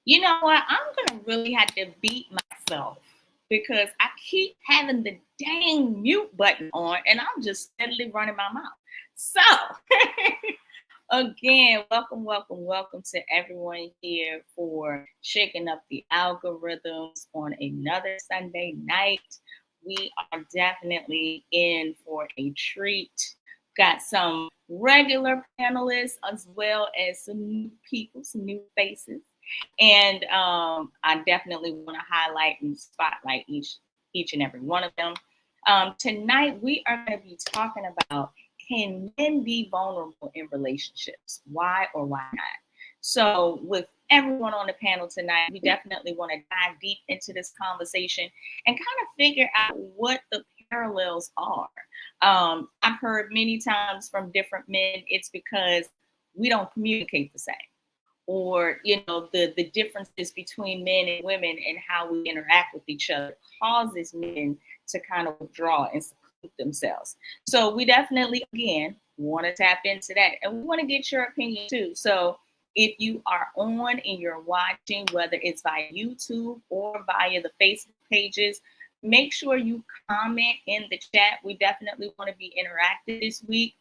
You know what? I'm going to really have to beat myself because I keep having the dang mute button on and I'm just steadily running my mouth. So, again, welcome to everyone here for shaking up the algorithms on another Sunday night. We are definitely in for a treat. Got some regular panelists as well as some new people, some new faces. And I definitely want to highlight and spotlight each and every one of them. Tonight, we are going to be talking about, can men be vulnerable in relationships? Why or why not? So with everyone on the panel tonight, we definitely want to dive deep into this conversation and kind of figure out what the parallels are. I've heard many times from different men, it's because we don't communicate the same, or the differences between men and women and how we interact with each other causes men to kind of withdraw and seclude themselves. So we definitely, again, want to tap into that, and we want to get your opinion too. So if you are on and you're watching, whether it's via YouTube or via the Facebook pages, make sure you comment in the chat. We definitely want to be interactive this week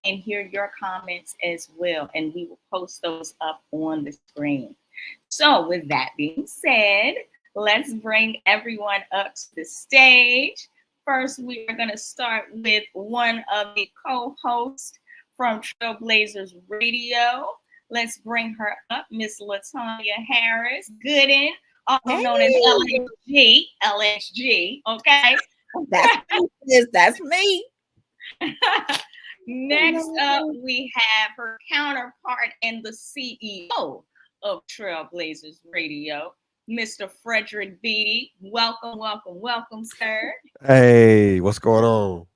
and hear your comments as well, and we will post those up on the screen. So with that being said, let's bring everyone up to the stage. First, we are going to start with one of the co-hosts from Trailblazers Radio. Let's bring her up, Miss Latanya Harris Gooden, also known as LXG, okay? That's me. Next up, we have her counterpart and the CEO of Trailblazers Radio, Mr. Frederick Beatty. Welcome, sir. Hey, what's going on?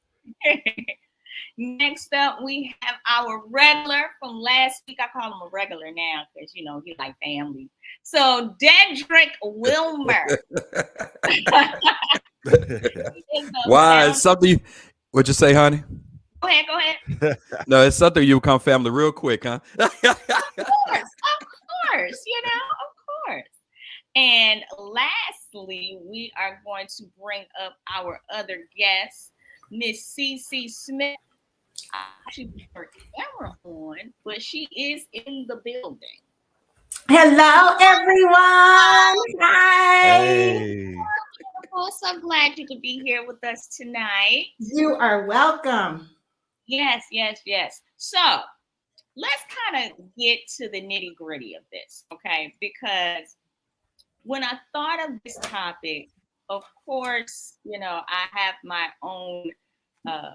Next up, we have our regular from last week. I call him a regular now because, he like family. So, Dedrick Wilmer. Why? It's something what'd you say, honey? Go ahead. No, it's something you become family real quick, huh? Of course, of course. And lastly, we are going to bring up our other guest, Miss CC Smith. She put her camera on, but she is in the building. Hello, everyone. Hi. Hey. So glad you could be here with us tonight. You are welcome. Yes. So let's kind of get to the nitty gritty of this, okay? Because when I thought of this topic, of course, I have my own, I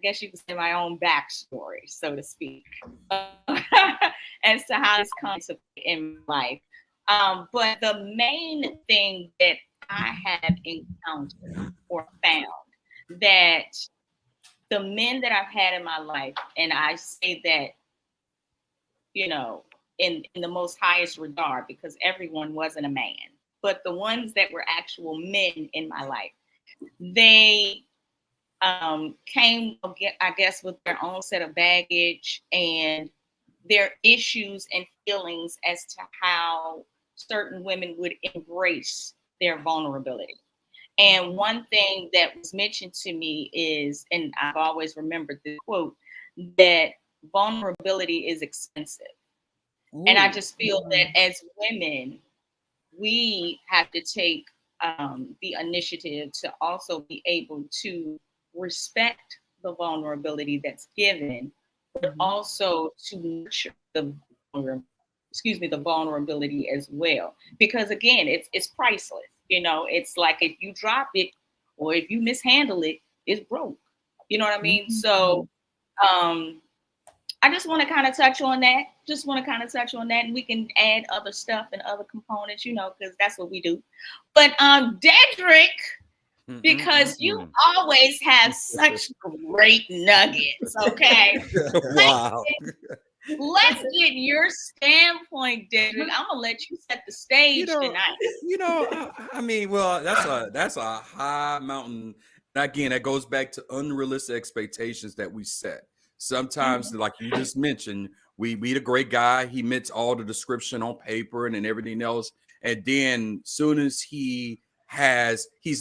guess you could say my own backstory, so to speak, as to how this comes to in life. But the main thing that I have encountered or found that the men that I've had in my life, and I say that, in the most highest regard, because everyone wasn't a man, but the ones that were actual men in my life, they came, I guess, with their own set of baggage and their issues and feelings as to how certain women would embrace their vulnerability. And one thing that was mentioned to me is, and I've always remembered the quote, that vulnerability is expensive. Ooh. And I just feel that as women, we have to take the initiative to also be able to respect the vulnerability that's given but also to nurture the vulnerability as well. Because again, it's priceless. You know, it's like if you drop it or if you mishandle it, it's broke. You know what I mean? So I just want to kind of touch on that. And we can add other stuff and other components, you know, because that's what we do. But Dedrick, because you always have such great nuggets, okay? Wow. Let's get your standpoint, Dedrick. I'm gonna let you set the stage tonight. I mean, well, that's a high mountain. Again, that goes back to unrealistic expectations that we set. Sometimes, like you just mentioned, we meet a great guy. He meets all the description on paper and everything else, and then soon as he's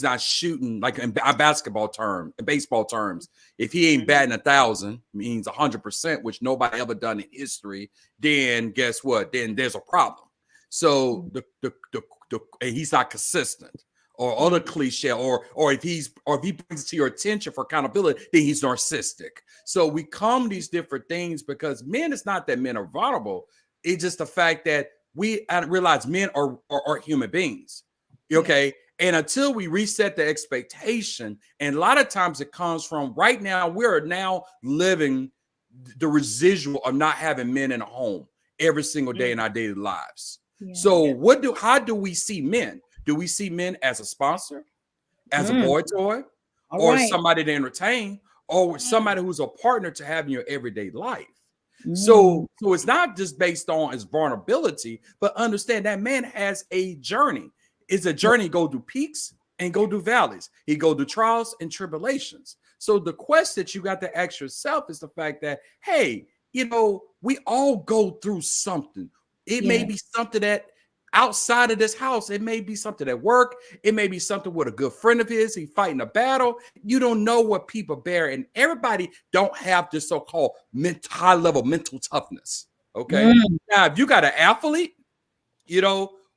not shooting like in baseball terms. If he ain't batting 1,000, means 100%, which nobody ever done in history. Then guess what? Then there's a problem. So and he's not consistent, or other cliche, or if he brings it to your attention for accountability, then he's narcissistic. So we come these different things because men, it's not that men are vulnerable. It's just the fact that we realize men are human beings. Okay. And until we reset the expectation, and a lot of times it comes from right now, we're now living the residual of not having men in a home every single day in our daily lives. So how do we see men? Do we see men as a sponsor, as a boy toy, or somebody to entertain, or somebody who's a partner to have in your everyday life? So it's not just based on his vulnerability, but understand that man has a journey. It's a journey, go through peaks and go through valleys. He go through trials and tribulations. So the question that you got to ask yourself is the fact that, hey, we all go through something. It may be something that outside of this house, it may be something at work. It may be something with a good friend of his. He's fighting a battle. You don't know what people bear. And everybody don't have this so-called high level mental toughness. Okay. Now, if you got an athlete,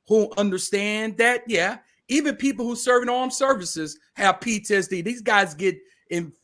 who understand that, even people who serve in armed services have PTSD. These guys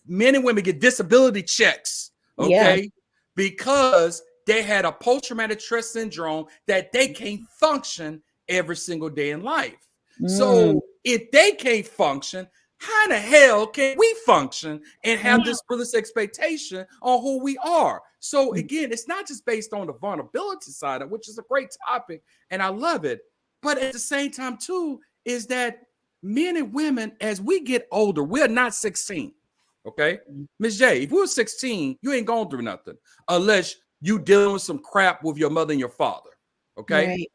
men and women get disability checks, okay, because they had a post-traumatic stress syndrome that they can't function every single day in life. So if they can't function, how in the hell can we function and have this realistic expectation on who we are? So again, it's not just based on the vulnerability side, which is a great topic, and I love it. But at the same time, too, is that men and women, as we get older, we're not 16. Okay, Miss J, if we were 16, you ain't going through nothing unless you dealing with some crap with your mother and your father. Okay. Right.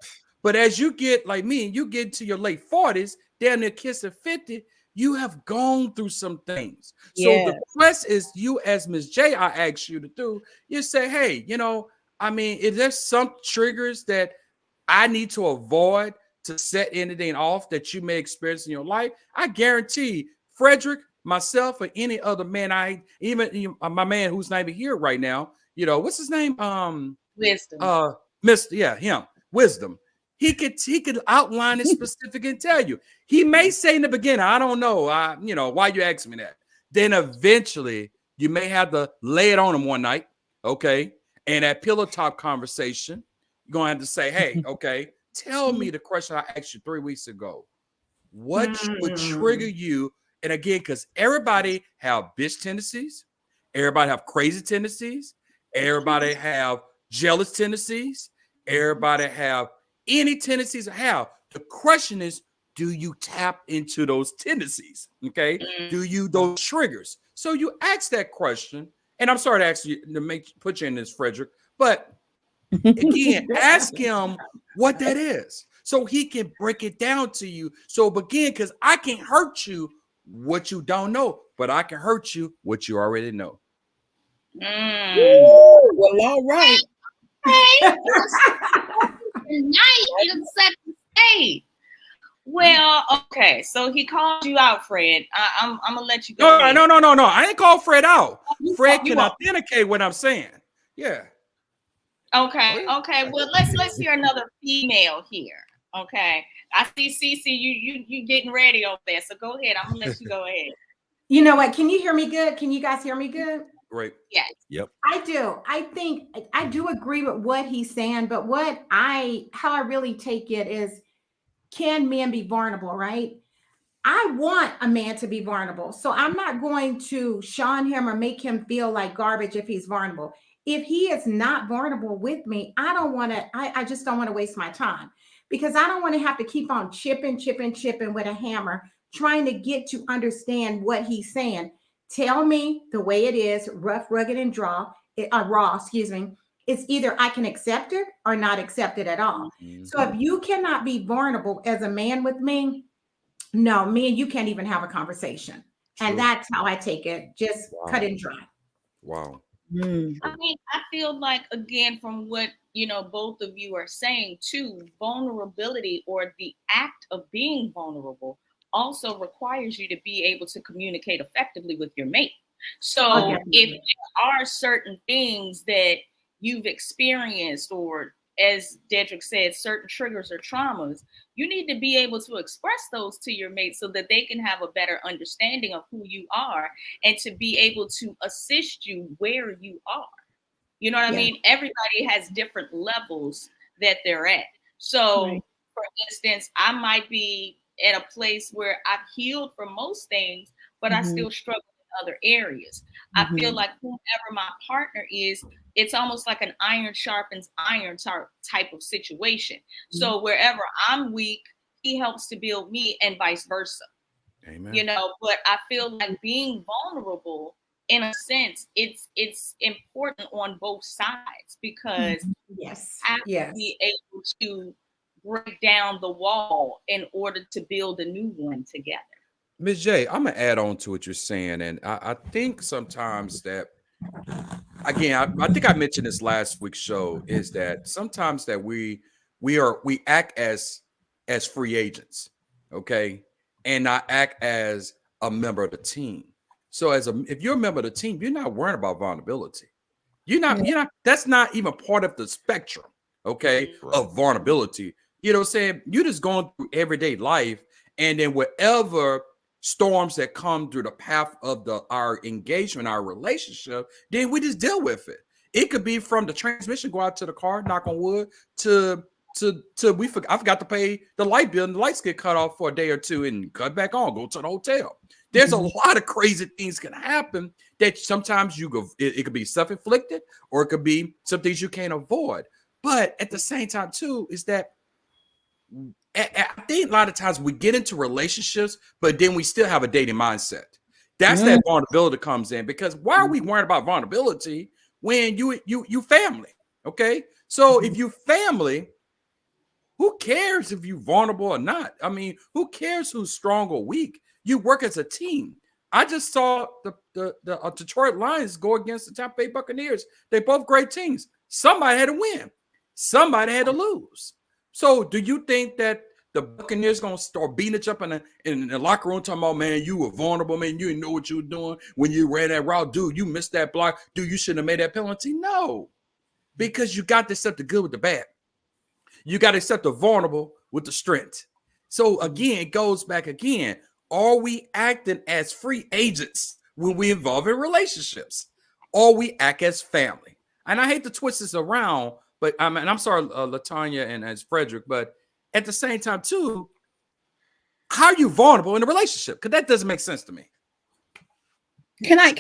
But as you get like me, you get to your late 40s, down near kissing 50, you have gone through some things. So the quest is you, as Miss J, I asked you to do, you say, hey, if there's some triggers that I need to avoid to set anything off that you may experience in your life, I guarantee Frederick, myself, or any other man, even my man who's not even here right now, what's his name? Wisdom. Him. Wisdom. He could outline it specific and tell you. He may say in the beginning, I don't know, why you ask me that. Then eventually you may have to lay it on him one night, okay? And that pillow top conversation, you're gonna have to say, hey, okay, tell me the question I asked you 3 weeks ago. What would trigger you? And again, because everybody have bitch tendencies, everybody have crazy tendencies, everybody have jealous tendencies, everybody have any tendencies to have. The question is, do you tap into those tendencies? Okay, do you those triggers? So you ask that question, and I'm sorry to ask you to put you in this, Frederick, but again, ask him what that is so he can break it down to you. So begin, because I can't hurt you what you don't know, but I can hurt you what you already know. Well, all right. Tonight you set the stage. Well, okay, so he called you out, Fred. I'm gonna let you go. No. I ain't called Fred out. Fred can authenticate what I'm saying. Yeah. Okay. Well, let's hear another female here. Okay. I see Cece, you getting ready over there. So go ahead. I'm gonna let you go ahead. You know what? Can you hear me good? Can you guys hear me good? Right. Yes. Yep. I do. I think I do agree with what he's saying, but how I really take it is, can men be vulnerable, right? I want a man to be vulnerable. So I'm not going to shun him or make him feel like garbage if he's vulnerable. If he is not vulnerable with me, I don't want to, I just don't want to waste my time, because I don't want to have to keep on chipping with a hammer, trying to get to understand what he's saying. Tell me the way it is, rough, rugged, and raw, excuse me. It's either I can accept it or not accept it at all. So Mhm. if you cannot be vulnerable as a man with me, no, me and you can't even have a conversation. And True. that's how I take it. Just cut Wow. and dry. Wow. Mm. I True. mean, I feel like, again, from what both of you are saying too, vulnerability, or the act of being vulnerable, also requires you to be able to communicate effectively with your mate. Oh, So if definitely. there are certain things that you've experienced, or as Dedrick said, certain triggers or traumas, you need to be able to express those to your mate so that they can have a better understanding of who you are, and to be able to assist you where you are. You know what I Yeah. mean? Everybody has different levels that they're at. Right. So, for instance, I might be at a place where I've healed from most things, but I Mm-hmm. still struggle in other areas. I feel Mm-hmm. like whomever my partner is, it's almost like an iron sharpens iron type of situation. So, wherever I'm weak, he helps to build me, and vice versa. Amen. But I feel like being vulnerable, in a sense, it's important on both sides, because Yes. I have to Yes. be able to break down the wall in order to build a new one together. Ms. J, I'm gonna add on to what you're saying, and I think sometimes that, again, I think I mentioned this last week's show, is that sometimes that we act as free agents, okay, and not act as a member of the team. So if you're a member of the team, you're not worrying about vulnerability. Yeah. That's not even part of the spectrum, okay, Right. of vulnerability. You know what I'm saying? You're just going through everyday life, and then whatever storms that come through the path of our engagement, our relationship, then we just deal with it. It could be from the transmission go out to the car, knock on wood, to I forgot to pay the light bill, and the lights get cut off for a day or two and cut back on, go to the hotel. There's a Mhm. lot of crazy things can happen that sometimes it could be self-inflicted, or it could be some things you can't avoid. But at the same time, too, is that I think a lot of times we get into relationships, but then we still have a dating mindset. That's Mm. that vulnerability comes in, because why are we worrying about vulnerability when you family? Okay, so if you family, who cares if you're vulnerable or not? I mean, who cares who's strong or weak? You work as a team. I just saw the Detroit Lions go against the Tampa Bay Buccaneers. They both great teams. Somebody had to win. Somebody had to lose. So, do you think that the Buccaneers gonna start beating each up in the locker room, talking about, man, you were vulnerable, man, you didn't know what you were doing when you ran that route, dude, you missed that block, dude, you shouldn't have made that penalty? No, because you got to accept the good with the bad. You got to accept the vulnerable with the strength. So again, it goes back again. Are we acting as free agents when we involve in relationships? Or we act as family? And I hate to twist this around, but I'm sorry, Latanya and as Frederick, but at the same time too, how are you vulnerable in a relationship? Because that doesn't make sense to me. Can I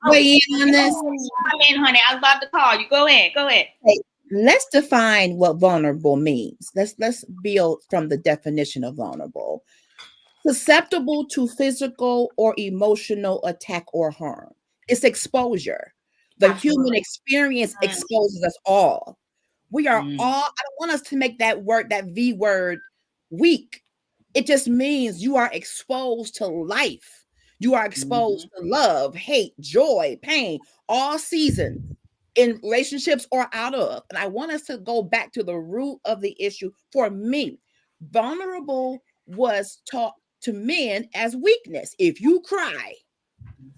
Oh, weigh in on this? Come in, honey. I was about to call you. Go ahead. Go ahead. Hey, let's define what vulnerable means. Let's build from the definition of vulnerable. Susceptible to physical or emotional attack or harm. It's exposure. The human absolutely. experience exposes us all. We are Mm. all, I don't want us to make that word, that V word, weak. It just means you are exposed to life. You are exposed to love, hate, joy, pain, all seasons in relationships or out of. And I want us to go back to the root of the issue. For me, vulnerable was taught to men as weakness. If you cry,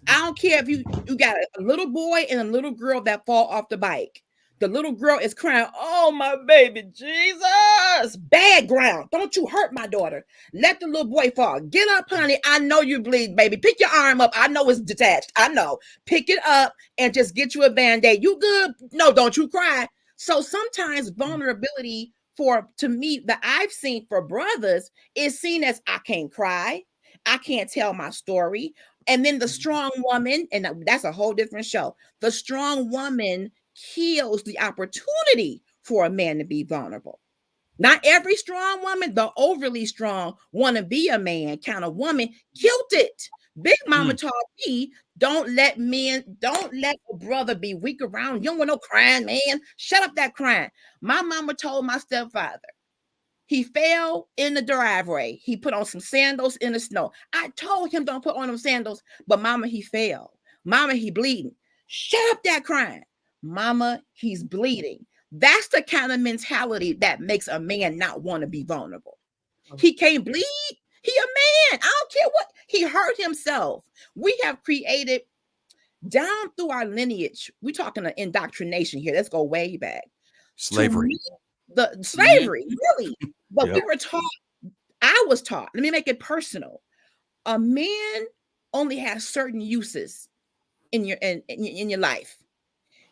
I don't care if you got a little boy and a little girl that fall off the bike. The little girl is crying, oh, my baby, Jesus. Bad ground. Don't you hurt my daughter. Let the little boy fall. Get up, honey. I know you bleed, baby. Pick your arm up. I know it's detached. I know. Pick it up and just get you a Band-Aid. You good? No, don't you cry. So sometimes vulnerability to me that I've seen for brothers is seen as I can't cry. I can't tell my story. And then the strong woman, and that's a whole different show. The strong woman kills the opportunity for a man to be vulnerable. Not every strong woman, the overly strong, want to be a man kind of woman, killed it. Big Mama taught me, don't let a brother be weak around. You don't want no crying, man. Shut up that crying. My mama told my stepfather, he fell in the driveway. He put on some sandals in the snow. I told him don't put on them sandals, but mama, he fell. Mama, he bleeding. Shut up that crying. Mama, he's bleeding. That's the kind of mentality that makes a man not want to be vulnerable. He can't bleed. He a man. I don't care what. He hurt himself. We have created down through our lineage. We're talking indoctrination here. Let's go way back. Slavery. The slavery, really. But we were taught, I was taught, let me make it personal. A man only has certain uses in your life.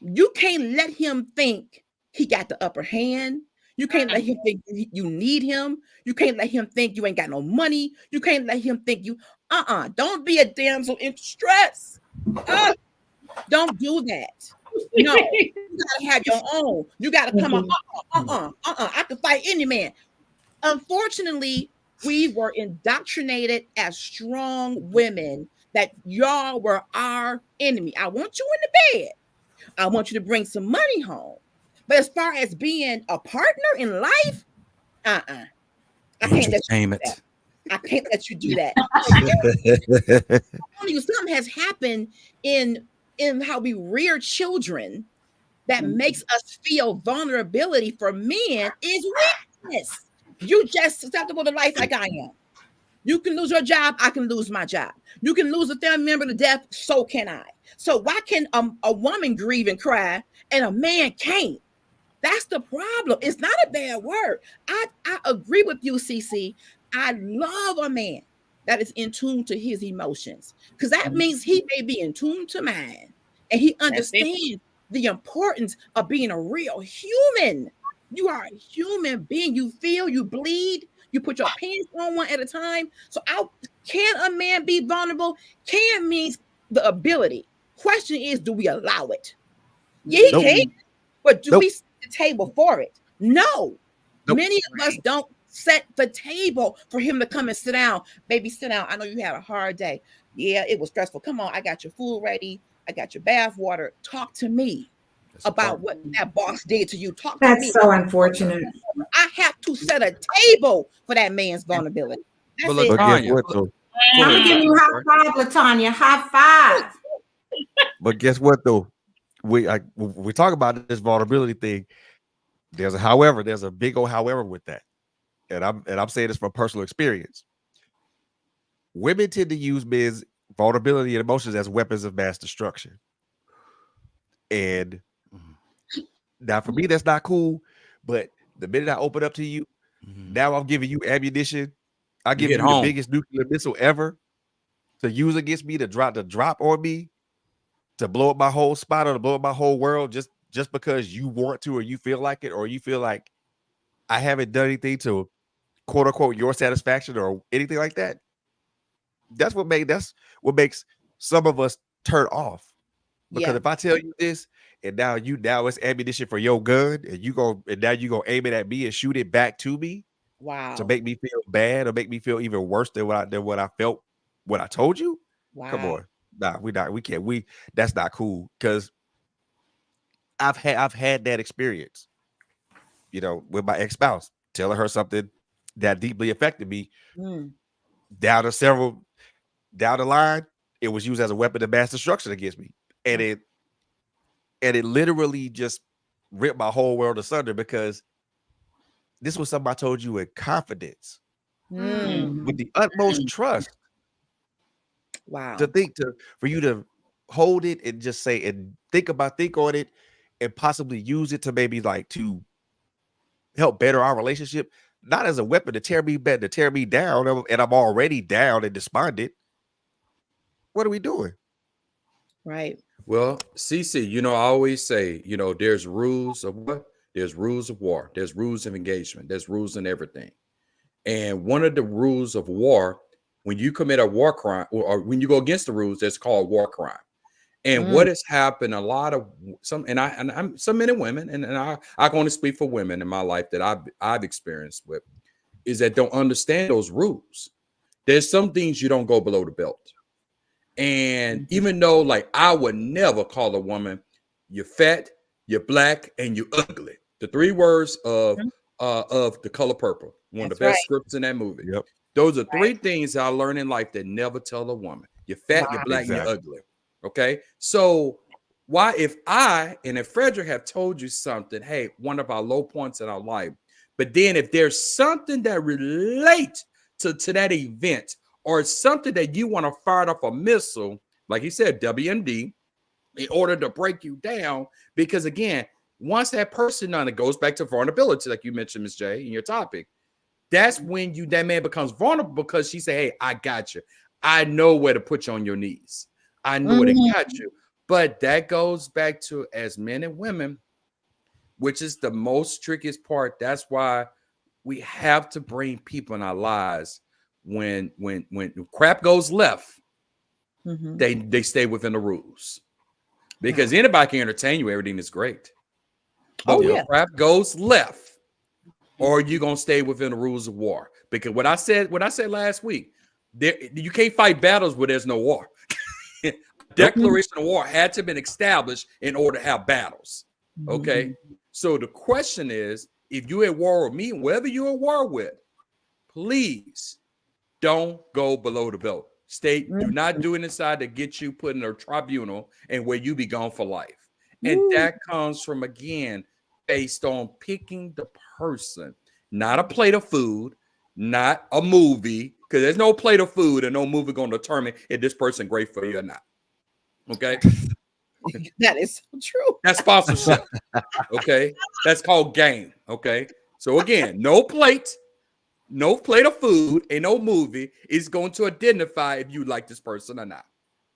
You can't let him think he got the upper hand. You can't let him think you need him. You can't let him think you ain't got no money. You can't let him think you, don't be a damsel in distress. Don't do that. No, you gotta have your own. You gotta come on. I can fight any man. Unfortunately, we were indoctrinated as strong women that y'all were our enemy. I want you in the bed. I want you to bring some money home. But as far as being a partner in life, I can't let you do that. I can't let you do that. Something has happened in how we rear children that makes us feel vulnerability for men is weakness. You just susceptible to life like I am. You can lose your job, I can lose my job. You can lose a family member to death, so can I. So why can a woman grieve and cry and a man can't? That's the problem. It's not a bad word. I agree with you, CC. I love a man that is in tune to his emotions, because that means he may be in tune to mine, and he understands the importance of being a real human. You are a human being. You feel, you bleed, you put your pants on one at a time. So can a man be vulnerable? Can means the ability. Question is, do we allow it? Yeah, he can, but do we set the table for it? No. Many of us don't set the table for him to come and sit down. Baby, sit down. I know you had a hard day. Yeah, it was stressful. Come on, I got your food ready. I got your bath water. Talk to me about what that boss did to you. Talk to me. That's so unfortunate. I have to set a table for that man's vulnerability. That's it. I'm gonna give you a high five, LaTanya. High five. But guess what though? We talk about this vulnerability thing. There's a big old however with that. And I'm saying this from personal experience. Women tend to use men's vulnerability and emotions as weapons of mass destruction. And now for me, that's not cool. But the minute I open up to you, now I'm giving you ammunition. I give you the biggest nuclear missile ever to use against me, to drop on me, to blow up my whole spot or to blow up my whole world just because you want to, or you feel like it, or you feel like I haven't done anything to quote unquote your satisfaction or anything like that. That's what makes some of us turn off. Because if I tell you this, and now it's ammunition for your gun, and now you go aim it at me and shoot it back to me. Wow. To make me feel bad or make me feel even worse than what I felt when I told you. Wow. Come on. Nah, we can't. That's not cool. Because I've had that experience, with my ex-spouse, telling her something that deeply affected me. Down the line, it was used as a weapon of mass destruction against me. And it literally just ripped my whole world asunder, because this was something I told you in confidence, with the utmost trust. Wow. For you to hold it and just say and think on it and possibly use it to maybe like to help better our relationship, not as a weapon to tear me back, to tear me down, and I'm already down and despondent. What are we doing? Right. Well, CC, I always say, there's rules of what? There's rules of war. There's rules of engagement. There's rules in everything. And one of the rules of war, when you commit a war crime or when you go against the rules, that's called war crime. And what has happened, a lot of I'm some men and women, and I can only speak for women in my life that I've experienced with, is that don't understand those rules. There's some things you don't go below the belt. And even though, like, I would never call a woman, you're fat, you're black, and you're ugly. The 3 words of The Color Purple, one of the best scripts in that movie. Yep. Those are 3 things I learned in life that never tell a woman. You're fat, you're black, and you're ugly. Okay. So why, if Frederick have told you something, hey, one of our low points in our life, but then if there's something that relates to that event, or something that you want to fire off a missile, like he said, WMD, in order to break you down, because again, once that person it goes back to vulnerability, like you mentioned, Ms. J, in your topic, that's when that man becomes vulnerable, because she said, hey, I got you. I know where to put you on your knees. I know where to got you. But that goes back to, as men and women, which is the most trickiest part. That's why we have to bring people in our lives when crap goes left, they stay within the rules, because anybody can entertain you. Everything is great. But when crap goes left, or you gonna stay within the rules of war. Because what I said last week, you can't fight battles where there's no war. Declaration of war had to have been established in order to have battles. Okay. So the question is, if you're at war with me, whether you're at war with, please don't go below the belt. Do not do it inside to get you put in a tribunal and where you be gone for life. And that comes from, again, based on picking the person, not a plate of food, not a movie, because there's no plate of food and no movie going to determine if this person great for you or not. Okay. That is so true. That's sponsorship. Okay. That's called game. Okay. So again, no plate of food and no movie is going to identify if you like this person or not.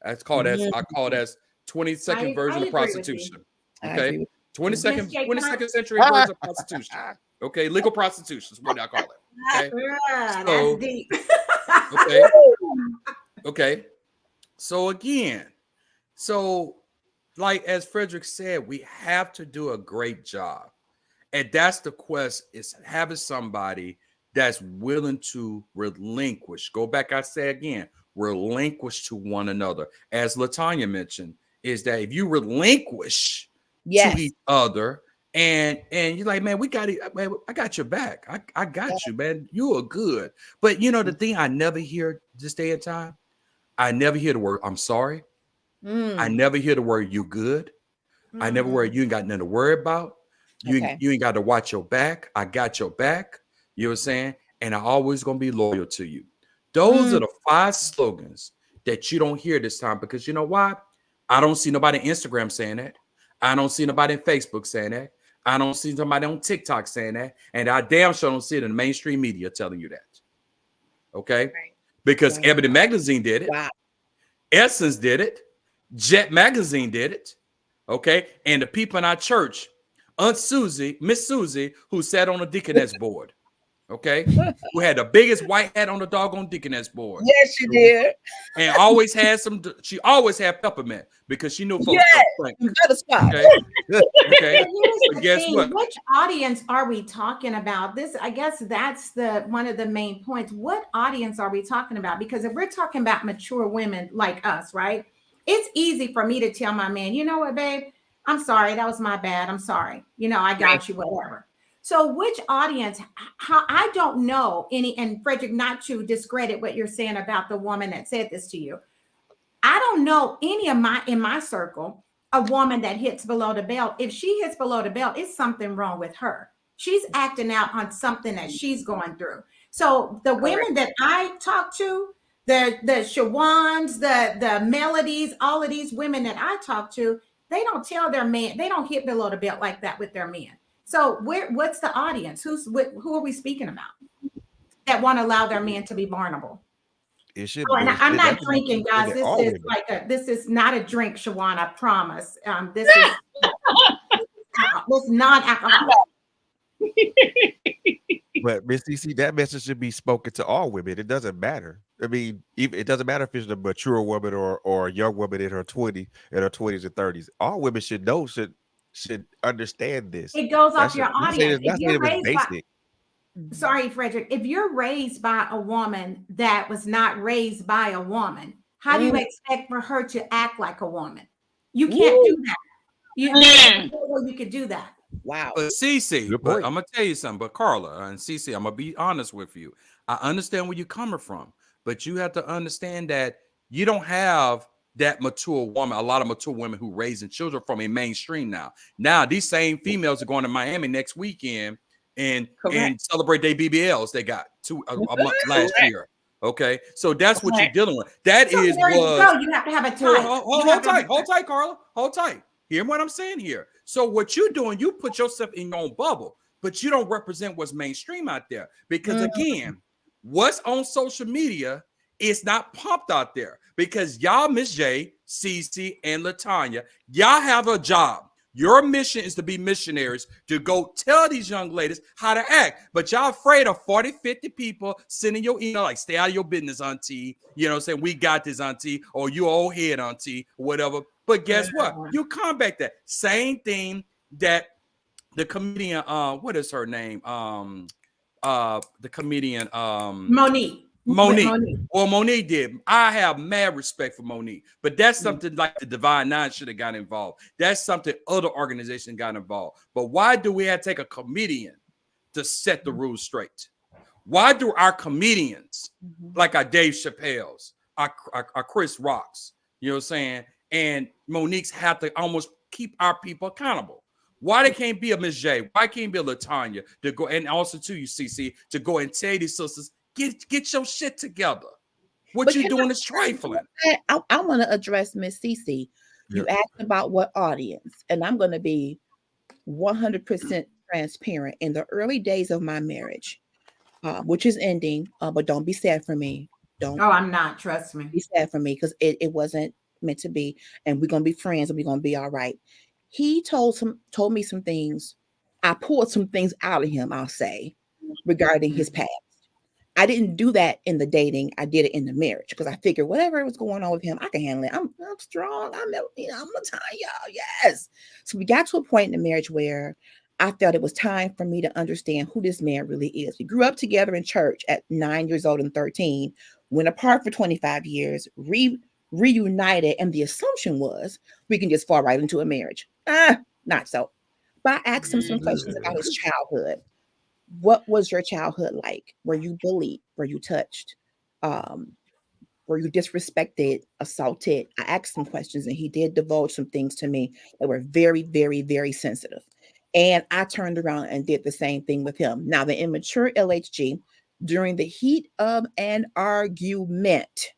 That's called I call that 22nd version of prostitution. Okay. 22nd century version of prostitution. Okay. Legal prostitution is what I call it. Okay. That's deep. Okay. Okay. So again, like as Frederick said, we have to do a great job. And that's the quest, is having somebody that's willing to relinquish. Go back, I say again, relinquish to one another. As LaTanya mentioned, is that if you relinquish to each other, and you're like, man, we got it, man, I got your back. I got you, man. You are good. But the thing I never hear this day and time, I never hear the word I'm sorry. I never hear the word you good. I never hear you ain't got nothing to worry about. You ain't got to watch your back. I got your back. You know what I'm saying? And I always gonna be loyal to you. Those are the 5 slogans that you don't hear this time, because you know why? I don't see nobody on Instagram saying that. I don't see nobody on Facebook saying that. I don't see somebody on TikTok saying that. And I damn sure don't see it in the mainstream media telling you that. Okay? Right. Because Ebony Magazine did it. Wow. Essence did it. Jet Magazine did it. Okay? And the people in our church, Aunt Susie, Miss Susie, who sat on the deaconess board. Okay, who had the biggest white hat on the doggone deaconess board. Yes, she did. And always had she always had peppermint, because she knew folks. Okay. Okay. But guess what? Which audience are we talking about? This, I guess that's one of the main points. What audience are we talking about? Because if we're talking about mature women like us, right? It's easy for me to tell my man, you know what, babe? I'm sorry. That was my bad. I'm sorry. I got you, whatever. So which audience, I don't know any, and Frederick, not to discredit what you're saying about the woman that said this to you. I don't know any of in my circle, a woman that hits below the belt. If she hits below the belt, it's something wrong with her. She's acting out on something that she's going through. So the women that I talk to, the Shawans, the Melodies, all of these women that I talk to, They don't tell their man, they don't hit below the belt like that with their men. So what's the audience? Who are we speaking about that want to allow their men to be vulnerable? It should. Oh, and I'm not That should be drinking, guys. This all is women. this is not a drink, Shawan. I promise. This is non-alcoholic. But Miss CC, that message should be spoken to all women. It doesn't matter. I mean, it doesn't matter if it's a mature woman or a young woman in her 20s and 30s. All women should know, should understand this. It goes off That's your not saying audience. If you're raised basic. sorry, Frederick, if you're raised by a woman that was not raised by a woman, how do you expect for her to act like a woman? You can't do that. You could do that. Wow. But Cece, but I'm gonna tell you something. But Carla and Cece, I'm gonna be honest with you. I understand where you're coming from, but you have to understand that you don't have that mature woman. A lot of mature women who raising children from a mainstream now. Now these same females are going to Miami next weekend and celebrate their BBLs they got a month last year. Okay, so that's what you're dealing with. That so is you have to have a type. Hold tight, Carla. Hold tight. Hear what I'm saying here. So what you're doing, you put yourself in your own bubble, but you don't represent what's mainstream out there. Because again, what's on social media is not pumped out there. Because y'all, Miss J, Cece, and Latanya, y'all have a job. Your mission is to be missionaries, to go tell these young ladies how to act. But y'all afraid of 40, 50 people sending your email like, stay out of your business, auntie. You know what I'm saying? We got this, auntie. Or you old head, auntie, or whatever. But guess what? You combat that. Same thing that the comedian, what is her name? The comedian, Monique. Well, Monique did. I have mad respect for Monique, but that's something like the Divine Nine should have got involved. That's something other organizations got involved. But why do we have to take a comedian to set the rules straight? Why do our comedians, like our Dave Chappelle's, our Chris Rocks, you know what I'm saying, and Monique's have to almost keep our people accountable? Why they can't be a Miss J? Why can't be a Latanya to go, and also to you, CC, to go and tell these sisters, get your shit together. What you doing is trifling. I want to address Miss CC. You asked about what audience, and I'm going to be 100% transparent. In the early days of my marriage, which is ending, but don't be sad for me. Don't. Oh, I'm not. Trust me. Be sad for me because it wasn't meant to be, and we're gonna be friends, and we're gonna be all right. He told me some things. I pulled some things out of him, I'll say, regarding his past. I didn't do that in the dating. I did it in the marriage because I figured whatever was going on with him, I can handle it. I'm strong. I'm Latanya. Yes. So we got to a point in the marriage where I felt it was time for me to understand who this man really is. We grew up together in church at 9 years old and 13, went apart for 25 years, reunited, and the assumption was we can just fall right into a marriage. Not so. But I asked him some questions about his childhood. What was your childhood like? Were you bullied? Were you touched? Were you disrespected, assaulted? I asked some questions, and he did divulge some things to me that were very, very, very sensitive. And I turned around and did the same thing with him. Now, the immature LHG, during the heat of an argument,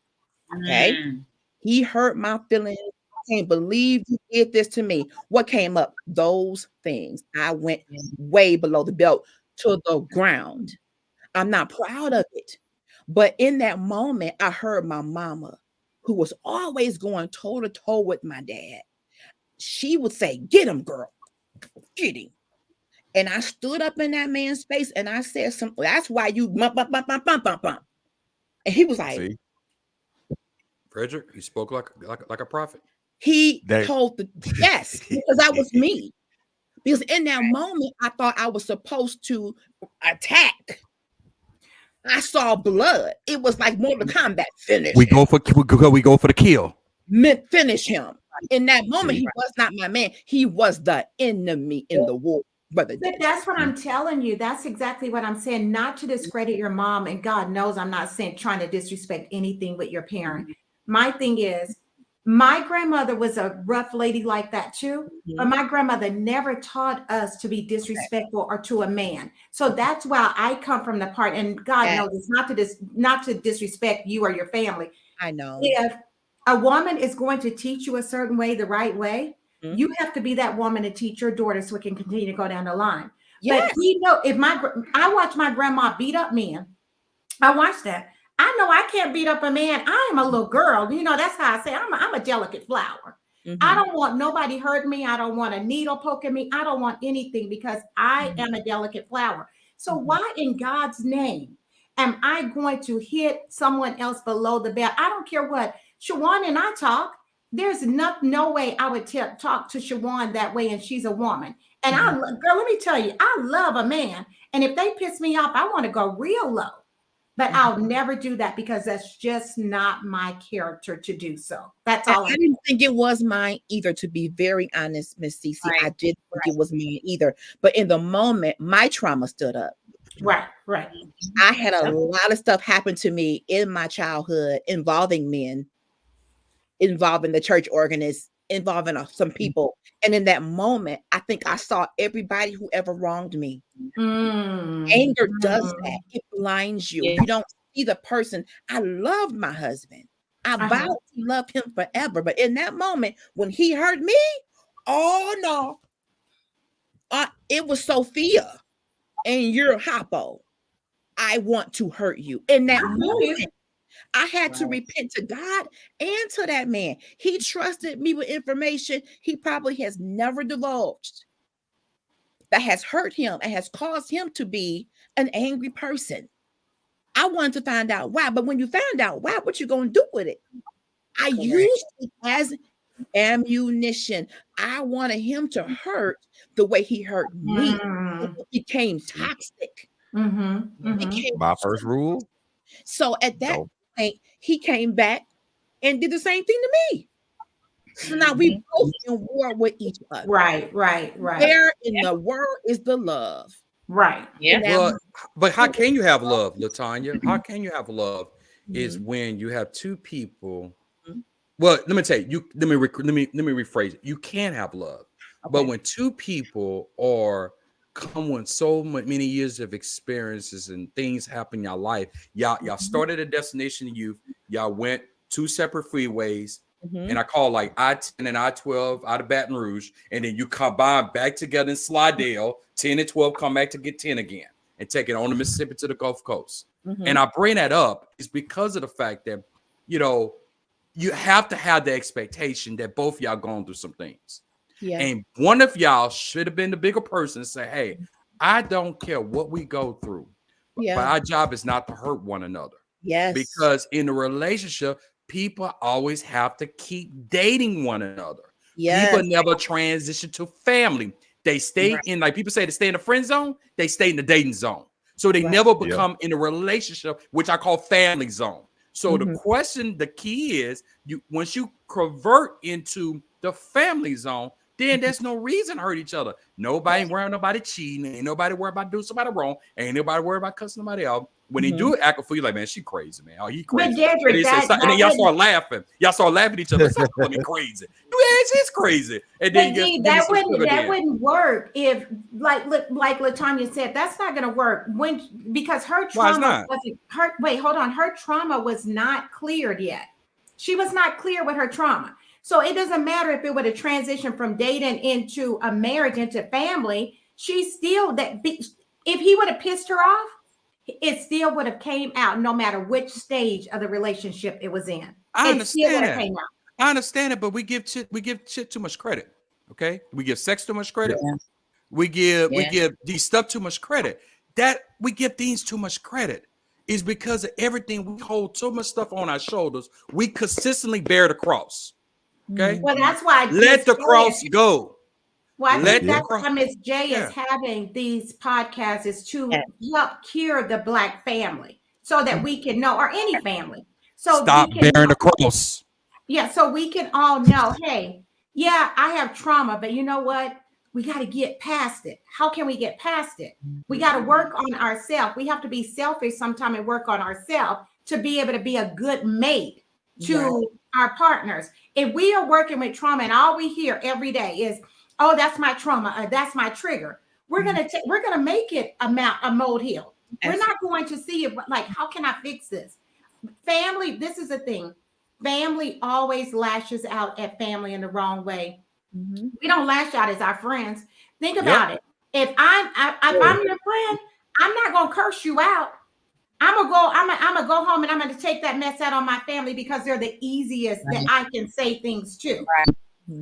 okay, he hurt my feelings. I can't believe you did this to me. What came up? Those things. I went way below the belt to the ground. I'm not proud of it. But in that moment, I heard my mama, who was always going toe to toe with my dad. She would say, "Get him, girl. Get him." And I stood up in that man's face and I said something. That's why you bump, bump, bump, bump, bump, bump, bump. And he was like, Frederick, he spoke like a prophet. He told yes, because that was me. Because in that moment, I thought I was supposed to attack. I saw blood. It was like Mortal Kombat. Finish. We go for the kill. Finish him. In that moment, he was not my man. He was the enemy in the war. But that's what I'm telling you. That's exactly what I'm saying. Not to discredit your mom, and God knows I'm not trying to disrespect anything with your parent. My thing is, my grandmother was a rough lady like that too, but my grandmother never taught us to be disrespectful or to a man. So that's why I come from the part, and God knows it's not to disrespect you or your family. I know. If a woman is going to teach you a certain way, the right way, Mhm. You have to be that woman to teach your daughter so it can continue to go down the line. But Yes. we know if I watch my grandma beat up men. I watched that. I know I can't beat up a man. I am a little girl. You know, that's how I say I'm a delicate flower. I Mhm. don't want nobody hurting me. I don't want a needle poking me. I don't want anything because I am a delicate flower. So why in God's name am I going to hit someone else below the belt? I don't care what. Shawan and I talk. There's no way I would talk to Shawan that way, and she's a woman. And girl, let me tell you, I love a man. And if they piss me off, I want to go real low. But I'll never do that because that's just not my character to do so. That's And all. I didn't think it was mine either, to be very honest, Miss Cece. Right. I didn't think it was mine either. But in the moment, my trauma stood up. Right. I had a lot of stuff happen to me in my childhood involving men, involving the church organist, involving some people. And in that moment, I think I saw everybody who ever wronged me. Anger does that. It blinds you. Yeah. You don't see the person. I loved my husband. I vowed to love him forever. But in that moment, when he hurt me, oh no. It was Sophia and you're Hoppo. I want to hurt you. In that moment, I had to repent to God and to that man. He trusted me with information he probably has never divulged, that has hurt him and has caused him to be an angry person. I wanted to find out why, but when you found out why, what you gonna do with it? I used it as ammunition. I wanted him to hurt the way he hurt me. It became toxic. My first rule. So at that point, he came back and did the same thing to me. So now we both in war with each other. Right. Where in the world is the love? Right. Yeah. Well, but how can you have love, Latanya? How can you have love is when you have two people. Well, let me tell you, let me rephrase it. You can have love, but when two people are come with so many years of experiences and things happen in your life, y'all started a destination in youth, y'all went two separate freeways, and I call like I-10 and I-12 out of Baton Rouge, and then you combine back together in Slidell, 10 and 12 come back to get 10 again and take it on the Mississippi to the Gulf Coast. And I bring that up is because of the fact that, you know, you have to have the expectation that both y'all going through some things. Yeah. And one of y'all should have been the bigger person and say, hey, I don't care what we go through, but our job is not to hurt one another. Yes. Because in a relationship, people always have to keep dating one another. Yes. People never transition to family. They stay in, like people say, they stay in the friend zone, they stay in the dating zone. So they never become in a relationship, which I call family zone. So the question, the key is, once you convert into the family zone, then there's no reason to hurt each other. Nobody worrying nobody cheating. Ain't nobody worried about doing somebody wrong. Ain't nobody worried about cussing somebody out. When they do it, acting for you, like, man, she crazy, man. Oh, he crazy. But Dedrick, and then y'all start laughing. Y'all start laughing at each other. Stop calling me crazy. It's crazy. And then that wouldn't work if, like Latanya said, that's not going to work because her trauma wasn't her. Wait, hold on. Her trauma was not cleared yet. She was not clear with her trauma. So it doesn't matter if it would have transitioned from dating into a marriage, into family. She still if he would have pissed her off, it still would have came out no matter which stage of the relationship it was in. I understand it, but we give shit too much credit. Okay, we give sex too much credit. Yeah. We give these stuff too much credit. That we give things too much credit is because of everything we hold so much stuff on our shoulders. We consistently bear the cross. Okay, well that's why let the cross go. Well, I think that's why Miss J is having these podcasts is to help cure the Black family so that we can know, or any family. So stop bearing the cross. Yeah, so we can all know, hey, yeah, I have trauma, but you know what? We got to get past it. How can we get past it? We got to work on ourselves. We have to be selfish sometime and work on ourselves to be able to be a good mate to our partners. If we are working with trauma and all we hear every day is, oh, that's my trauma, or that's my trigger, we're gonna make it a molehill. We're not going to see it like, how can I fix this? Family, this is the thing. Family always lashes out at family in the wrong way. We don't lash out as our friends. Think Yep. about it. If I'm your friend, I'm not gonna curse you out. I'm gonna go home and I'm gonna take that mess out on my family because they're the easiest that I can say things to.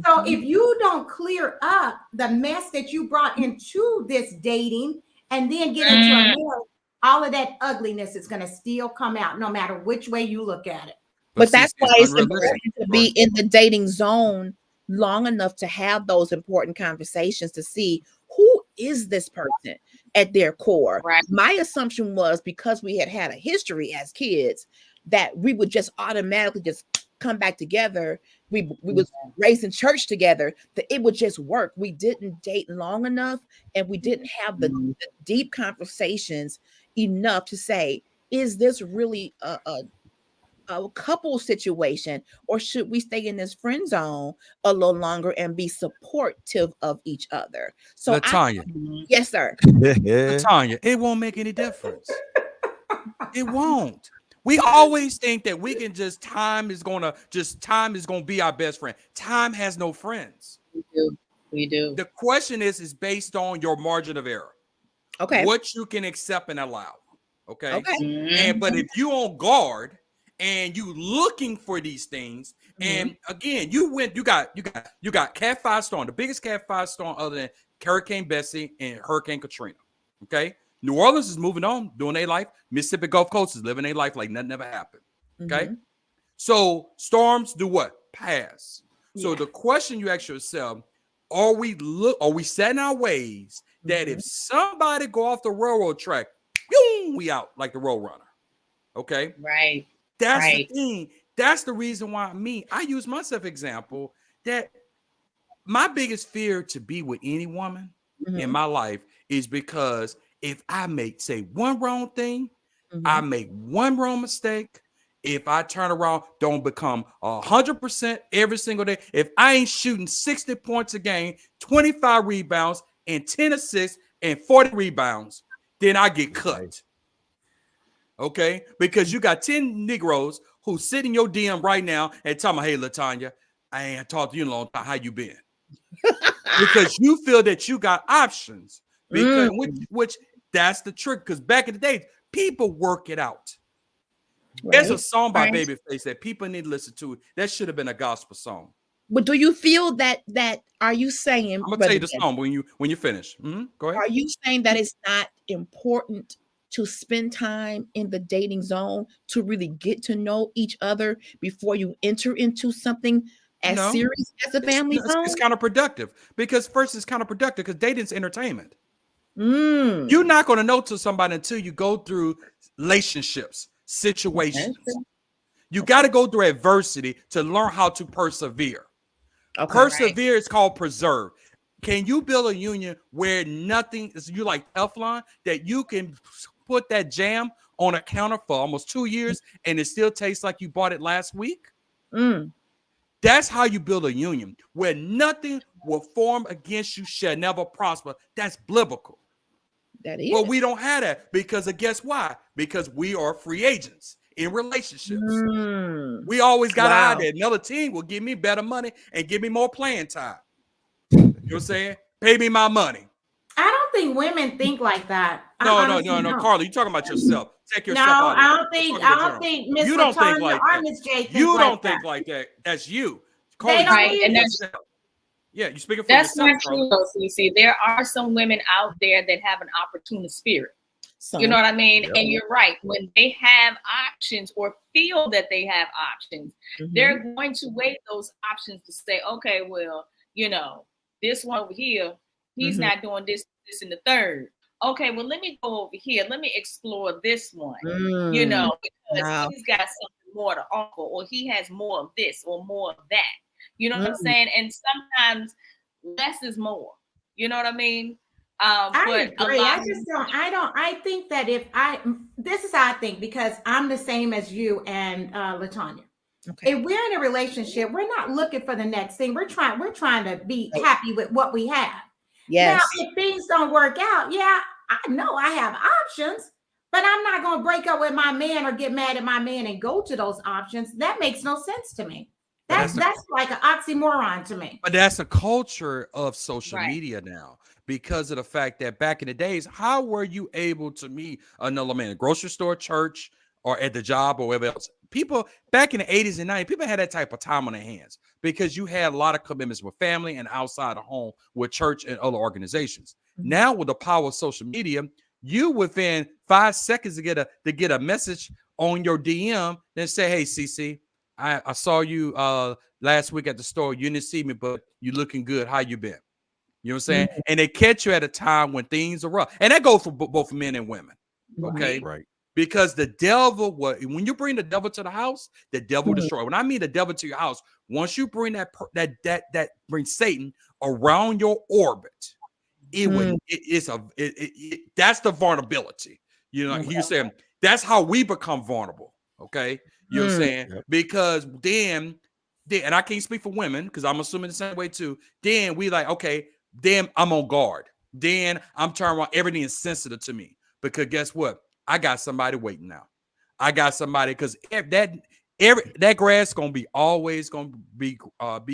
So if you don't clear up the mess that you brought into this dating and then get into a marriage, all of that ugliness is gonna still come out no matter which way you look at it. But see, that's it's why it's unrealistic. important to be in the dating zone long enough to have those important conversations to see who is this person at their core. Right. My assumption was because we had a history as kids that we would just automatically just come back together. We was raised in church together, that it would just work. We didn't date long enough and we didn't have the deep conversations enough to say, is this really a couple situation, or should we stay in this friend zone a little longer and be supportive of each other? So Latanya, yes, sir. Latanya, it won't make any difference. It won't. We always think that we can just time is gonna be our best friend. Time has no friends. We do. The question is based on your margin of error. Okay. What you can accept and allow. Okay. Okay. And but if you on guard and you looking for these things, and again, you got Cat 5 storm, the biggest Cat 5 storm other than Hurricane Bessie and Hurricane Katrina. Okay. New Orleans is moving on, doing their life. Mississippi Gulf Coast is living their life like nothing ever happened. Okay. So storms do what? Pass. So the question you ask yourself, are we set in our ways that if somebody go off the railroad track, boom, we out like the road runner. Okay. Right. That's the thing. That's the reason why I use myself example that my biggest fear to be with any woman in my life is because if I make say one wrong thing, I make one wrong mistake. If I turn around, don't become 100% every single day. If I ain't shooting 60 points a game, 25 rebounds and 10 assists and 40 rebounds, then I get cut. Okay, because you got 10 Negroes who sit in your DM right now and tell me, hey, Latanya, I ain't talked to you in a long time. How you been? Because you feel that you got options. Because which that's the trick. Because back in the day, people work it out. Right. There's a song by Babyface that people need to listen to. That should have been a gospel song. But do you feel that are you saying? I'm gonna tell you the song when you finish. Go ahead. Are you saying that it's not important to spend time in the dating zone to really get to know each other before you enter into something as serious as a family zone? It's counterproductive because first it's counterproductive because dating's entertainment. You're not going to know to somebody until you go through relationships, situations. You got to go through adversity to learn how to persevere. Persevere is called preserve. Can you build a union where nothing is you like Teflon that you can put that jam on a counter for almost 2 years and it still tastes like you bought it last week? That's how you build a union where nothing will form against you shall never prosper. That's biblical. That is. But we don't have that because of guess why? Because we are free agents in relationships. We always got to hide that another team will give me better money and give me more playing time. You know what I'm saying? Pay me my money. I don't think women think like that. No, Carla, you're talking about yourself. Take yourself out. No, I don't think Miss Latanya or Miss J think you don't like think that. like that. That's you. Carla, right, and that's you're speaking for that's yourself. Not true, though. So you see, there are some women out there that have an opportunist spirit. You know what I mean? Yep. And you're right. When they have options or feel that they have options, they're going to weigh those options to say, okay, well, this one over here, he's not doing this and the third. Okay, well, let me go over here. Let me explore this one, because he's got something more to offer, or he has more of this or more of that. You know what I'm saying? And sometimes less is more. You know what I mean? I agree. I think that this is how I think, because I'm the same as you and Latanya. Okay. If we're in a relationship, we're not looking for the next thing. We're trying to be happy with what we have. Yes. Now, if things don't work out, I know I have options, but I'm not going to break up with my man or get mad at my man and go to those options. That makes no sense to me. That's like an oxymoron to me. But that's a culture of social Right. media now because of the fact that back in the days, how were you able to meet another man in a grocery store, church, or at the job or wherever else? People back in the 80s and 90s, people had that type of time on their hands because you had a lot of commitments with family and outside the home with church and other organizations. Mhm. Now with the power of social media, you within 5 seconds to get a message on your DM, then say, "Hey, CC, I saw you last week at the store. You didn't see me, but you looking good. How you been?" You know what I'm saying? Mhm. And they catch you at a time when things are rough. And that goes for both men and women. Okay. Right. Because the devil, when you bring the devil to the house, the devil Mhm. destroy. When I mean the devil to your house, once you bring that bring Satan around your orbit, that's the vulnerability. You know, he's saying that's how we become vulnerable. Okay. You know what I'm saying? Yep. Because then, and I can't speak for women because I'm assuming the same way too. Then we like, okay, then I'm on guard. Then I'm turning around. Everything is sensitive to me because guess what? I got somebody waiting now. I got somebody because that grass gonna be always gonna be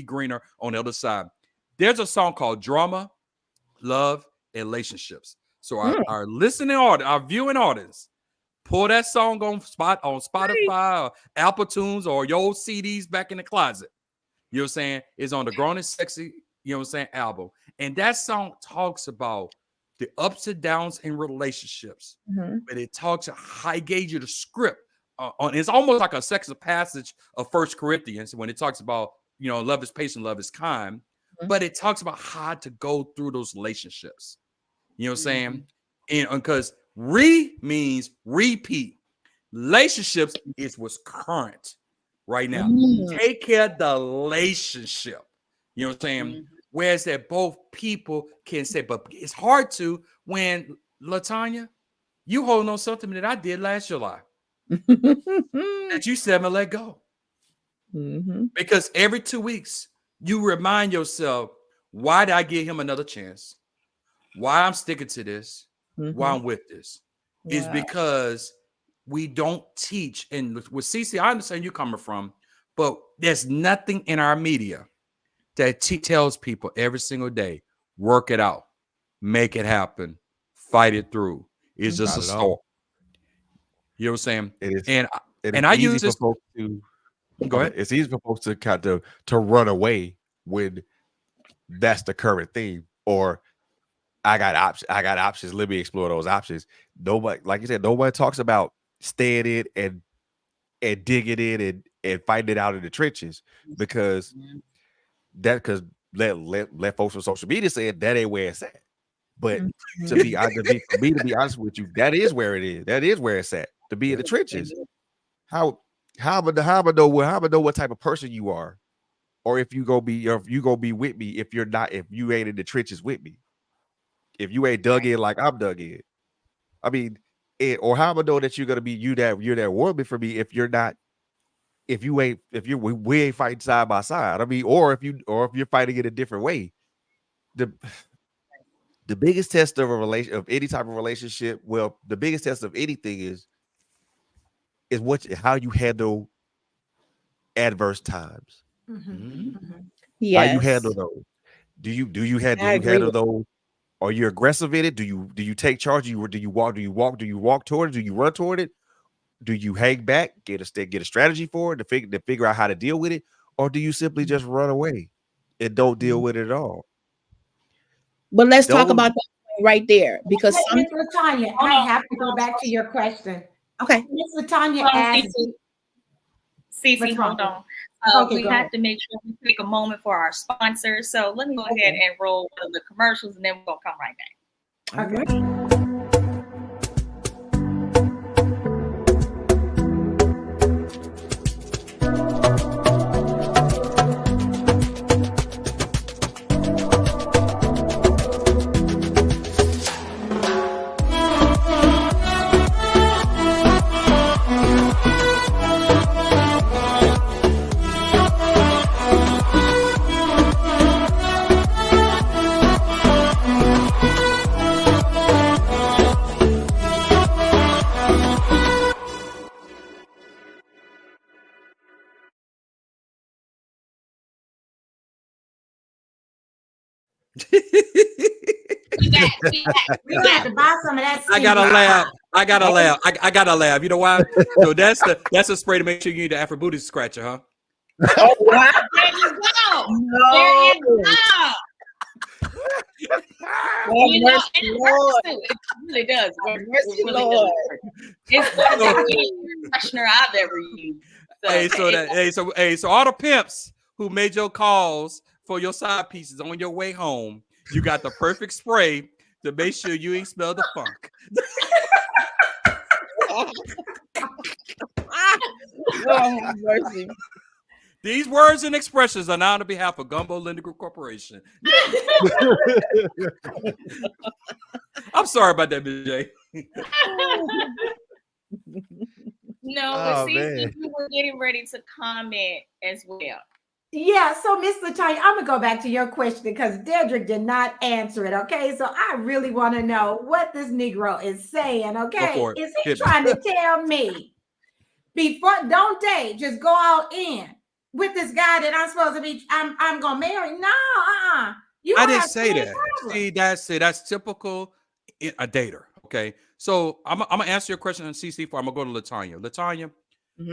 greener on the other side. There's a song called Drama, Love, and Relationships. So our listening audience, our viewing audience, pull that song on Spotify or Apple Tunes or your old CDs back in the closet. You know what I'm saying? It's on the Grown and Sexy, you know what I'm saying, album. And that song talks about the ups and downs in relationships. But it talks how he gave you the script. It's almost like a section passage of First Corinthians when it talks about, love is patient, love is kind. But it talks about how to go through those relationships. You know what I'm saying? And because means repeat. Relationships is what's current right now. Take care of the relationship. You know what I'm saying? Whereas that both people can say, but it's hard to when LaTanya, you holding on something that I did last July that you said and let go. Because every 2 weeks you remind yourself, why did I give him another chance? Why I'm sticking to this? Why I'm with this? Is because we don't teach. And with CC, I understand you coming from, but there's nothing in our media that tells people every single day, work it out, make it happen, fight it through. It's just a story. You know what I'm saying? It is, and I use this. For folks to go ahead. It's easy for folks to kind of to run away when that's the current theme, or I got options. Let me explore those options. Nobody, like you said, nobody talks about staying in and digging in and fighting it out in the trenches because let folks on social media say that ain't where it's at. But for me to be honest with you, that is where it is. That is where it's at, to be in the trenches. How am I know what type of person you are, or if you gonna be with me if you ain't in the trenches with me. If you ain't dug in like I'm dug in. I mean, or how am I know that you're gonna be you're that woman for me if you're not, we ain't fighting side by side. I mean, or if you're fighting it a different way. The biggest test of any type of relationship, well, the biggest test of anything is how you handle adverse times. Yes. How you handle those. Do you handle those? Are you aggressive in it? Do you take charge? Do you walk toward it? Do you run toward it? Do you hang back, get a strategy for it to figure out how to deal with it? Or do you simply just run away and don't deal with it at all? But let's talk about that right there, because Miss LaTanya, I have to go back to your question. Okay. Miss LaTanya asked. Cece, hold on. We have to make sure we take a moment for our sponsors. So let me go ahead and roll the commercials, and then we're gonna come right back. Okay. We got We're gonna have to buy some of that. I gotta laugh. I gotta laugh. I gotta laugh. You know why? So that's a spray to make sure you need the Afro booty scratcher, huh? Oh wow! There you go. No. There you go. Oh, You know, mercy, and it Lord. works too. It really does work. Mercy, It really Lord. does work. It's the best air freshener I've ever used. So all the pimps who made your calls for your side pieces on your way home, you got the perfect spray to make sure you ain't smell the funk. Lord have mercy. These words and expressions are now on behalf of Gumbo Linda Group Corporation. I'm sorry about that, Ms. J. No, Oh, but see, man. you were getting ready to comment as well. Yeah, so Miss Latonya, I'm gonna go back to your question because Dedrick did not answer it. Okay, so I really want to know what this Negro is saying. Okay, for it. is he Hit me. trying to tell me before don't date, just go all in with this guy that I'm supposed to be? I'm gonna marry? No, you I gonna didn't have say serious that. problems. That's typical a dater. Okay, so I'm gonna answer your question on CC4. I'm gonna go to Latanya. Latanya,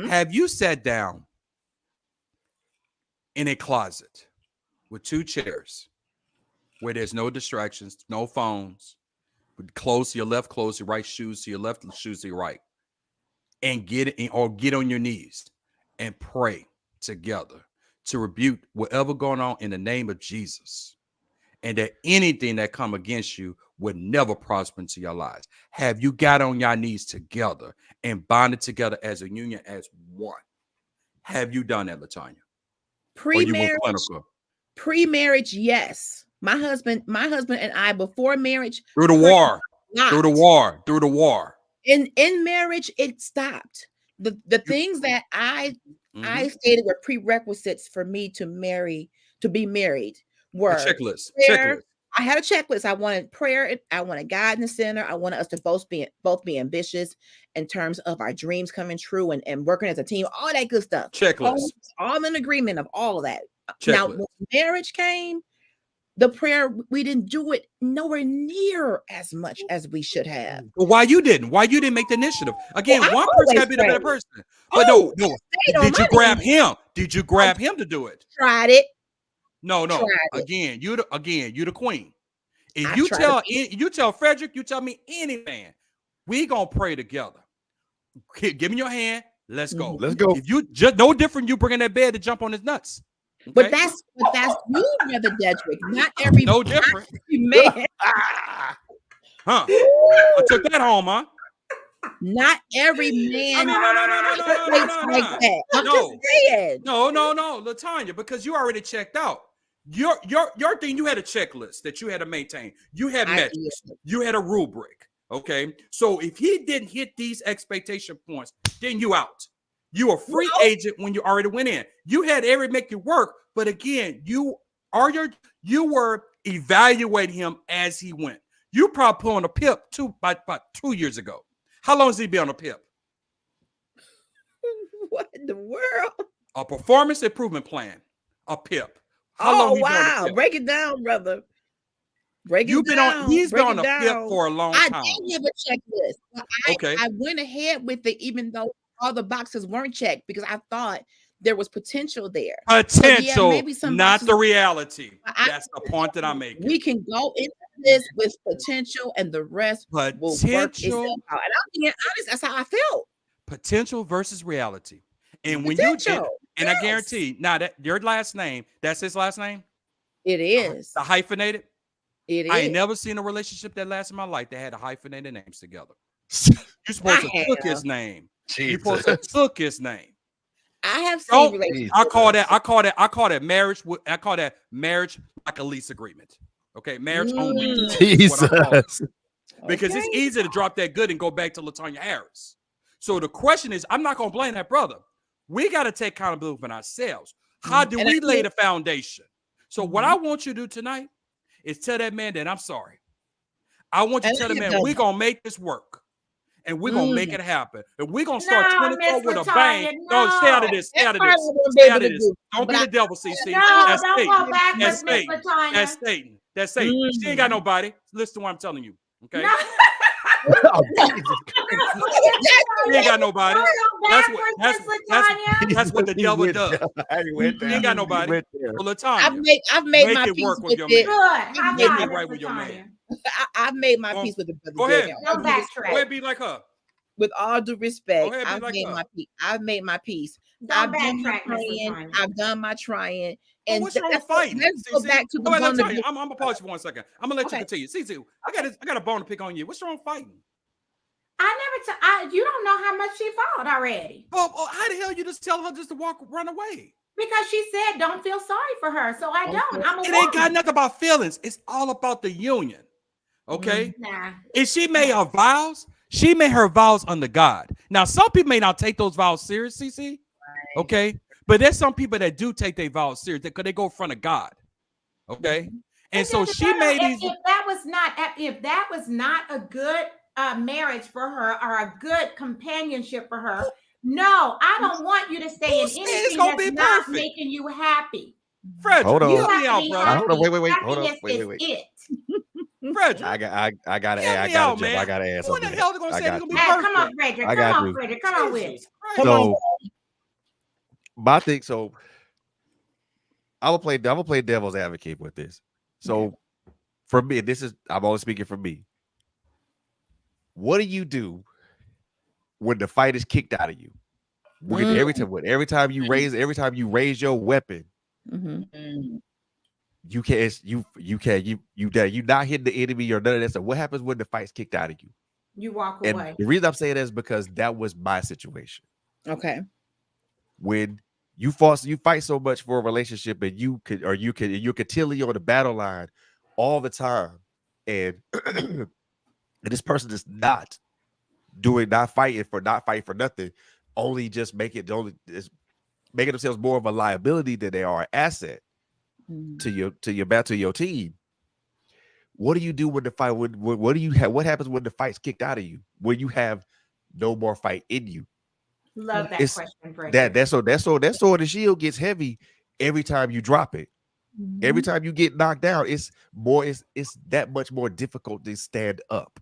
have you sat down in a closet with two chairs where there's no distractions, no phones, with clothes to your left, clothes to your right, shoes to your left, shoes to your right, and get on your knees and pray together to rebuke whatever going on in the name of Jesus, and that anything that come against you would never prosper into your lives? Have you got on your knees together and bonded together as a union, as one? Have you done that, Latanya? Pre-marriage, yes. My husband and I, before marriage, through the war. In marriage, it stopped. The things that I stated were prerequisites for me to be married were a checklist. I had a checklist. I wanted prayer. I wanted God in the center. I wanted us to both be ambitious in terms of our dreams coming true and working as a team, all that good stuff. Checklist. All in agreement of all of that. Checklist. Now, when marriage came, the prayer, we didn't do it nowhere near as much as we should have. Well, why you didn't make the initiative? Again, Well, one person got to be the better person. But no. Did you grab him? Did you grab him to do it? Tried it. No. Again, you the queen. If you tell Frederick, you tell me any man, we gonna pray together. Give me your hand. Let's go. Let's go. If you just no different, you bring that bed to jump on his nuts. Okay? But that's you, Brother Dedrick. Not every no different man. Huh? I took that home, huh? Not every man. No, Latanya, because you already checked out. Your thing, you had a checklist that you had to maintain. You had metrics. You had a rubric. Okay, so if he didn't hit these expectation points, then you out. You a free agent when you already went in. You had every make it work, but again, you were evaluating him as he went. You probably put on a PIP about 2 years ago. How long has he been on a PIP? What in the world? A performance improvement plan. A PIP. How long he been on a PIP? Break it down, brother. He's been on a PIP for a long time. I did have a checklist. I went ahead with it, even though all the boxes weren't checked, because I thought there was potential there. Maybe not the reality. That's the point that I'm making. We can go into this with potential, and the rest will work itself out. And I'm being honest, that's how I felt. Potential versus reality. And when you did, and I guarantee, now that your last name, that's his last name? It is. The hyphenated? It is. I ain't never seen a relationship that lasted in my life that had a hyphenated names together. You're supposed to took his name. You're supposed to took his name. I have seen relationships. I call that marriage. I call that marriage like a lease agreement. Okay, marriage only. Jesus. Because it's easy to drop that good and go back to Latanya Harris. So the question is, I'm not gonna blame that brother. We got to take accountability for ourselves. How do we lay the foundation? So what I want you to do tonight is tell that man that I'm sorry. I want you to tell the man we're gonna make this work. And we're gonna make it happen. And we're gonna start 24 with a bang. No, stay out of this. Stay out of this. Don't be the devil, CC. No, don't go backwards, Miss Latonya. That's Satan. that say she ain't got nobody. Listen to what I'm telling you. Okay. No. Oh, Jesus She ain't got nobody. That's That's what the He devil went does. there. He went She there. ain't got He nobody. went there. So I've Latanya, made make my it peace work with with your it. man. Good. How Make about it it, right with your Latanya? man. I've made my peace with the brother. Go ahead. Daniel. Don't backtrack. Go ahead, be like her. With all due Go respect, ahead, be I've like made her. my peace. I've made my peace. Don't I've done my backtrack, Miss praying. Latanya. I've done my trying. Well, And what's wrong with let's fighting? go back to the Wait, let's tell vulnerability. you. I'm gonna pause you for 1 second. I'm gonna let you Okay. continue. CC, I got a bone to pick on you. What's wrong with fighting? You don't know how much she fought already. Oh, how the hell you just tell her just to run away? Because she said don't feel sorry for her. So I don't. I'm a It ain't got woman. nothing about feelings. It's all about the union. Okay. Nah. And she made her vows. She made her vows under God. Now, some people may not take those vows seriously, CC. Okay. But there's some people that do take their vows seriously because they go in front of God. Okay. And so she made these. If that was not a good marriage for her or a good companionship for her, no, I don't want you to stay in Who said it's anything gonna that's be not perfect? making you happy. Frederick, Hold on. You help have me to out, be brother. happy. Hold on, wait. Hold on, Happiness wait. is it. Frederick, I gotta help add. I me gotta out, jump. man. I gotta add Who in something. the hell are gonna I say it's got gonna be you. perfect? Come on, Frederick. I Come got on, you. Frederick. Come on with it. Christ. Come on. So my thing. So I will play devil's advocate with this. So for me, I'm only speaking for me. What do you do when the fight is kicked out of you? Every time you raise your weapon, you can't you not hitting the enemy or none of that stuff. What happens when the fight's kicked out of you? You walk And away. the reason I'm saying that is because that was my situation. Okay. When you fight so much for a relationship and you're continually on the battle line all the time, and and this person is not fighting for nothing, only just making themselves more of a liability than they are an asset to your team. What do you do when the fight? What do you have? What happens when the fight's kicked out of you? When you have no more fight in you? Love that question, Frederick. That sword and shield gets heavy every time you drop it. Every time you get knocked down, it's that much more difficult to stand up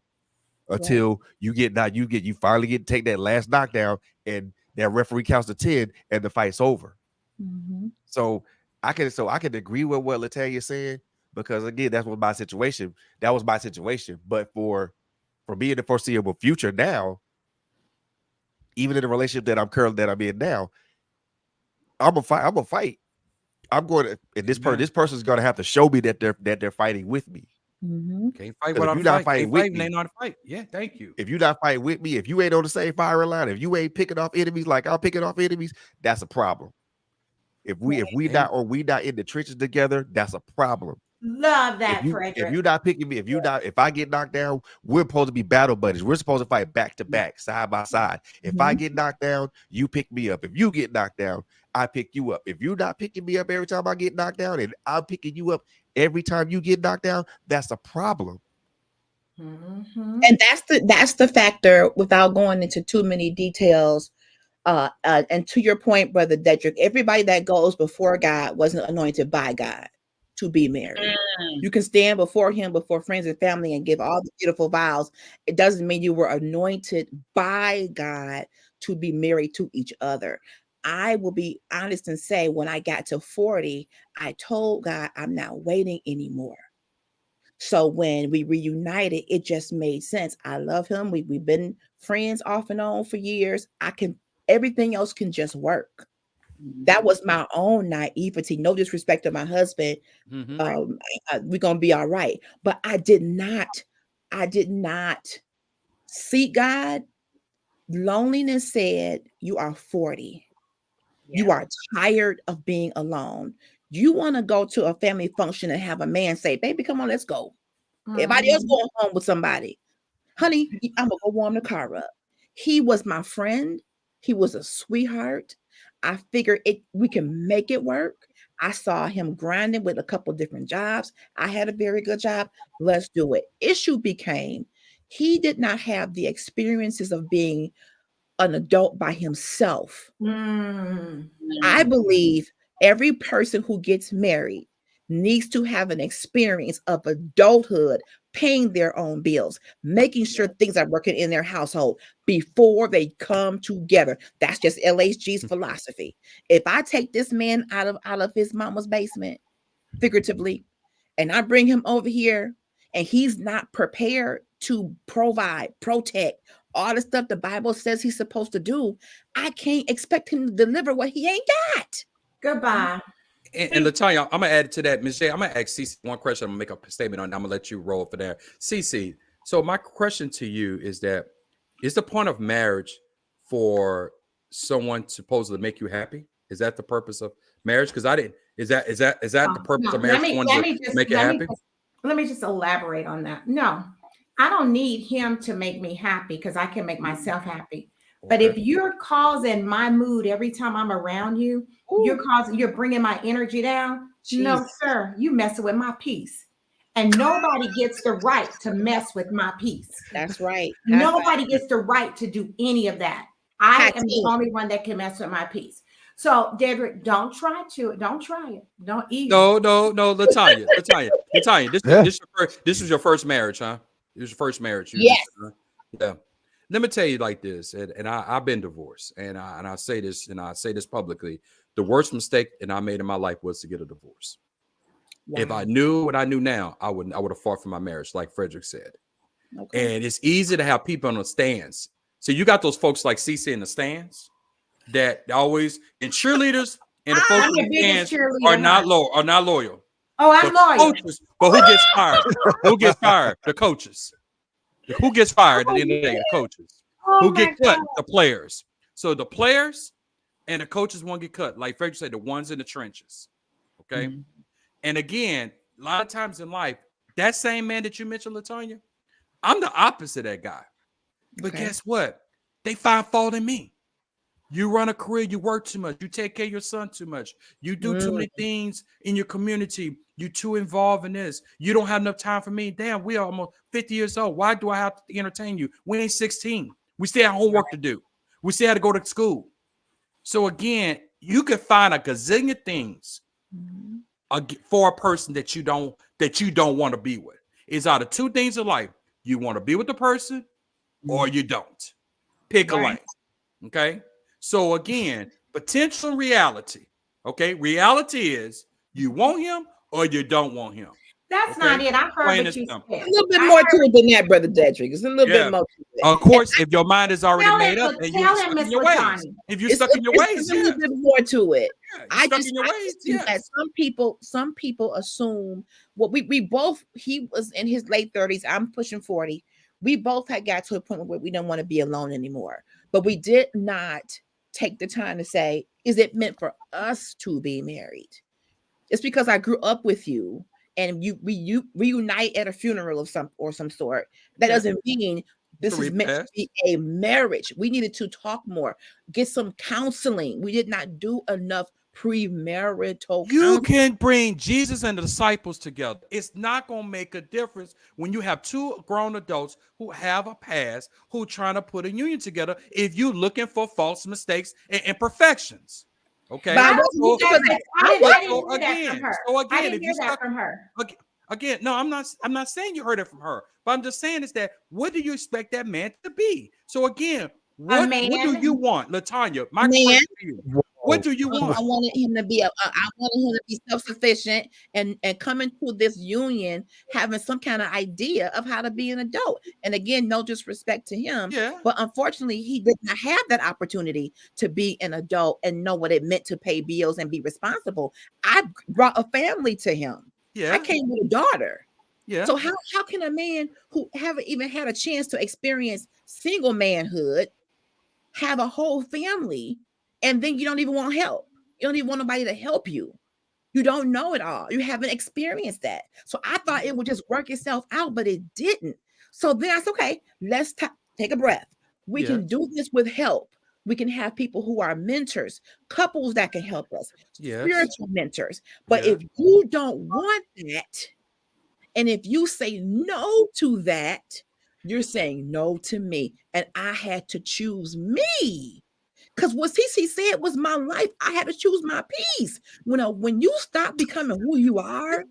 until you finally take that last knockdown and that referee counts to 10 and the fight's over. So I can agree with what Latanya saying, because again, that was my situation. But for me in the foreseeable future now, even in the relationship that I'm in now, I'm gonna fight. I'm going to, and this person's gonna have to show me that they're fighting with me. Can't fight If without you're a not fight. fighting Can't with fight, me, they know how to fight. Yeah, thank you. if you're not fighting with me, if you ain't on the same firing line, if you ain't picking off enemies like I'm picking off enemies, that's a problem. If we not in the trenches together, that's a problem. Love that, Frederick. If you're not picking me, if I get knocked down, we're supposed to be battle buddies. We're supposed to fight back to back, side by side. If I get knocked down, you pick me up. If you get knocked down, I pick you up. If you're not picking me up every time I get knocked down, and I'm picking you up every time you get knocked down, that's a problem. And that's the factor, without going into too many details. And to your point, Brother Dedrick, everybody that goes before God wasn't anointed by God to be married. You can stand before him, before friends and family, and give all the beautiful vows. It doesn't mean you were anointed by God to be married to each other. I will be honest and say, when I got to 40, I told God, I'm not waiting anymore. So when we reunited, it just made sense. I love him. We've been friends off and on for years. Everything else can just work. That was my own naivety. No disrespect to my husband. We're gonna be all right. But I did not seek God. Loneliness said, you are 40. You are tired of being alone. You want to go to a family function and have a man say, baby, come on, let's go. Everybody else going home with somebody. Honey, I'm gonna go warm the car up. He was my friend. He was a sweetheart. I figured we can make it work. I saw him grinding with a couple different jobs. I had a very good job. Let's do it. Issue became he did not have the experiences of being an adult by himself. I believe every person who gets married needs to have an experience of adulthood, paying their own bills, making sure things are working in their household before they come together. That's just LHG's philosophy. If I take this man out of his mama's basement, figuratively, and I bring him over here and he's not prepared to provide, protect, all the stuff the Bible says he's supposed to do, I can't expect him to deliver what he ain't got. Goodbye. And Latonya, I'm gonna add to that, Ms. J. I'm gonna ask Cece one question. I'm gonna make a statement on. I'm gonna let you roll for there, Cece. So my question to you is that: is the point of marriage for someone supposed to make you happy? Is that the purpose of marriage? Because I didn't. Is that the purpose of marriage? Make it happy. Let me just elaborate on that. No, I don't need him to make me happy because I can make myself happy. But if you're causing my mood every time I'm around you, you're bringing my energy down. No, sir, you messing with my peace. And nobody gets the right to mess with my peace. That's right. Nobody gets the right to do any of that. I am the only one that can mess with my peace. So, Dedrick, don't try it. Don't eat. No, Latonya. This was your first marriage, huh? This was your first marriage. Yes. Yeah. Let me tell you like this, and I've been divorced, and I say this, and I say this publicly. The worst mistake that I made in my life was to get a divorce. Wow. If I knew what I knew now, I would have fought for my marriage, like Frederick said. Okay. And it's easy to have people on the stands. So you got those folks like CC in the stands that always, and cheerleaders and the folks in the stands are not loyal. Oh, I'm loyal. Coaches, but who gets fired? Who gets fired? The coaches. Who gets fired at the end of the day? The coaches. Who get cut? The players. So the players and the coaches won't get cut. Like Frederick said, the ones in the trenches. Okay. Mm-hmm. And again, a lot of times in life, that same man that you mentioned, Latonya, I'm the opposite of that guy. But guess what? They find fault in me. You run a career, you work too much, you take care of your son too much, you do too many things in your community, you too involved in this, you don't have enough time for me. Damn, we are almost 50 years old. Why do I have to entertain you? We ain't 16. We still have homework to do. We still have to go to school. So again, you could find a gazillion things for a person that you don't want to be with. It's either two things in life. You want to be with the person or you don't. Pick a lane. Okay. So again, potential reality. Okay. Reality is you want him or you don't want him. That's not it. I heard what you said. A little bit more to it than that, Brother Dedrick. It's a little bit more to it. Of course, if your mind is already made up and you're stuck in your ways. If you're stuck in your ways, it's a little bit more to it. I just think that some people assume we both, he was in his late 30s, I'm pushing 40. We both had got to a point where we don't want to be alone anymore. But we did not take the time to say, is it meant for us to be married? It's because I grew up with you and we reunite at a funeral of some sort. That doesn't mean this is meant to be a marriage. We needed to talk more, get some counseling. We did not do enough premarital. You can bring Jesus and the disciples together. It's not going to make a difference when you have two grown adults who have a past who trying to put a union together if you're looking for false mistakes and imperfections. Okay. I didn't hear that from her. Again, no, I'm not saying you heard it from her, but I'm just saying is that what do you expect that man to be? So again, what do you want, Latonya? My question to you. What do you want? I wanted him to be self-sufficient and coming to this union having some kind of idea of how to be an adult. And again, no disrespect to him, but unfortunately, he did not have that opportunity to be an adult and know what it meant to pay bills and be responsible. I brought a family to him. I came with a daughter. So how can a man who haven't even had a chance to experience single manhood have a whole family? And then you don't even want help. You don't even want nobody to help you. You don't know it all. You haven't experienced that. So I thought it would just work itself out, but it didn't. So then I said, okay, let's take a breath. We can do this with help. We can have people who are mentors, couples that can help us, spiritual mentors. But if you don't want that, and if you say no to that, you're saying no to me. And I had to choose me. Because what CC said was my life. I had to choose my peace. When you stop becoming who you are,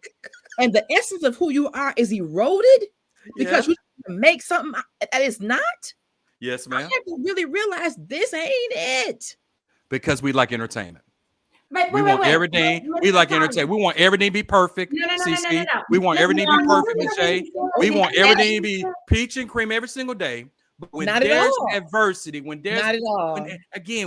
and the essence of who you are is eroded because Yeah. you make something that is not. Yes, I ma'am. had to really realize this ain't it. Because we like entertainment. But We want everything. We like entertainment. We want everything to be perfect. No, no, no, no, no, no, CC. no. We want everything to be perfect, Miss J. We Okay, want everything to be peach and cream every single day. But when Not at there's all. adversity, when there's Not at all.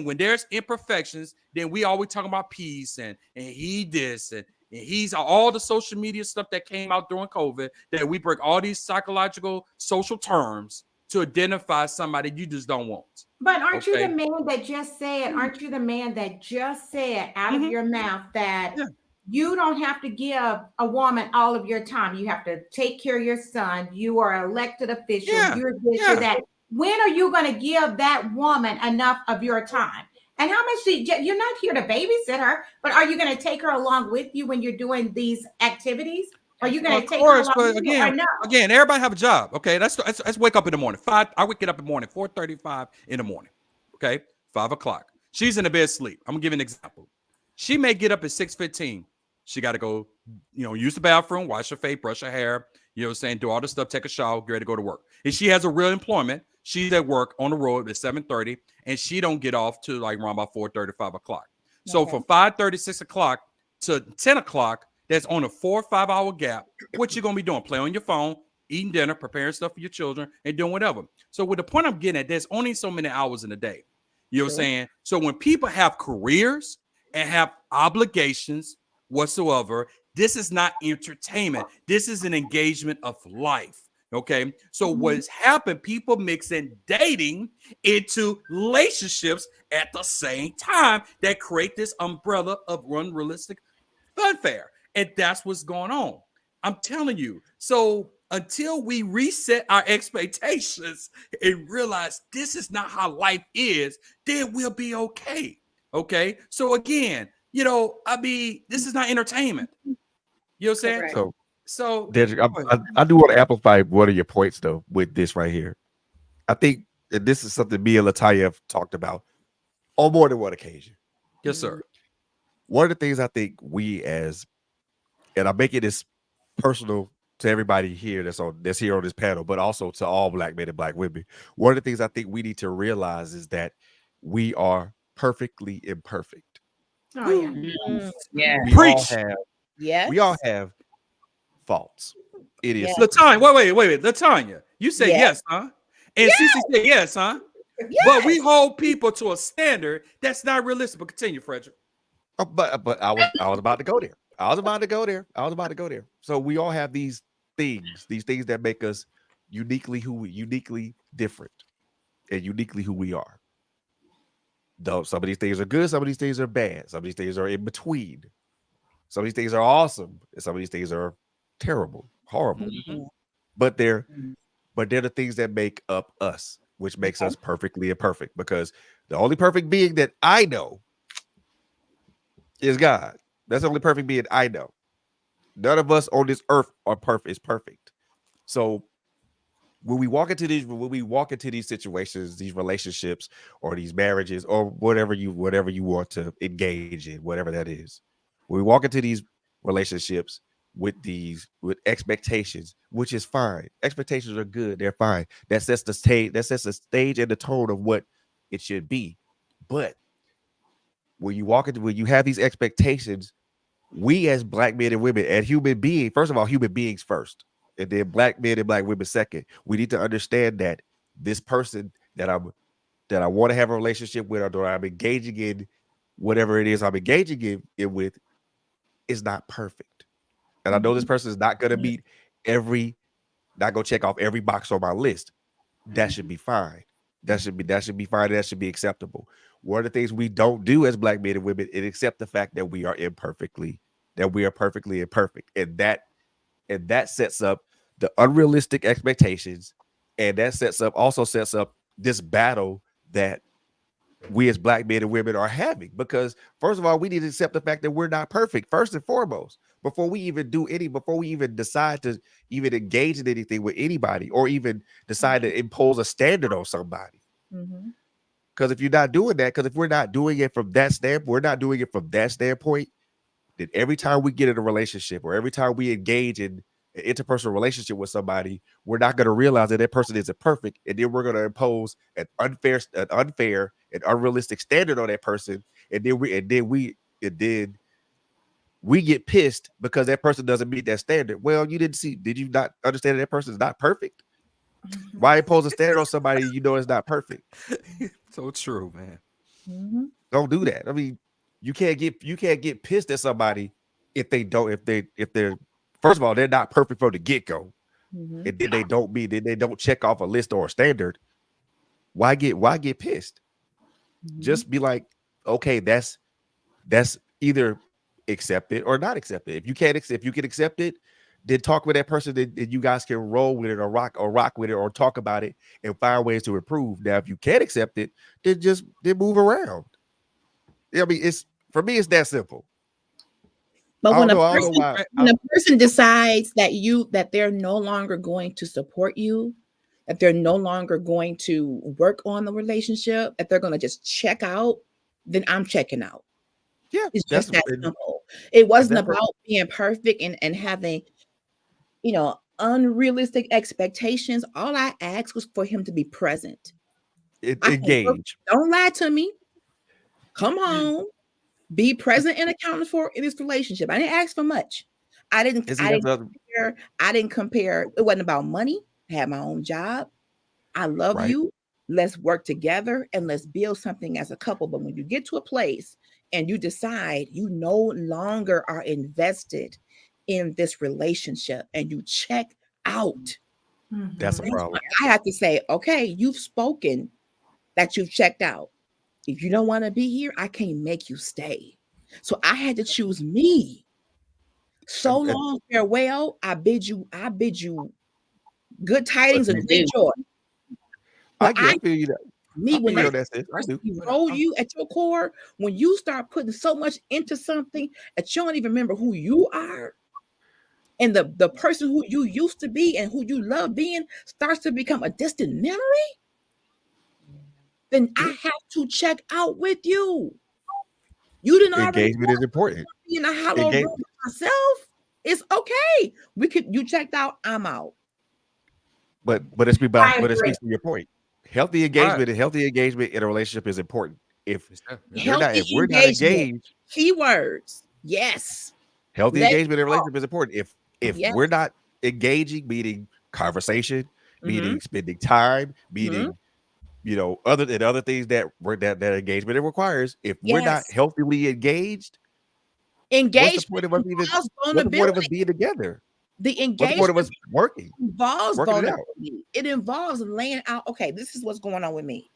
when there's imperfections, then we always talking about peace and he this and he's all the social media stuff that came out during COVID, that we break all these psychological social terms to identify somebody you just don't want. But aren't you Okay. the man that just said, aren't you the man that just said out of your mouth that Yeah. you don't have to give a woman all of your time? You have to take care of your son. You are an elected official. Yeah. You're this, you're that. When are you going to give that woman enough of your time? And how much you're not here to babysit her, but are you going to take her along with you when you're doing these activities? Are you going to take her along with you or no? Again, everybody have a job. Okay, let's wake up in the morning. I wake up in the morning, 4:35 in the morning. Okay, 5 o'clock. She's in the bed asleep. I'm gonna give you an example. She may get up at 6:15. She got to go, use the bathroom, wash her face, brush her hair. Do all the stuff, take a shower, get ready to go to work. If she has a real employment, she's at work on the road at 7:30, and she don't get off till like around about 4:30, 5 o'clock. So from 5:30, 6 o'clock to 10 o'clock, that's on a 4 or 5 hour gap. What you gonna be doing? Play on your phone, eating dinner, preparing stuff for your children, and doing whatever. So with the point I'm getting at, there's only so many hours in a day. You know what I'm saying? So when people have careers and have obligations whatsoever, this is not entertainment. This is an engagement of life. Okay. So what's happened, people mixing dating into relationships at the same time that create this umbrella of unrealistic funfair. And that's what's going on. I'm telling you. So until we reset our expectations and realize this is not how life is, then we'll be okay. Okay. So again, this is not entertainment. You know what I'm saying? Correct. So I do want to amplify one of your points though with this right here. I think that this is something me and Latanya have talked about on more than one occasion. Yes, sir. One of the things I think and I'm making this personal to everybody here that's here on this panel, but also to all Black men and Black women. One of the things I think we need to realize is that we are perfectly imperfect. Oh yeah. Yeah. We all have faults. It is Latanya. Wait. Latanya, you say yes, huh? And Cece said yes, huh? Yes. But we hold people to a standard that's not realistic. But continue, Frederick. But I was about to go there. I was about to go there. So we all have these things that make us uniquely different and uniquely who we are. Though some of these things are good, some of these things are bad, some of these things are in between. Some of these things are awesome, and some of these things are terrible, horrible. Mm-hmm. But they're the things that make up us, which makes us perfectly imperfect. Because the only perfect being that I know is God. That's the only perfect being I know. None of us on this earth are perfect. So when we walk into these situations, these relationships, or these marriages, or whatever you want to engage in, whatever that is, when we walk into these relationships with expectations, which is fine. Expectations are good; they're fine. That sets the stage. That sets the stage and the tone of what it should be. But when you have these expectations, we as Black men and women and human beings, first of all, human beings first, and then Black men and Black women second. We need to understand that this person that I want to have a relationship with, or that I'm engaging in, whatever it is I'm engaging in with, is not perfect. And I know this person is not going to meet not going to check off every box on my list. That should be fine. That should be fine. That should be acceptable. One of the things we don't do as Black men and women is accept the fact that we are perfectly imperfect. And that sets up the unrealistic expectations. And that also sets up this battle that we as Black men and women are having. Because first of all, we need to accept the fact that we're not perfect, first and foremost, before we even decide to even engage in anything with anybody, or even decide to impose a standard on somebody. Mm-hmm. Because if you're not doing that, because if we're not doing it from that standpoint, then every time we get in a relationship or every time we engage in an interpersonal relationship with somebody, we're not going to realize that that person isn't perfect, and then we're going to impose an unfair, and unrealistic standard on that person, and then we get pissed because that person doesn't meet that standard. Well, did you not understand that person is not perfect? Why impose a standard on somebody you know is not perfect? So true, man. Mhm. Don't do that. I mean, you can't get pissed at somebody if they're first of all, they're not perfect from the get-go. Mhm. And then they don't check off a list or a standard. Why get pissed? Mhm. Just be like, okay, that's either accept it or not accept it. If you can accept it, then talk with that person, and you guys can roll with it or rock with it or talk about it and find ways to improve. Now, if you can't accept it, then move around. I mean, for me, it's that simple. But I don't know why. when a person decides that they're no longer going to support you, that they're no longer going to work on the relationship, that they're going to just check out, then I'm checking out. Yeah, It's that's just that simple. It wasn't that about being perfect and having, unrealistic expectations. All I asked was for him to be present. I can work. engage. Don't lie to me. Come on. Be present and accounted for in this relationship. I didn't ask for much. I didn't compare. I didn't compare. It wasn't about money. I had my own job. I love Right. you. Let's work together and let's build something as a couple. But when you get to a place and you decide you no longer are invested in this relationship and you check out, That's a problem. I have to say, okay, you've spoken that you've checked out. If you don't want to be here, I can't make you stay. So I had to choose me. So long, farewell. I bid you good tidings and great joy. But I feel you that. when I I that's it. I do. roll you at your core, when you start putting so much into something that you don't even remember who you are, and the person who you used to be and who you love being starts to become a distant memory, then I have to check out with you. You didn't already Engagement is important. be in a hollow room with myself. It's okay. You checked out, I'm out. But it speaks to your point. Healthy engagement in a relationship is important. If we're not engaged, keywords. Yes. Healthy engagement in a relationship is important. If we're not engaging, meaning conversation, meaning spending time, meaning other things that engagement requires. If we're not healthily engaged, what's the point of us being together? The engagement, what's the point of us working vulnerability. It involves laying out, okay, this is what's going on with me.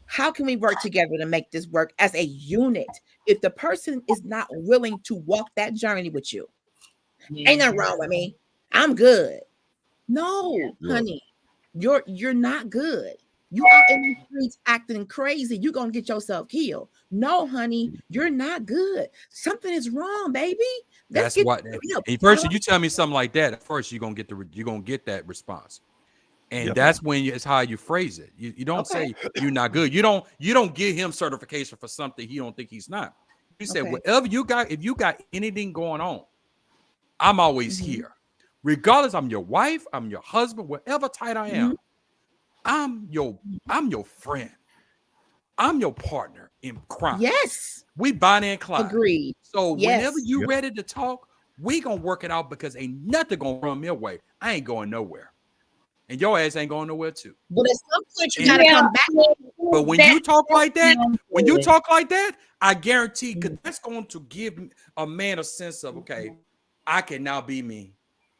How can we work together to make this work as a unit? If the person is not willing to walk that journey with you, ain't nothing wrong with me. I'm good. No, honey, you're not good. You out in the streets acting crazy. You're gonna get yourself killed. No, honey, you're not good. Something is wrong, baby. That's what. And first, you tell me something like that. At first, you're gonna get that response, and that's when it's how you phrase it. You don't say you're not good. You don't give him certification for something he don't think he's not. You say whatever you got. If you got anything going on, I'm always here, regardless. I'm your wife. I'm your husband. Whatever type I am, I'm your friend. I'm your partner in crime. Yes. We Bonnie and Clyde. Agreed. So whenever you ready to talk, we gonna work it out because ain't nothing gonna run me away. I ain't going nowhere. And your ass ain't going nowhere too. But at some point you gotta come back. But when you talk like that, I guarantee because that's going to give a man a sense of, okay, I can now be me.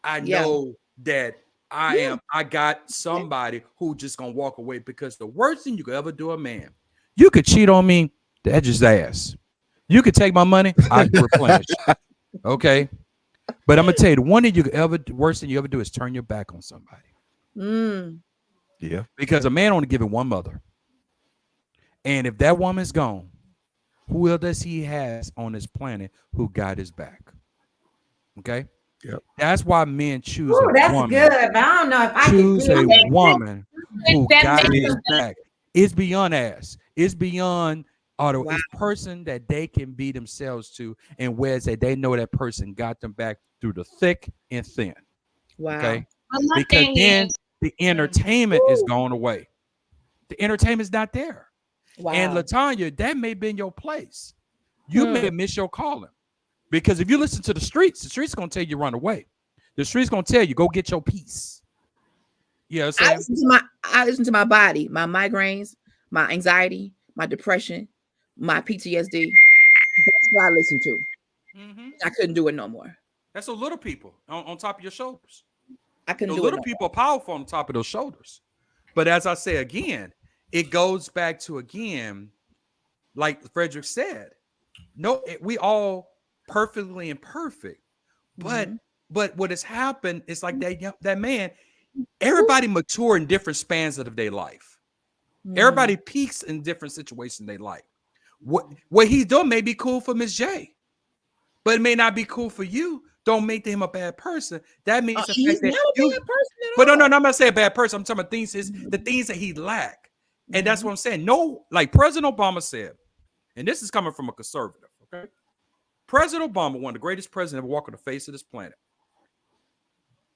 I know that I got somebody who just gonna walk away, because the worst thing you could ever do a man, you could cheat on me, that's just ass. You could take my money, I can replenish. Okay. But I'm gonna tell you, the worst thing you ever do is turn your back on somebody. Yeah. Because a man only given one mother. And if that woman's gone, who else does he has on this planet who got his back? Okay. Yep. That's why men choose a woman. That's good, but I don't know if I choose can a woman who got his back. It's beyond ass. It's beyond auto. Wow. It's person that they can be themselves to, and where that they know that person got them back through the thick and thin. Wow. Okay, But my because thing then is, the entertainment is gone away. The entertainment's not there. Wow. And Latanya, that may be in your place. You may miss your calling. Because if you listen to the streets gonna tell you run away. The streets gonna tell you go get your peace. You know what I'm saying? I listen to my body, my migraines, my anxiety, my depression, my PTSD. That's what I listen to. I couldn't do it no more. That's those little people on top of your shoulders. I couldn't Those do little it. people are powerful on top of those shoulders. But as I say again, it goes back to again, like Frederick said, no, we all perfectly imperfect. But what has happened is like that man, everybody mature in different spans of their life. Everybody peaks in different situations in their life. What he's doing may be cool for Miss J, but it may not be cool for you. Don't make him a bad person. That means He's not a bad person at but all. no, I'm not saying a bad person. I'm talking about the things that he lacked. And that's what I'm saying. No, like President Obama said, and this is coming from a conservative, okay? President Obama, one of the greatest presidents ever walked on the face of this planet,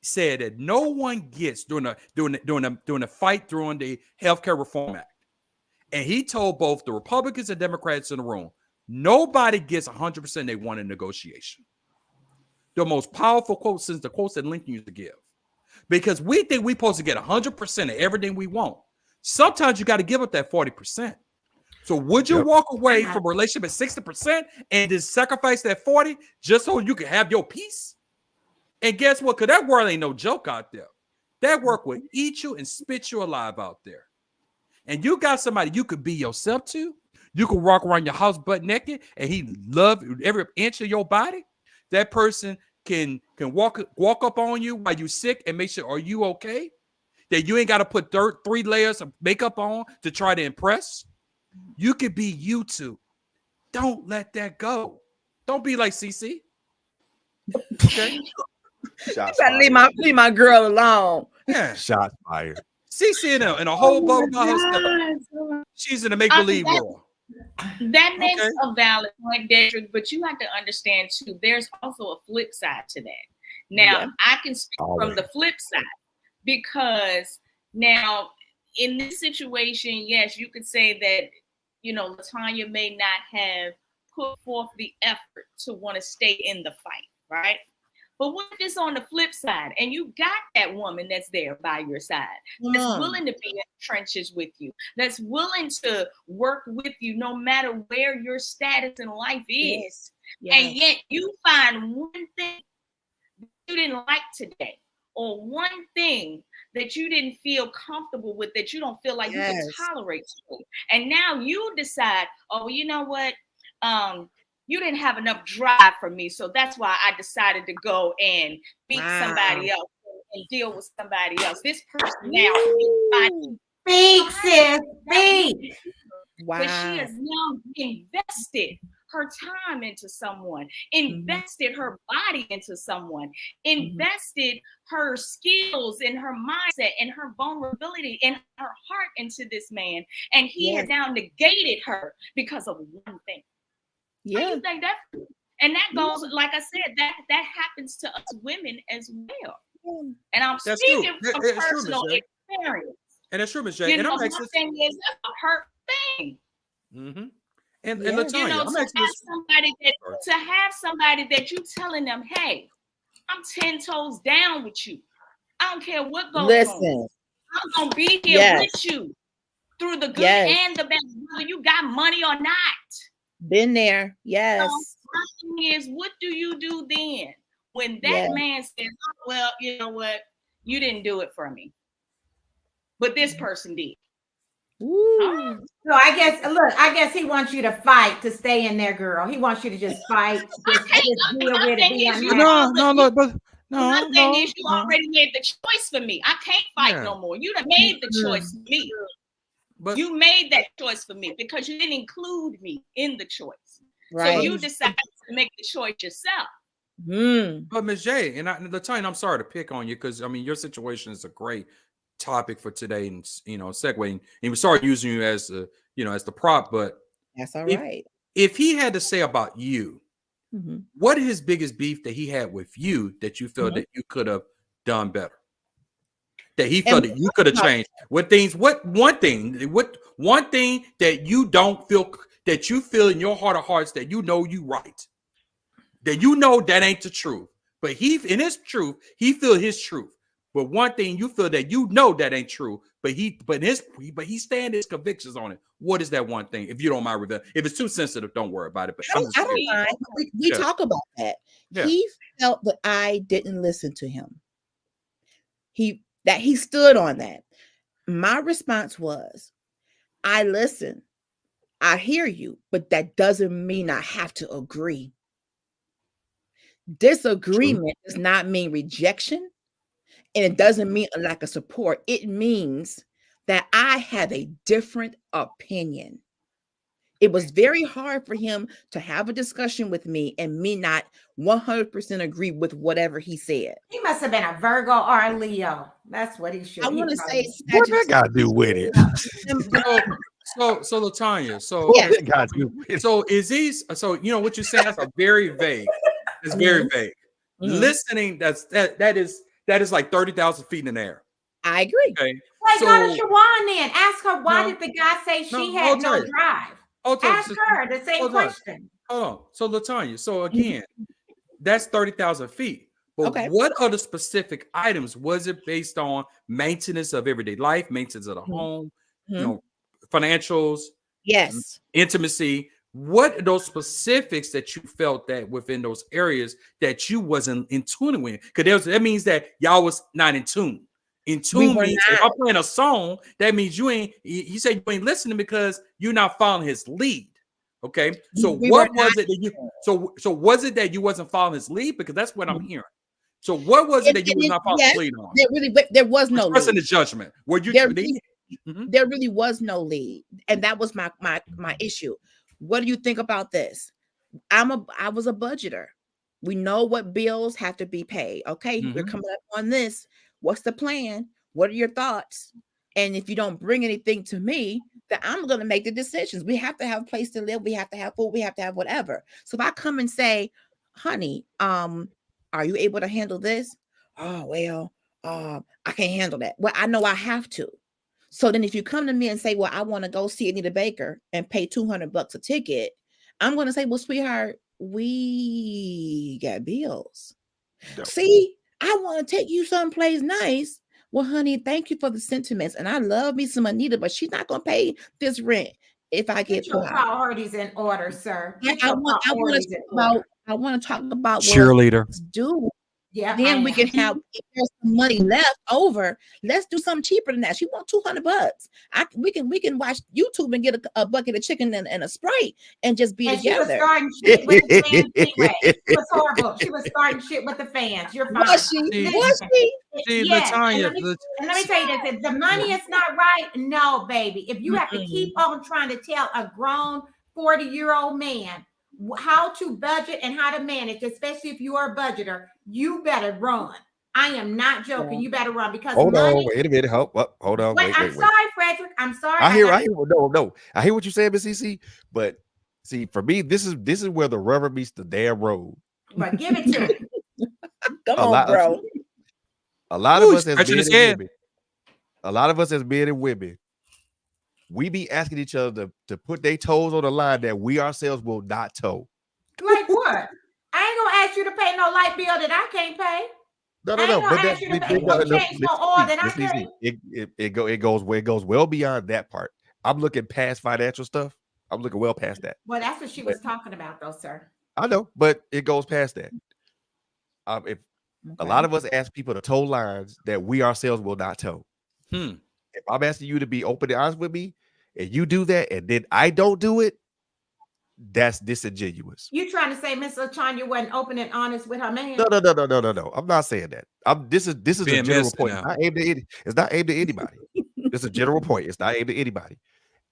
said that no one gets during the fight during the Healthcare Reform Act. And he told both the Republicans and Democrats in the room, nobody gets 100% they want in negotiation. The most powerful quote since the quotes that Lincoln used to give. Because we think we're supposed to get 100% of everything we want. Sometimes you got to give up that 40%. So would you walk away from a relationship at 60% and just sacrifice that 40 just so you can have your peace? And guess what? Because that world ain't no joke out there. That work will eat you and spit you alive out there. And you got somebody you could be yourself to. You can walk around your house butt naked and he love every inch of your body. That person can walk up on you while you're sick and make sure, are you okay? That you ain't got to put 3 layers of makeup on to try to impress. You could be you too. Don't let that go. Don't be like CC. Okay. You gotta leave my girl alone. Yeah. Shots fired. CC in a whole bubble by herself. She's in a make-believe world. That makes a valid point, Dedrick, but you have to understand too, there's also a flip side to that. Now, I can speak from the flip side because now in this situation, yes, you could say that, you know, Latanya may not have put forth the effort to want to stay in the fight, right? But what if it's on the flip side and you got that woman that's there by your side, that's willing to be in the trenches with you, that's willing to work with you no matter where your status in life is. And yet you find one thing you didn't like today or one thing that you didn't feel comfortable with, that you don't feel like you can tolerate. And now you decide, oh, you know what? You didn't have enough drive for me. So that's why I decided to go and beat somebody else and deal with somebody else. This person now speak, sis, speak. Wow. But she has now invested her time into someone, invested her body into someone, invested her skills and her mindset and her vulnerability and her heart into this man. And he has now negated her because of one thing. Yeah. How you think that? And that goes, like I said, that happens to us women as well. And I'm speaking from personal experience. And that's true, Ms. J. You know, one thing is that's a hurt thing. And Latanya, you know, to have somebody that you telling them, hey, I'm 10 toes down with you. I don't care what goes on. I'm gonna be here with you through the good and the bad, whether you got money or not. Been there, yes. So my thing is, what do you do then when that man says, oh, well, you know what, you didn't do it for me, but this person did. So I guess he wants you to fight to stay in there, girl. He wants you to just fight. But my thing is, you already made the choice for me. I can't fight no more. You done made the choice for me. But you made that choice for me because you didn't include me in the choice. Right. So you decided to make the choice yourself. But Ms. J, and Latanya, I'm sorry to pick on you because I mean your situation is a great topic for today, and segue, and we started using you as as the prop. But That's all if right. if he had to say about you, Mhm. what is his biggest beef that he had with you that you felt that you could have done better? That he felt that you could have changed? What one thing that you don't feel, that you feel in your heart of hearts that you right, that that ain't the truth, but in his truth, he feel his truth. But one thing you feel that that ain't true, but he stand his convictions on it. What is that one thing? If you don't mind revealing, if it's too sensitive, don't worry about it. But I don't mind. We talk about that. Yeah. He felt that I didn't listen to him. He stood on that. My response was, I listen, I hear you, but that doesn't mean I have to agree. Disagreement does not mean rejection, and it doesn't mean a lack of support. It means that I have a different opinion. It was very hard for him to have a discussion with me and me not 100% agree with whatever he said. He must have been a Virgo or a Leo. That's what he should. I want to say, what that got to do with it? So Latanya, Yes. so is these, so what you're saying, that's a very vague. It's very vague. Listening, that is like 30,000 feet in the air. I agree. Okay. Wait, go to Shawan then. Ask her why did the guy say she had no drive? Ask her the same question. Hold on. So Latanya, so again, that's 30,000 feet. But what other specific items was it based on? Maintenance of everyday life, maintenance of the home, financials, yes, intimacy. What are those specifics that you felt that within those areas that you wasn't in tune with? Because that means that y'all was not in tune. In tune means if I'm playing a song, that means you said you ain't listening because you're not following his lead. Okay. So what was it that you so was it that you wasn't following his lead? Because that's what I'm hearing. So what was it that you was not following his lead on? There was no lead. The judgment. Were you there really was no lead. And that was my issue. What do you think about this? I was a budgeter. We know what bills have to be paid. Okay, we're coming up on this. What's the plan? What are your thoughts? And if you don't bring anything to me, then I'm going to make the decisions. We have to have a place to live. We have to have food. We have to have whatever. So if I come and say, honey, are you able to handle this? Oh, well, I can't handle that. Well, I know I have to. So then if you come to me and say, well, I want to go see Anita Baker and pay $200 a ticket, I'm going to say, well, sweetheart, we got bills. No. See, I want to take you someplace nice. Well, honey, thank you for the sentiments. And I love me some Anita, but she's not going to pay this rent if I get your priorities in order, sir. I want to talk about cheerleader. What do. Yeah. Then we can have, if there's some money left over, let's do something cheaper than that. She wants $200. We can watch YouTube and get a bucket of chicken and a Sprite and just be together. She was starting shit with the fans anyway. It was horrible. She was starting shit with the fans. You're fine. Was she? Yes. Let me tell you this: if the money is not right, no, baby. If you have to keep on trying to tell a grown 40-year-old man how to budget and how to manage, especially if you are a budgeter, you better run. I am not joking. You better run because hold on, wait a minute. Hold on. Wait, I'm sorry, Frederick. I'm sorry. I hear no. I hear what you're saying, Miss CC. But see, for me, this is where the rubber meets the damn road. But give it to me. Come on, bro. A lot of us as men and women, we be asking each other to put their toes on the line that we ourselves will not toe. Like what? I ain't gonna ask you to pay no light bill that I can't pay. No. But it goes well beyond that part. I'm looking past financial stuff. I'm looking well past that. Well, that's what she was talking about, though, sir. I know, but it goes past that. If a lot of us ask people to toe lines that we ourselves will not toe. If I'm asking you to be open and honest with me, and you do that, and then I don't do it, that's disingenuous. You trying to say Miss LaTanya wasn't open and honest with her man? No. I'm not saying that. This is a general point. It's not aimed at anybody. It's a general point. It's not aimed at anybody.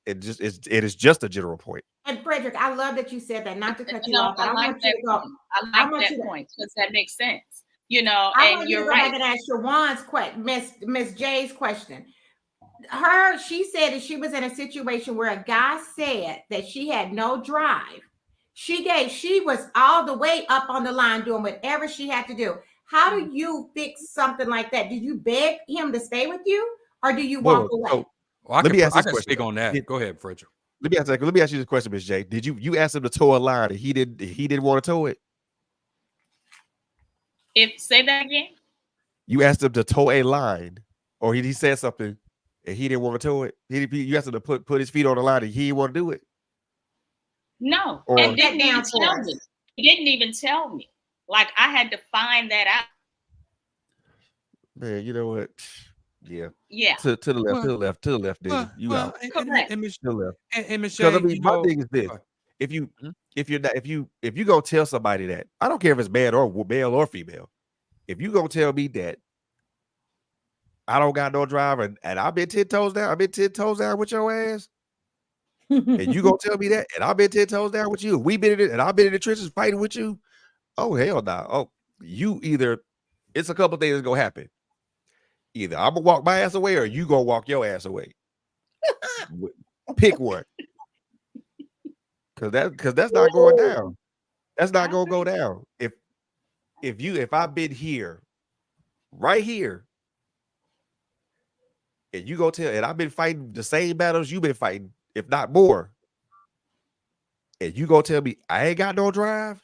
It is just a general point. And Frederick, I love that you said that. Not to cut you off, but I like that point because that makes sense. You know, I and want you to you're go back right. and ask Shawan's question, Miss J's question. She said that she was in a situation where a guy said that she had no drive. She was all the way up on the line doing whatever she had to do. How do you fix something like that? Did you beg him to stay with you, or do you walk Well, away? so Well, let me ask I this can question. speak on that. Go ahead, Frederick. Let me ask you this question, Miss J. Did you ask him to tow a line and he didn't want to tow it? Say that again. You asked him to tow a line, or he said something and he didn't want to tow it. You asked him to put his feet on the line and he didn't want to do it. No, Or and didn't even tell me. He didn't even tell me. Like I had to find that out. man, you know what? Yeah. Yeah. To the left, Well, to the left, to the left, nigga. You out. Correct. And Miss To the left. Michelle, Because I mean, you my know, thing is this: if you gonna tell somebody that, I don't care if it's male or female. If you gonna tell me that I don't got no driver and I've been 10 toes down with your ass, and you gonna tell me that, and I've been 10 toes down with you, we been in it, and I've been in the trenches fighting with you. Oh hell no! Oh, you either it's a couple things that's gonna happen. Either I'm gonna walk my ass away, or you gonna walk your ass away. Pick one, because that's not going down. That's not gonna go down. If I've been here, right here, and you go tell, and I've been fighting the same battles you've been fighting, if not more, and you go tell me I ain't got no drive,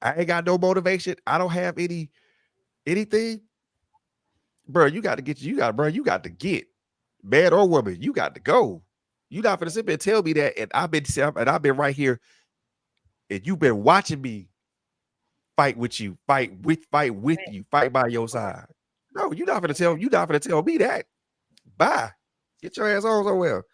I ain't got no motivation, I don't have anything, bro. You got to get man or woman, you got to go. You not gonna sit there and tell me that, and I've been right here, and you've been watching me fight with you, fight with you, fight by your side. No, you're not gonna tell me that. Bye. Get your ass on somewhere.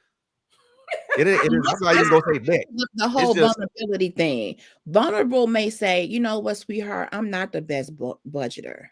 I'm not even gonna say that. The whole vulnerability thing. Vulnerable may say, you know what, sweetheart, I'm not the best budgeter.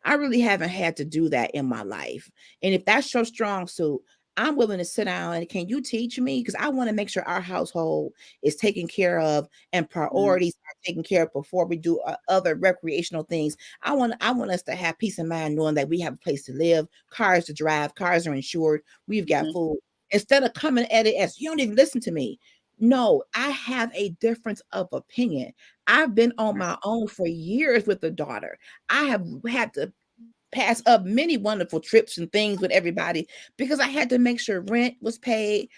I really haven't had to do that in my life. And if that's your strong suit, I'm willing to sit down and can you teach me? Because I want to make sure our household is taken care of and priorities are taken care of before we do other recreational things. I want us to have peace of mind knowing that we have a place to live, cars to drive, cars are insured, we've got food. Instead of coming at it as you don't even listen to me. No, I have a difference of opinion. I've been on my own for years with a daughter. I have had to pass up many wonderful trips and things with everybody because I had to make sure rent was paid,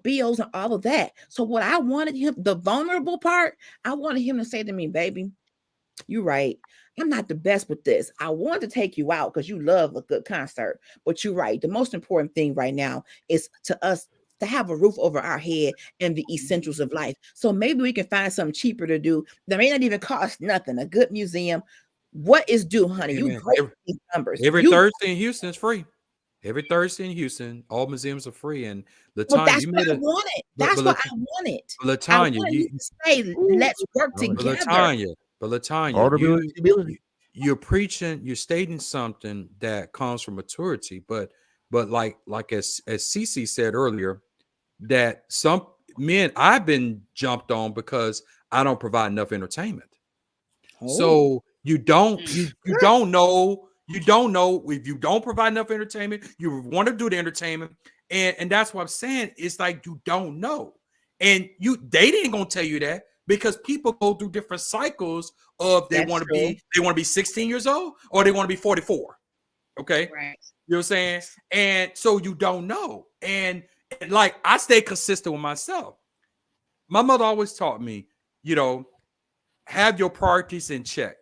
bills and all of that. So what I wanted him, the vulnerable part, I wanted him to say to me, baby, you're right. I'm not the best with this. I want to take you out because you love a good concert, but you're right. The most important thing right now is to us to have a roof over our head and the essentials of life. So maybe we can find something cheaper to do that may not even cost nothing. A good museum. What is due, honey? You great these numbers. Every Thursday in Houston is free. Every Thursday in Houston, all museums are free. And Latanya, that's what I wanted. That's what I wanted. Latanya, you say, let's work together. Latanya, you're preaching, you're stating something that comes from maturity, but like as Cece said earlier, that some men I've been jumped on because I don't provide enough entertainment. So you don't know if you don't provide enough entertainment, you want to do the entertainment, and that's what I'm saying. It's like you don't know, and they didn't gonna tell you that because people go through different cycles of they want to be 16 years old or they want to be 44. Okay, right. You know what I'm saying? And so you don't know, and like I stay consistent with myself. My mother always taught me, have your priorities in check.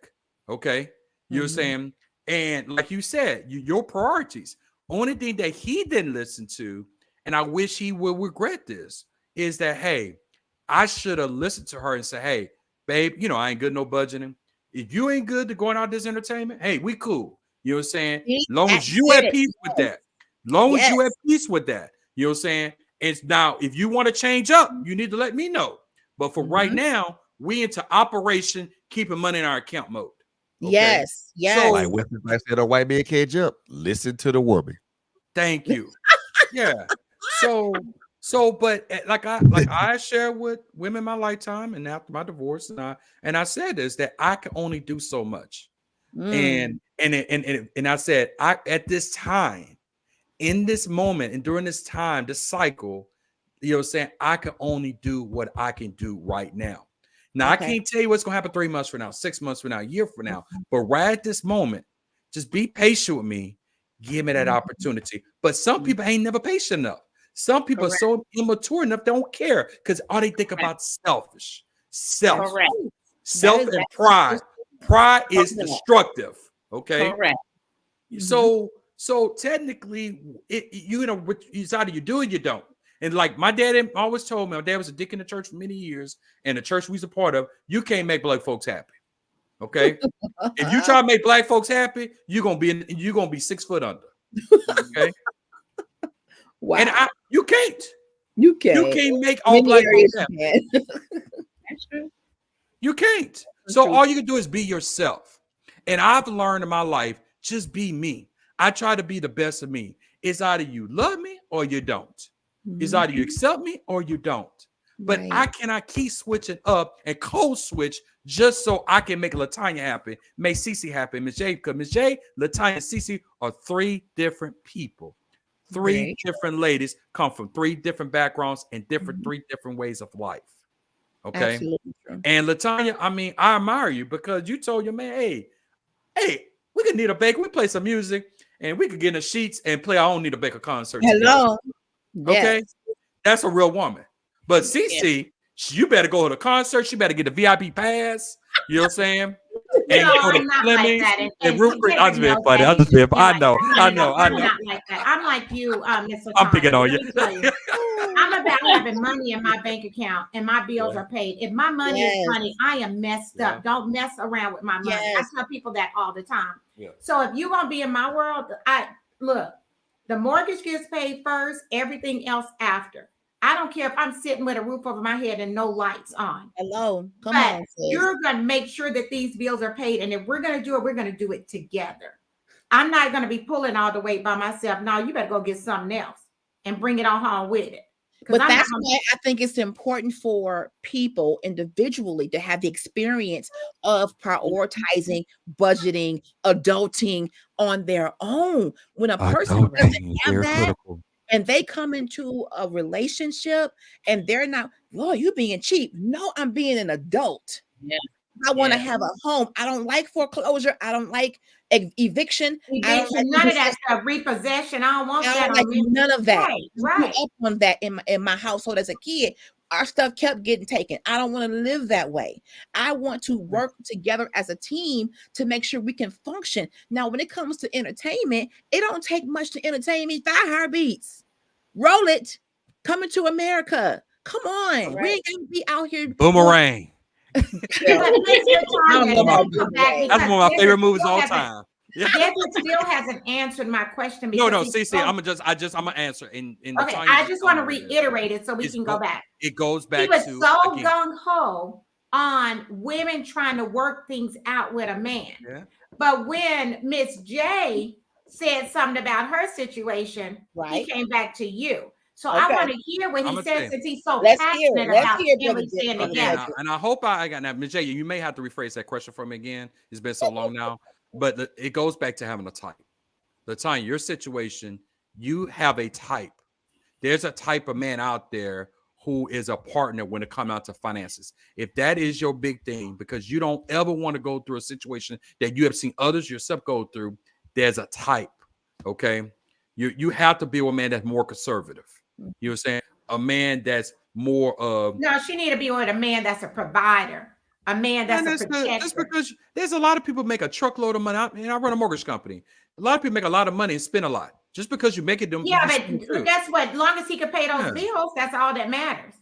Okay. You know what I'm saying? And like you said, your priorities. Only thing that he didn't listen to, and I wish he would regret this, is that, hey, I should have listened to her and said, hey, babe, I ain't good no budgeting. If you ain't good to going out this entertainment, hey, we cool. You know what I'm saying? Long as you at peace with that. Long as you at peace with that. You know what I'm saying? And now, if you want to change up, you need to let me know. But for right now, we into operation, keeping money in our account mode. Okay? Yes. So, like I said, a white man can't jump. Listen to the woman. Thank you. Yeah. So, but like I share with women in my lifetime, and after my divorce, and I said this that I can only do so much. And I said, I at this time, in this moment, and during this time, this cycle, you know, saying I can only do what I can do right now. Now I can't tell you what's gonna happen 3 months from now, 6 months from now, a year from now, but right at this moment, just be patient with me. Give me that opportunity. But some people ain't never patient enough. Some people are so immature enough, they don't care because all they think about self, self and pride. Pride is destructive. Okay. Correct. So technically, you know, it's either you do or you don't. And like my dad always told me, my dad was a deacon in the church for many years, and the church we was a part of, you can't make black folks happy. Okay. If you try to make black folks happy, you're gonna be 6 foot under. Okay. Wow. And you can't. You can't make all black folks happy. That's true. You can't. So all you can do is be yourself. And I've learned in my life, just be me. I try to be the best of me. It's either you love me or you don't. It's either you accept me or you don't. But I cannot keep switching up and code switch just so I can make Latanya happy, make Cece happy, Miss J, because Miss J, Latanya, and Cece are 3 different people. 3 different ladies come from 3 different backgrounds and 3 different ways of life. Okay. Absolutely. And Latanya, I mean, I admire you because you told your man, hey, we could need a baker. We play some music and we could get in the sheets and play our own Need a Baker concert. Hello. Okay. Yes. That's a real woman. But Cece, you better go to the concert. She better get a VIP pass. You know what I'm saying? And no, I'm not like that. And I'm just being funny. I'm just being funny. I know. I'm not like that. I'm like you, Mr. I'm picking on you. I'm about having money in my bank account and my bills are paid. If my money is money, I am messed up. Don't mess around with my money. I tell people that all the time. So if you're gonna be in my world, look, the mortgage gets paid first, everything else after. I don't care if I'm sitting with a roof over my head and no lights on. Hello. Come on. Sis. You're going to make sure that these bills are paid. And if we're going to do it, we're going to do it together. I'm not going to be pulling all the weight by myself. No, you better go get something else and bring it on home with it. But that's why I think it's important for people individually to have the experience of prioritizing, budgeting, adulting on their own. When a person doesn't have that, and they come into a relationship and they're not, oh, you being cheap. No, I'm being an adult. Yeah. I want to have a home. I don't like foreclosure. I don't like eviction. I don't like none of that stuff. Repossession. I don't want that. Like none of that. Right. Up on that in my household as a kid. Our stuff kept getting taken. I don't want to live that way. I want to work together as a team to make sure we can function. Now, when it comes to entertainment, it don't take much to entertain me. 5 heartbeats. Roll it. Coming to America. Come on. We ain't gonna be out here. Boomerang. That's one of my favorite movies all time. Desmond still hasn't answered my question. No, Cece, I'm gonna answer. Okay, I just want to reiterate it so we can go back. It goes back. He was so gung ho on women trying to work things out with a man, but when Miss J said something about her situation, he came back to you. So I want to hear what he said since he's so passionate about family staying together. And I hope I got that. Ms. J, you may have to rephrase that question for me again. It's been so long now. But it goes back to having a type. The time, your situation, you have a type. There's a type of man out there who is a partner when it comes out to finances. If that is your big thing, because you don't ever want to go through a situation that you have seen others yourself go through, there's a type. Okay. You have to be with a man that's more conservative. You know what I'm saying? A man that's more of. No, she need to be with a man that's a provider. A man that's a protector. Just because there's a lot of people make a truckload of money. I run a mortgage company. A lot of people make a lot of money and spend a lot. Just because you make it, but that's what. As long as he can pay those bills, that's all that matters.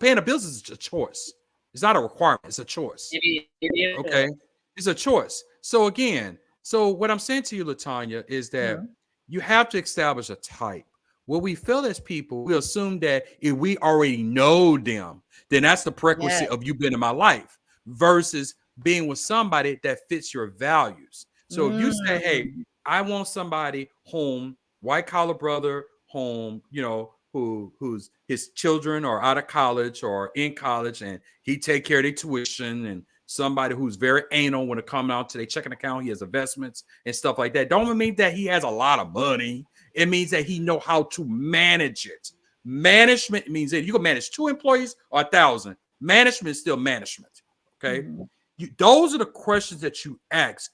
Paying the bills is a choice. It's not a requirement. It's a choice. It is. Okay, it's a choice. So again, what I'm saying to you, Latanya, is that you have to establish a type. What we feel as people, we assume that if we already know them, then that's the prerequisite of you being in my life versus being with somebody that fits your values. So if you say, hey, I want somebody home, white collar brother home, who's his children are out of college or in college and he take care of their tuition and somebody who's very anal when it comes out to their checking account. He has investments and stuff like that. Don't mean that he has a lot of money. It means that he know how to manage it. Management means that you can manage 2 employees or 1,000. Management is still management. Okay. Those are the questions that you ask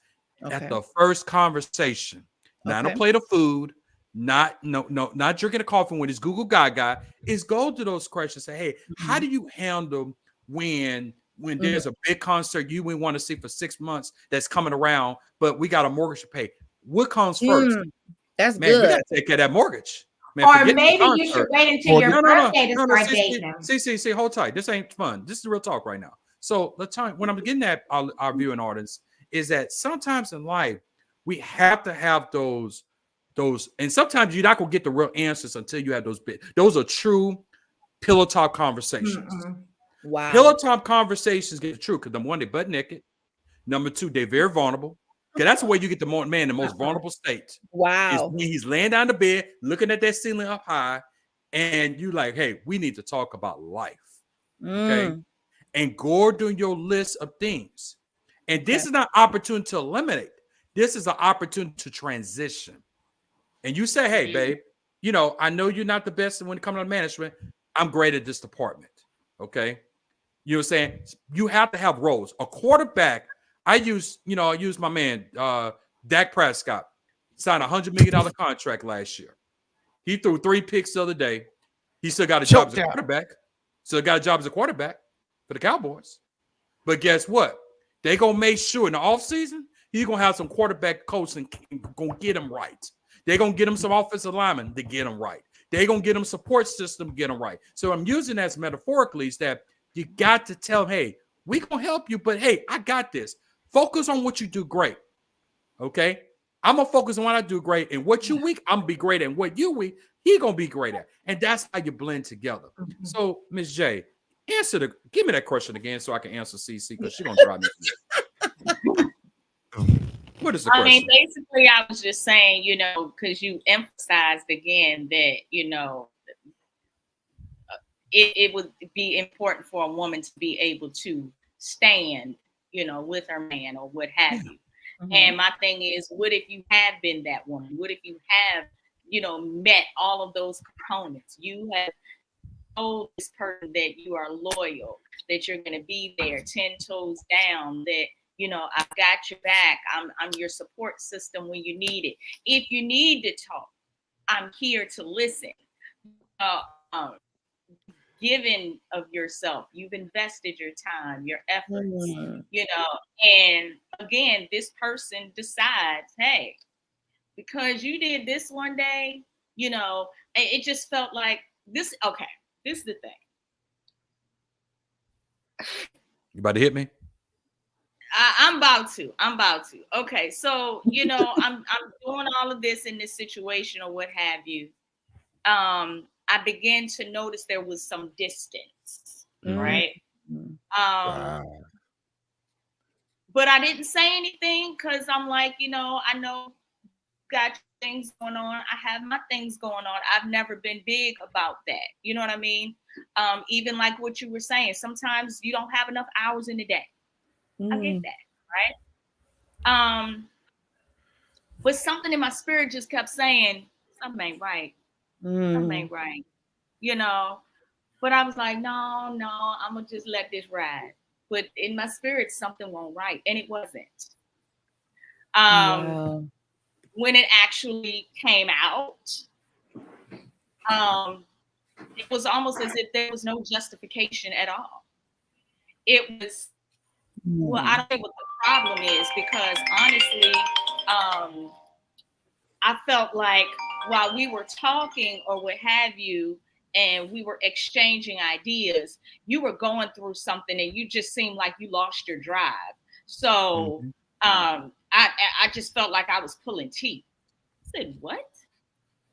at the first conversation. Not a plate of food, not drinking a coffee when it's Google Gaga. Is go to those questions. Say, hey, how do you handle when there's a big concert you want to see for 6 months that's coming around, but we got a mortgage to pay? What comes first? That's man, good. We got to take care of that mortgage. Man, or maybe you should wait until your birthday to start dating them. See, hold tight. This ain't fun. This is real talk right now. So the time when I'm getting at our viewing audience is that sometimes in life we have to have those, and sometimes you're not gonna get the real answers until you have those bits. Those are true pillow talk conversations. Wow. Pillow talk conversations get the truth because number one, they butt naked. Number two, they're very vulnerable. Because that's the way you get the man in the most vulnerable state. Wow. He's laying down the bed, looking at that ceiling up high, and you like, hey, we need to talk about life. Okay. And go doing your list of things. And this is not an opportunity to eliminate. This is an opportunity to transition. And you say, hey, babe, I know you're not the best when it comes to management. I'm great at this department. Okay. You know what I'm saying? You have to have roles. A quarterback, I use my man, Dak Prescott, signed a $100 million contract last year. He threw 3 picks the other day. He still got a job as a quarterback. Still got a job as a quarterback for the Cowboys. But guess what? They going to make sure in the offseason, he's going to have some quarterback coaching going to get him right. They're going to get him some offensive linemen to get him right. They're going to get him support system to get him right. So I'm using that metaphorically is that you got to tell him, hey, we going to help you, but hey, I got this. Focus on what you do great. Okay? I'm going to focus on what I do great. And what you weak, I'm going to be great at. And what you weak, he going to be great at. And that's how you blend together. So, Ms. J, give me that question again so I can answer CC because she's going to drive me. What is the question? I mean, basically, I was just saying, because you emphasized again that, it would be important for a woman to be able to stand with her man or what have you. And my thing is, what if you have been that woman? What if you have, met all of those components? You have told this person that you are loyal, that you're going to be there 10 toes down, that, I've got your back. I'm your support system when you need it. If you need to talk, I'm here to listen. Given of yourself, you've invested your time, your efforts, and again, this person decides, hey, because you did this one day, it just felt like this. Okay, this is the thing. You about to hit me? I'm about to. Okay, so I'm doing all of this in this situation or what have you. I began to notice there was some distance, right? But I didn't say anything because I'm like, I know got things going on. I have my things going on. I've never been big about that. You know what I mean? Even like what you were saying, sometimes you don't have enough hours in the day. I get that, right? But something in my spirit just kept saying, something ain't right. Something ain't right. But I was like, no, I'm gonna just let this ride. But in my spirit, something won't right, and it wasn't. When it actually came out, it was almost as if there was no justification at all. It was, well, I don't know what the problem is because honestly, I felt like while we were talking or what have you, and we were exchanging ideas, you were going through something and you just seemed like you lost your drive. So I just felt like I was pulling teeth. I said, what?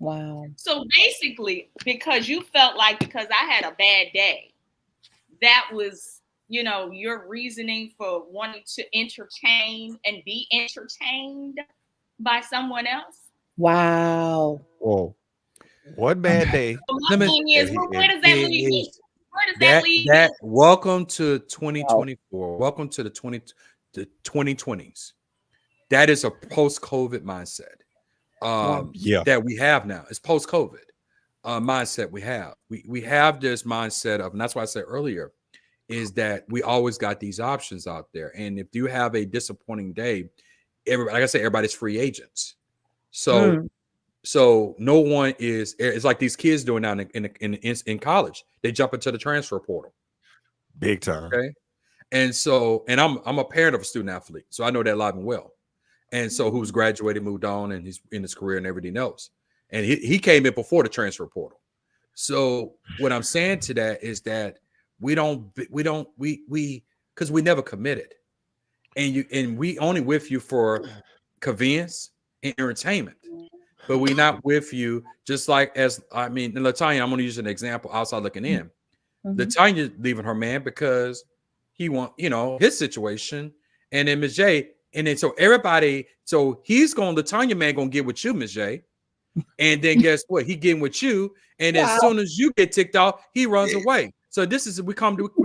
Wow. So basically, because you felt like because I had a bad day, that was, your reasoning for wanting to entertain and be entertained by someone else. Wow. Whoa. One bad day. So my thing is, where does that leave me? does that leave me? Welcome to 2024. Welcome to the 2020s. That is a post-COVID mindset. That we have now. It's post-COVID mindset we have. We have this mindset of, and that's why I said earlier, is that we always got these options out there. And if you have a disappointing day, like I said, everybody's free agents. So no one is. It's like these kids doing now in college. They jump into the transfer portal, big time. Okay, and I'm a parent of a student athlete, so I know that alive and well. And so who's graduated, moved on, and he's in his career and everything else. And he came in before the transfer portal. So what I'm saying to that is that we because we never committed, and we only with you for convenience and entertainment. But we're not with you, just like Latanya, I'm going to use an example outside looking in. Latanya leaving her man because he want, his situation, and then Ms. J, and then so Latanya man going to get with you, Ms. J, and then guess what? He getting with you, and as soon as you get ticked off, he runs away. So we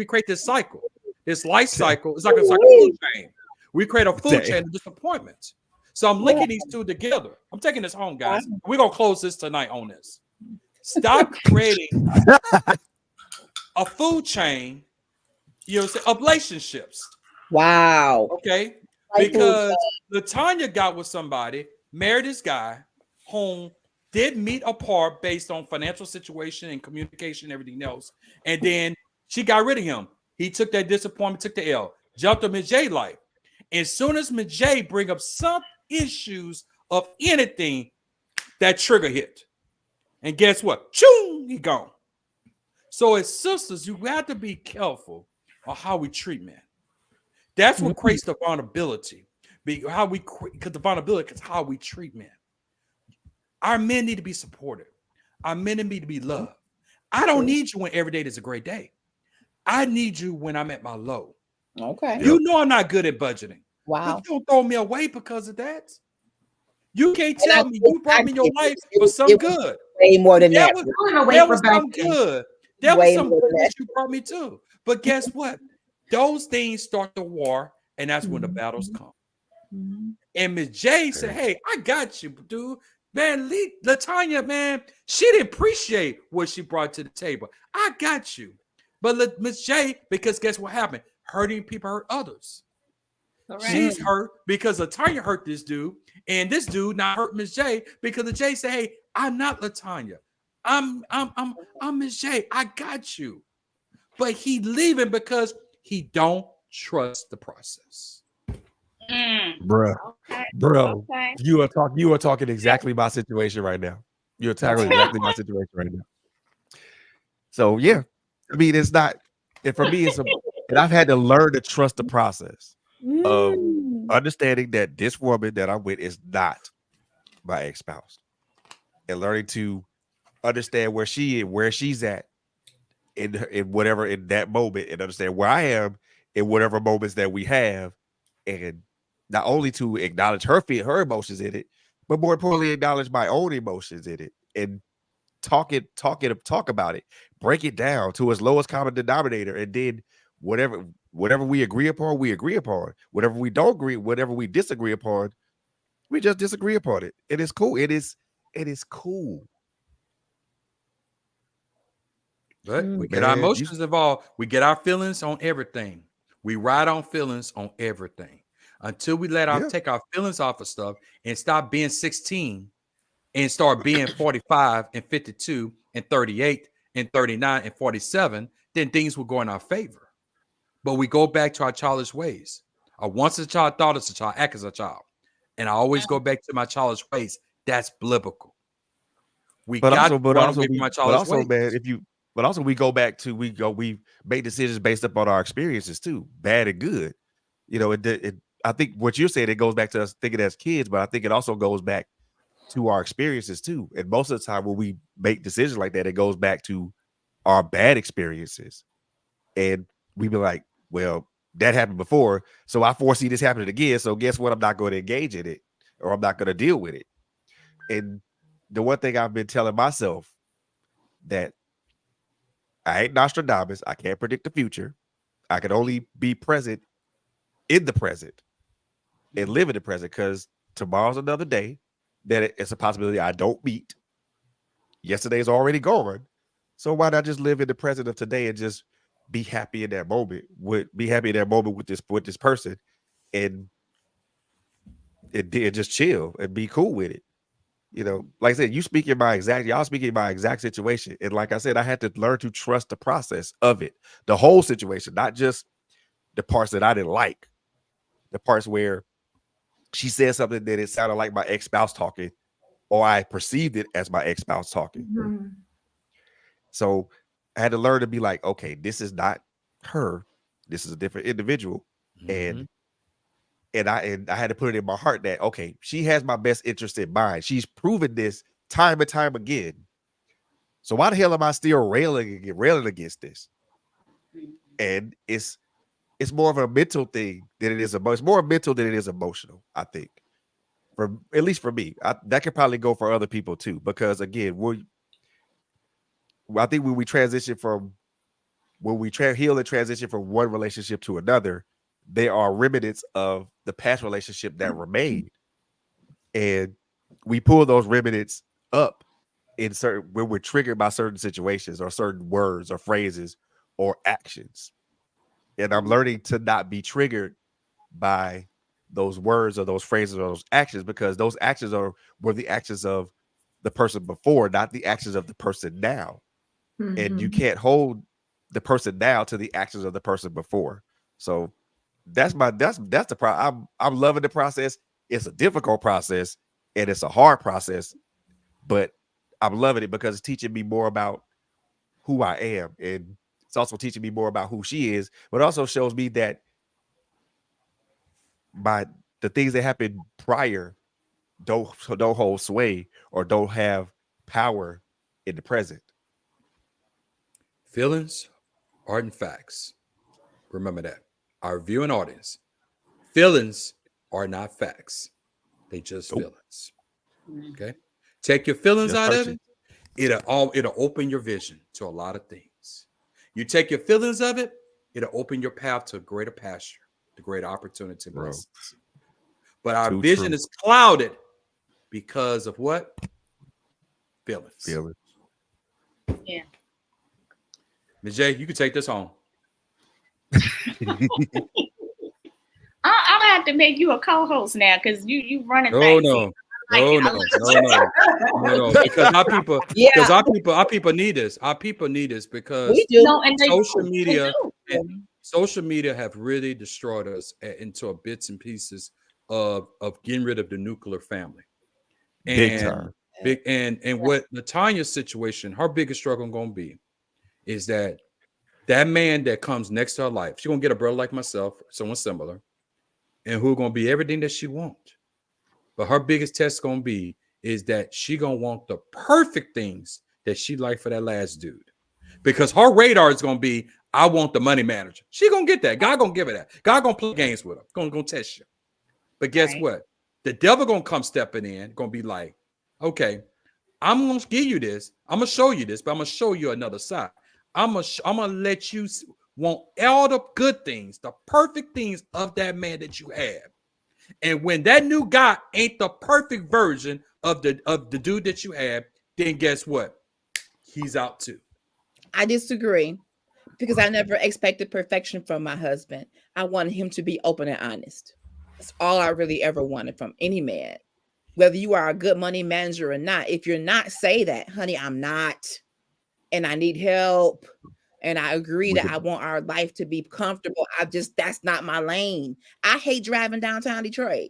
create this cycle, this life cycle. It's like a food chain. We create a food chain of disappointments. So I'm linking these two together. I'm taking this home, guys. We're going to close this tonight on this. Stop creating a food chain, of relationships. Wow. Okay? Because Latanya got with somebody, married this guy, whom did meet apart based on financial situation and communication and everything else. And then she got rid of him. He took that disappointment, took the L, jumped on Ms. J life. As soon as Ms. J bring up some issues of anything, that trigger hit. And guess what? Choo, he gone. So as sisters, you have to be careful on how we treat men. That's what creates the vulnerability. Because the vulnerability is how we treat men. Our men need to be supported. Our men need to be loved. I don't need you when every day is a great day. I need you when I'm at my low. Okay. You know I'm not good at budgeting. Wow. But you don't throw me away because of that. You can't tell me you brought me in your life for some good. Way more than that. There was some good. There was some good that you brought me to. But guess what? Those things start the war, and that's when the battles come. And Ms. J said, hey, I got you, dude. Man, Latanya, man, she didn't appreciate what she brought to the table. I got you. But Ms. J, because guess what happened? Hurting people hurt others. Correct. She's hurt because Latanya hurt this dude, and this dude not hurt Ms. J because the J said, hey, I'm not Latanya. I'm Ms. J. I got you. But he leaving because he don't trust the process. Bro, you are talking exactly my situation right now. You're tackling exactly my situation right now. So yeah, I mean, it's not, and for me, and I've had to learn to trust the process of understanding that this woman that I'm with is not my ex-spouse, and learning to understand where she's at in that moment, and understand where I am in whatever moments that we have, and not only to acknowledge her emotions in it, but more importantly, acknowledge my own emotions in it, and talk about it, break it down to its lowest common denominator, and then whatever we agree upon, we agree upon. Whatever we don't agree, whatever we disagree upon, we just disagree upon it. It is cool. It is cool. But we get our emotions involved. We get our feelings on everything. We ride on feelings on everything until we take our feelings off of stuff and stop being 16 and start being 45 and 52 and 38 and 39 and 47. Then things will go in our favor. But we go back to our childish ways. Once a child, thought as a child, act as a child. And I always go back to my childish ways. That's biblical. We go back to my childish ways. But also we go back to we make decisions based upon our experiences too, bad and good. I think what you're saying, it goes back to us thinking as kids, but I think it also goes back to our experiences too. And most of the time when we make decisions like that, it goes back to our bad experiences. And we be like, well, that happened before, so I foresee this happening again. So guess what? I'm not going to engage in it, or I'm not going to deal with it. And the one thing I've been telling myself that I ain't Nostradamus. I can't predict the future. I can only be present in the present and live in the present because tomorrow's another day that it's a possibility I don't meet. Yesterday's already gone. So why not just live in the present of today and just be happy in that moment? Be happy in that moment with this person and just chill and be cool with it. You know, like I said, y'all speaking in my exact situation. And like I said, I had to learn to trust the process of it, the whole situation, not just the parts that I didn't like, the parts where she said something that it sounded like my ex-spouse talking, or I perceived it as my ex-spouse talking. Mhm. So I had to learn to be like, okay, this is not her. This is a different individual. Mhm. And I had to put it in my heart that, okay, she has my best interest in mind. She's proven this time and time again. So why the hell am I still railing against this? And it's more of a mental thing than it is it's more mental than it is emotional, I think. For at least for me. That could probably go for other people too. Because again, I think when we heal and transition from one relationship to another, there are remnants of the past relationship that remain. And we pull those remnants up when we're triggered by certain situations or certain words or phrases or actions. And I'm learning to not be triggered by those words or those phrases or those actions, because those actions were the actions of the person before, not the actions of the person now. And you Mhm. can't hold the person now to the actions of the person before. So that's the problem. I'm loving the process. It's a difficult process and it's a hard process, but I'm loving it because it's teaching me more about who I am, and it's also teaching me more about who she is, but also shows me that the things that happened prior don't hold sway or don't have power in the present. Feelings aren't facts. Remember that. Our viewing audience, feelings are not facts. They just Nope. feelings. Okay. Take your feelings Just out of person. it. It'll open your vision to a lot of things. You take your feelings of it, it'll open your path to a greater pasture, to greater opportunity and Bro, blessings. But our too vision true. is clouded because of what? Feelings. Feeling. Yeah. Ms. J, you can take this home. I'm gonna have to make you a co-host now because you running No, things. no. I No, like no, it. no, no, no. Because Yeah, our people need this. Our people need this we because do. No, and they social do. media They do. and social media have really destroyed us into a bits and pieces of getting rid of the nuclear family. Big And time. what Latanya's situation, her biggest struggle gonna be is that man that comes next to her life, she's gonna get a brother like myself, someone similar, and who gonna be everything that she wants. But her biggest test gonna be is that she gonna want the perfect things that she liked for that last dude. Because her radar is gonna be, I want the money manager. She gonna get that. God gonna give her that. God gonna play games with her. Gonna test you. But guess Right. what? The devil gonna come stepping in, gonna be like, okay, I'm gonna give you this. I'm gonna show you this, but I'm gonna show you another side. I'm gonna let you want all the good things, the perfect things of that man that you have. And when that new guy ain't the perfect version of the dude that you have, then guess what? He's out too. I disagree because I never expected perfection from my husband. I wanted him to be open and honest. That's all I really ever wanted from any man. Whether you are a good money manager or not, if you're not, say that, honey, I'm not, and I need help. And I agree We that could, I want our life to be comfortable. That's not my lane. I hate driving downtown Detroit.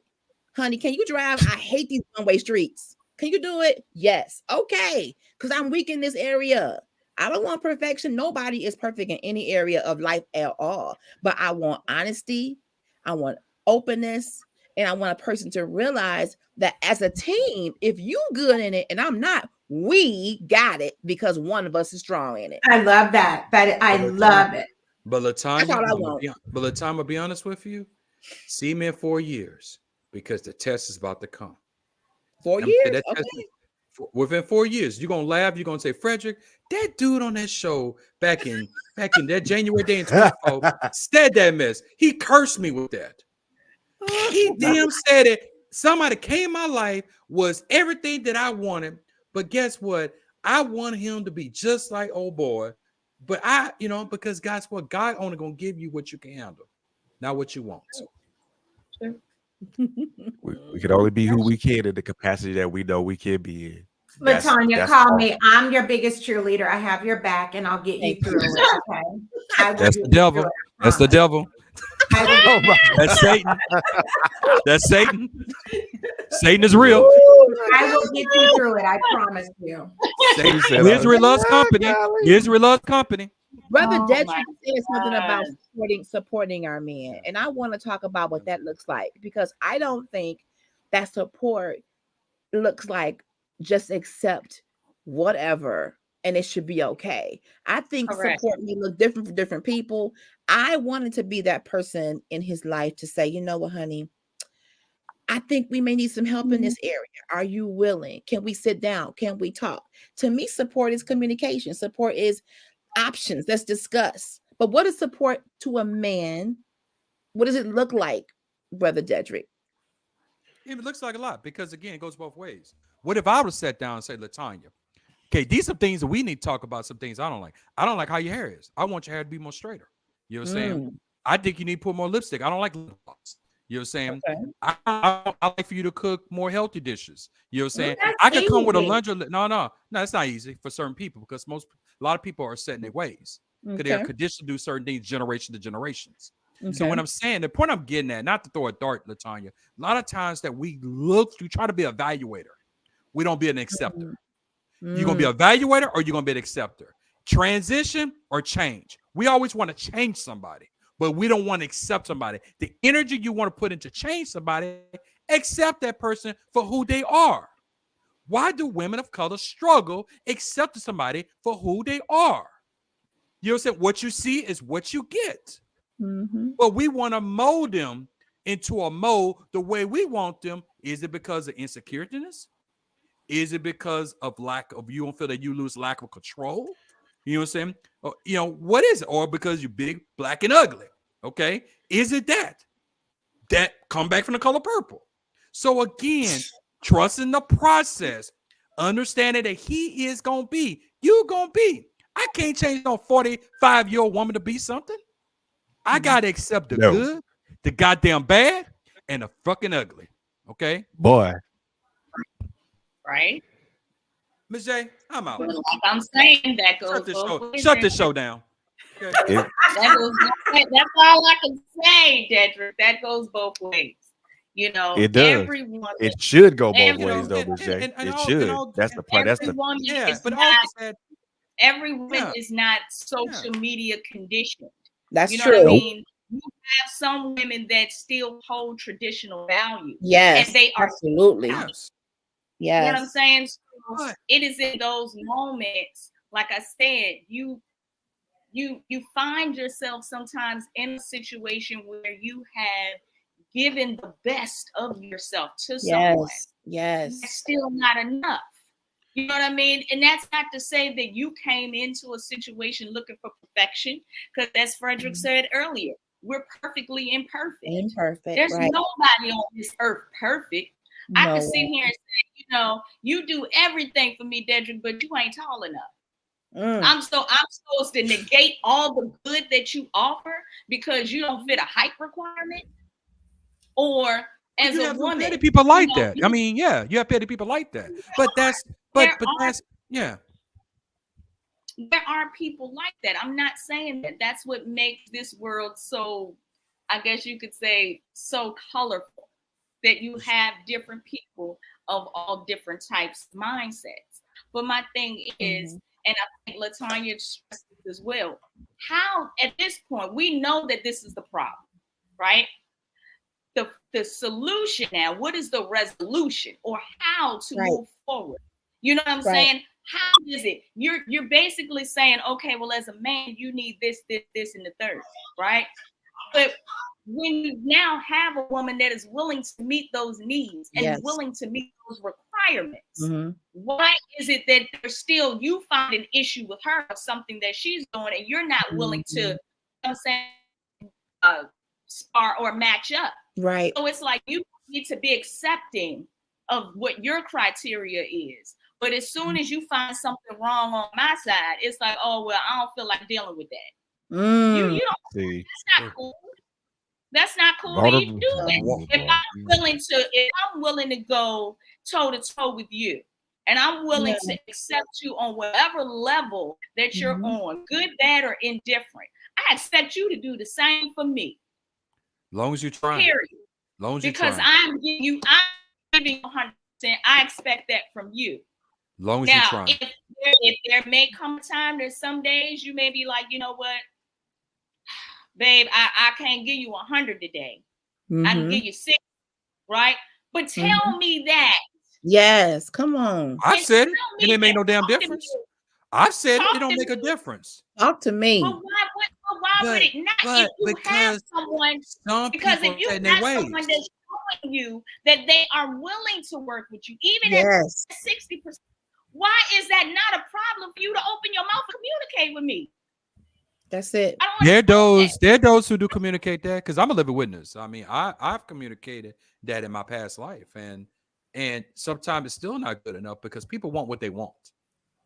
Honey, can you drive? I hate these one-way streets. Can you do it? Yes. Okay. Because I'm weak in this area. I don't want perfection. Nobody is perfect in any area of life at all. But I want honesty. I want openness. And I want a person to realize that as a team, if you good in it and I'm not, we got it because one of us is strong in it. I love that. I love it. But That's all Latanya, I want. I'll be honest with you. See me in 4 years because the test is about to come. 4 I'm gonna say years? that Okay. test within 4 years, you're gonna laugh. You're gonna say, Frederick, that dude on that show back in that January day in 24 said that mess. He cursed me with that. He damn said it. Somebody came in my life, was everything that I wanted, but guess what? I want him to be just like old boy. But because guys, what God only gonna give you what you can handle, not what you want. We can only be who we can in the capacity that we know we can be in. Latanya, That's call all. me. I'm your biggest cheerleader. I have your back, and I'll get you through it. Okay. I will That's get the you devil. through it, I That's the promise. devil. I will Oh my That's Satan. That's Satan. Satan is real. I will get you through it. I promise you. Satan said, Israel loves company. golly. Israel loves company. Brother Oh Dedrick my said something about God. supporting our men, and I want to talk about what that looks like, because I don't think that support looks like just accept whatever and it should be okay. I think Correct. support may look different for different people. I wanted to be that person in his life to say, you know what, honey, I think we may need some help in this area. Are you willing? Can we sit down? Can we talk? To me, support is communication. Support is options. Let's discuss. But what is support to a man? What does it look like, Brother Dedrick? It looks like a lot because again, it goes both ways. What if I would sat down and say, Latanya, okay, these are things that we need to talk about. Some things I don't like. I don't like how your hair is. I want your hair to be more straighter. You know what I'm saying? I think you need to put more lipstick. I don't like lip gloss. You know what I'm saying? Okay. I like for you to cook more healthy dishes. You know what I'm saying? That's I could come with a easy. laundry. No, it's not easy for certain people because a lot of people are set in their ways because they are Okay. conditioned to do certain things generation to generations. So Okay. when I'm saying, the point I'm getting at, not to throw a dart, Latanya, a lot of times that we try to be an evaluator. We don't be an acceptor. You're going to be an evaluator or you're going to be an acceptor. Transition or change. We always want to change somebody, but we don't want to accept somebody. The energy you want to put into change somebody, accept that person for who they are. Why do women of color struggle accepting somebody for who they are? You know what I'm saying? What you see is what you get. But we want to mold them into a mold the way we want them. Is it because of insecurities? Is it because of you don't feel that you lose lack of control? You know what I'm saying? Or, what is it? Or because you're big, black, and ugly? Okay. Is it that come back from the color purple? So again, trusting the process, understanding that he is going to be, you're going to be. I can't change no 45-year-old woman to be something. I got to accept the good, the goddamn bad, and the fucking ugly. Okay? Boy. Right? Ms. J, I'm out. But like I'm saying, that goes both ways. Shut this show down. Okay? That's all I can say, Dedrick. That goes both ways. It does. Everyone. It should go both every- ways, though, Ms. J. and It all- should. and all- That's the part. That's Every the woman Yeah, is but not. all said, Every woman Yeah. is not social media conditioned. That's You know true. what I mean? You have some women that still hold traditional values. Yes. And they are absolutely. yes. You know what I'm Yes. saying? So But- it is in those moments, like I said, you find yourself sometimes in a situation where you have given the best of yourself to someone. Yes. That's still not enough. You know what I mean? And that's not to say that you came into a situation looking for perfection, because as Frederick said earlier, we're perfectly imperfect. There's Right. nobody on this earth perfect. I No can sit here and say, you do everything for me, Dedrick, but you ain't tall enough. I'm supposed to negate all the good that you offer because you don't fit a height requirement? Or as you a have woman, petty people like that. I mean, yeah, you have petty people like that. But that's yeah. There are people like that. I'm not saying that. That's what makes this world so, I guess you could say, so colorful, that you have different people of all different types of mindsets. But my thing is, and I think Latanya stressed this as well, how at this point, we know that this is the problem, right? The solution now, what is the resolution or how to move forward? You know what I'm saying? How is it? You're basically saying, okay, well, as a man, you need this, and the third, right? But when you now have a woman that is willing to meet those needs and Yes. willing to meet those requirements, Mhm. why is it that there's still, you find an issue with her of something that she's doing and you're not willing to, you know what I'm saying, spar or match up? Right. So it's like you need to be accepting of what your criteria is. But as soon as you find something wrong on my side, it's like, oh, well, I don't feel like dealing with that. You don't, See, that's not cool. That's not cool to vulnerable. do that. If I'm willing to go toe to toe with you, and I'm willing to accept you on whatever level that you're on, good, bad, or indifferent, I expect you to do the same for me. Long as you try. Period. Long as you Because try. I'm giving 100%. I expect that from you. Long as Now, you try. if there may come a time, there's some days you may be like, you know what, babe, I can't give you 100 today. I can give you 6, right? But tell me that. Yes, come on. I've said it. It didn't make no damn Talk to difference. me. I've said it. Talk It don't to make a me. difference. Talk to me. But why would it not? If you have someone, because if you have someone that's showing you that they are willing to work with you, even at 60%, why is that not a problem for you to open your mouth and communicate with me? That's it. There are those who do communicate that, because I'm a living witness. I mean, I've communicated that in my past life, and sometimes it's still not good enough because people want what they want.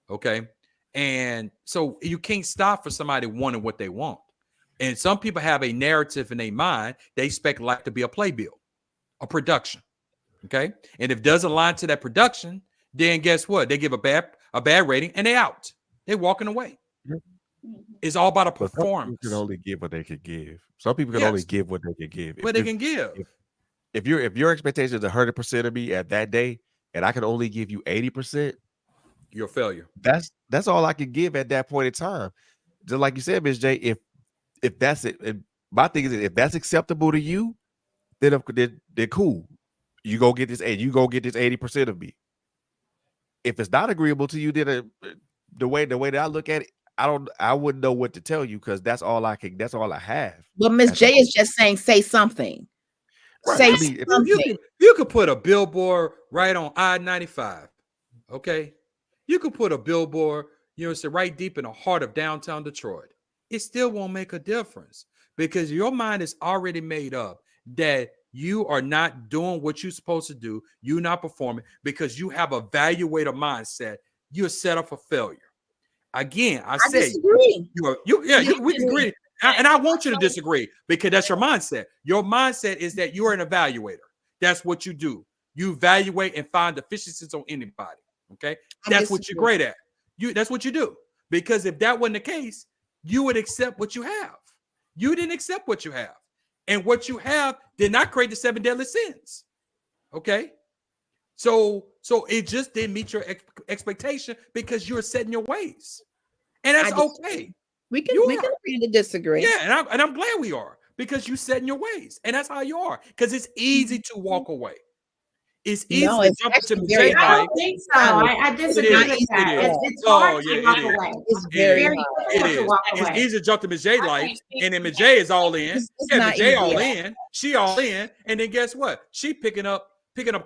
Okay. And so you can't stop for somebody wanting what they want. And some people have a narrative in their mind. They expect life to be a playbill, a production. Okay. And if it doesn't align to that production, then guess what? They give a bad rating and they out. They're walking away. It's all about a performance. People can only give what they can give. Some people can only give what they can give. What they can give. If your expectation is 100% of me at that day, and I can only give you 80%, you're a failure. That's all I can give at that point in time. Just like you said, Ms. J, if that's it, and my thing is, if that's acceptable to you, then they're cool. You go get this, and you go get this 80% of me. If it's not agreeable to you, then the way that I look at it, I wouldn't know what to tell you, because that's all I have. But Miss J is just saying, say something. Right. Say I mean, something. You could put a billboard right on I-95. Okay. You could put a billboard, right deep in the heart of downtown Detroit. It still won't make a difference, because your mind is already made up that you are not doing what you're supposed to do. You're not performing because you have a evaluator mindset. You're set up for failure. Again, I say disagree. We can agree. And I want you to disagree, because that's your mindset. Your mindset is that you are an evaluator. That's what you do. You evaluate and find deficiencies on anybody. Okay. That's what you're great at. That's what you do. Because if that wasn't the case, you would accept what you have. You didn't accept what you have. And what you have did not create the 7 deadly sins. Okay. So it just didn't meet your expectation because you're set in your ways. And that's okay. We can agree to disagree. Yeah, and I'm glad we are, because you set in your ways. And that's how you are. Because it's easy to walk away. It's easy to jump into Jay's life. I don't think so. I disagree with that. It's hard to walk away. It's very hard to walk away. It's easy to jump to Ms. J life, and then Ms. J is all in. Ms. J all in. She all in, and then guess what? She picking up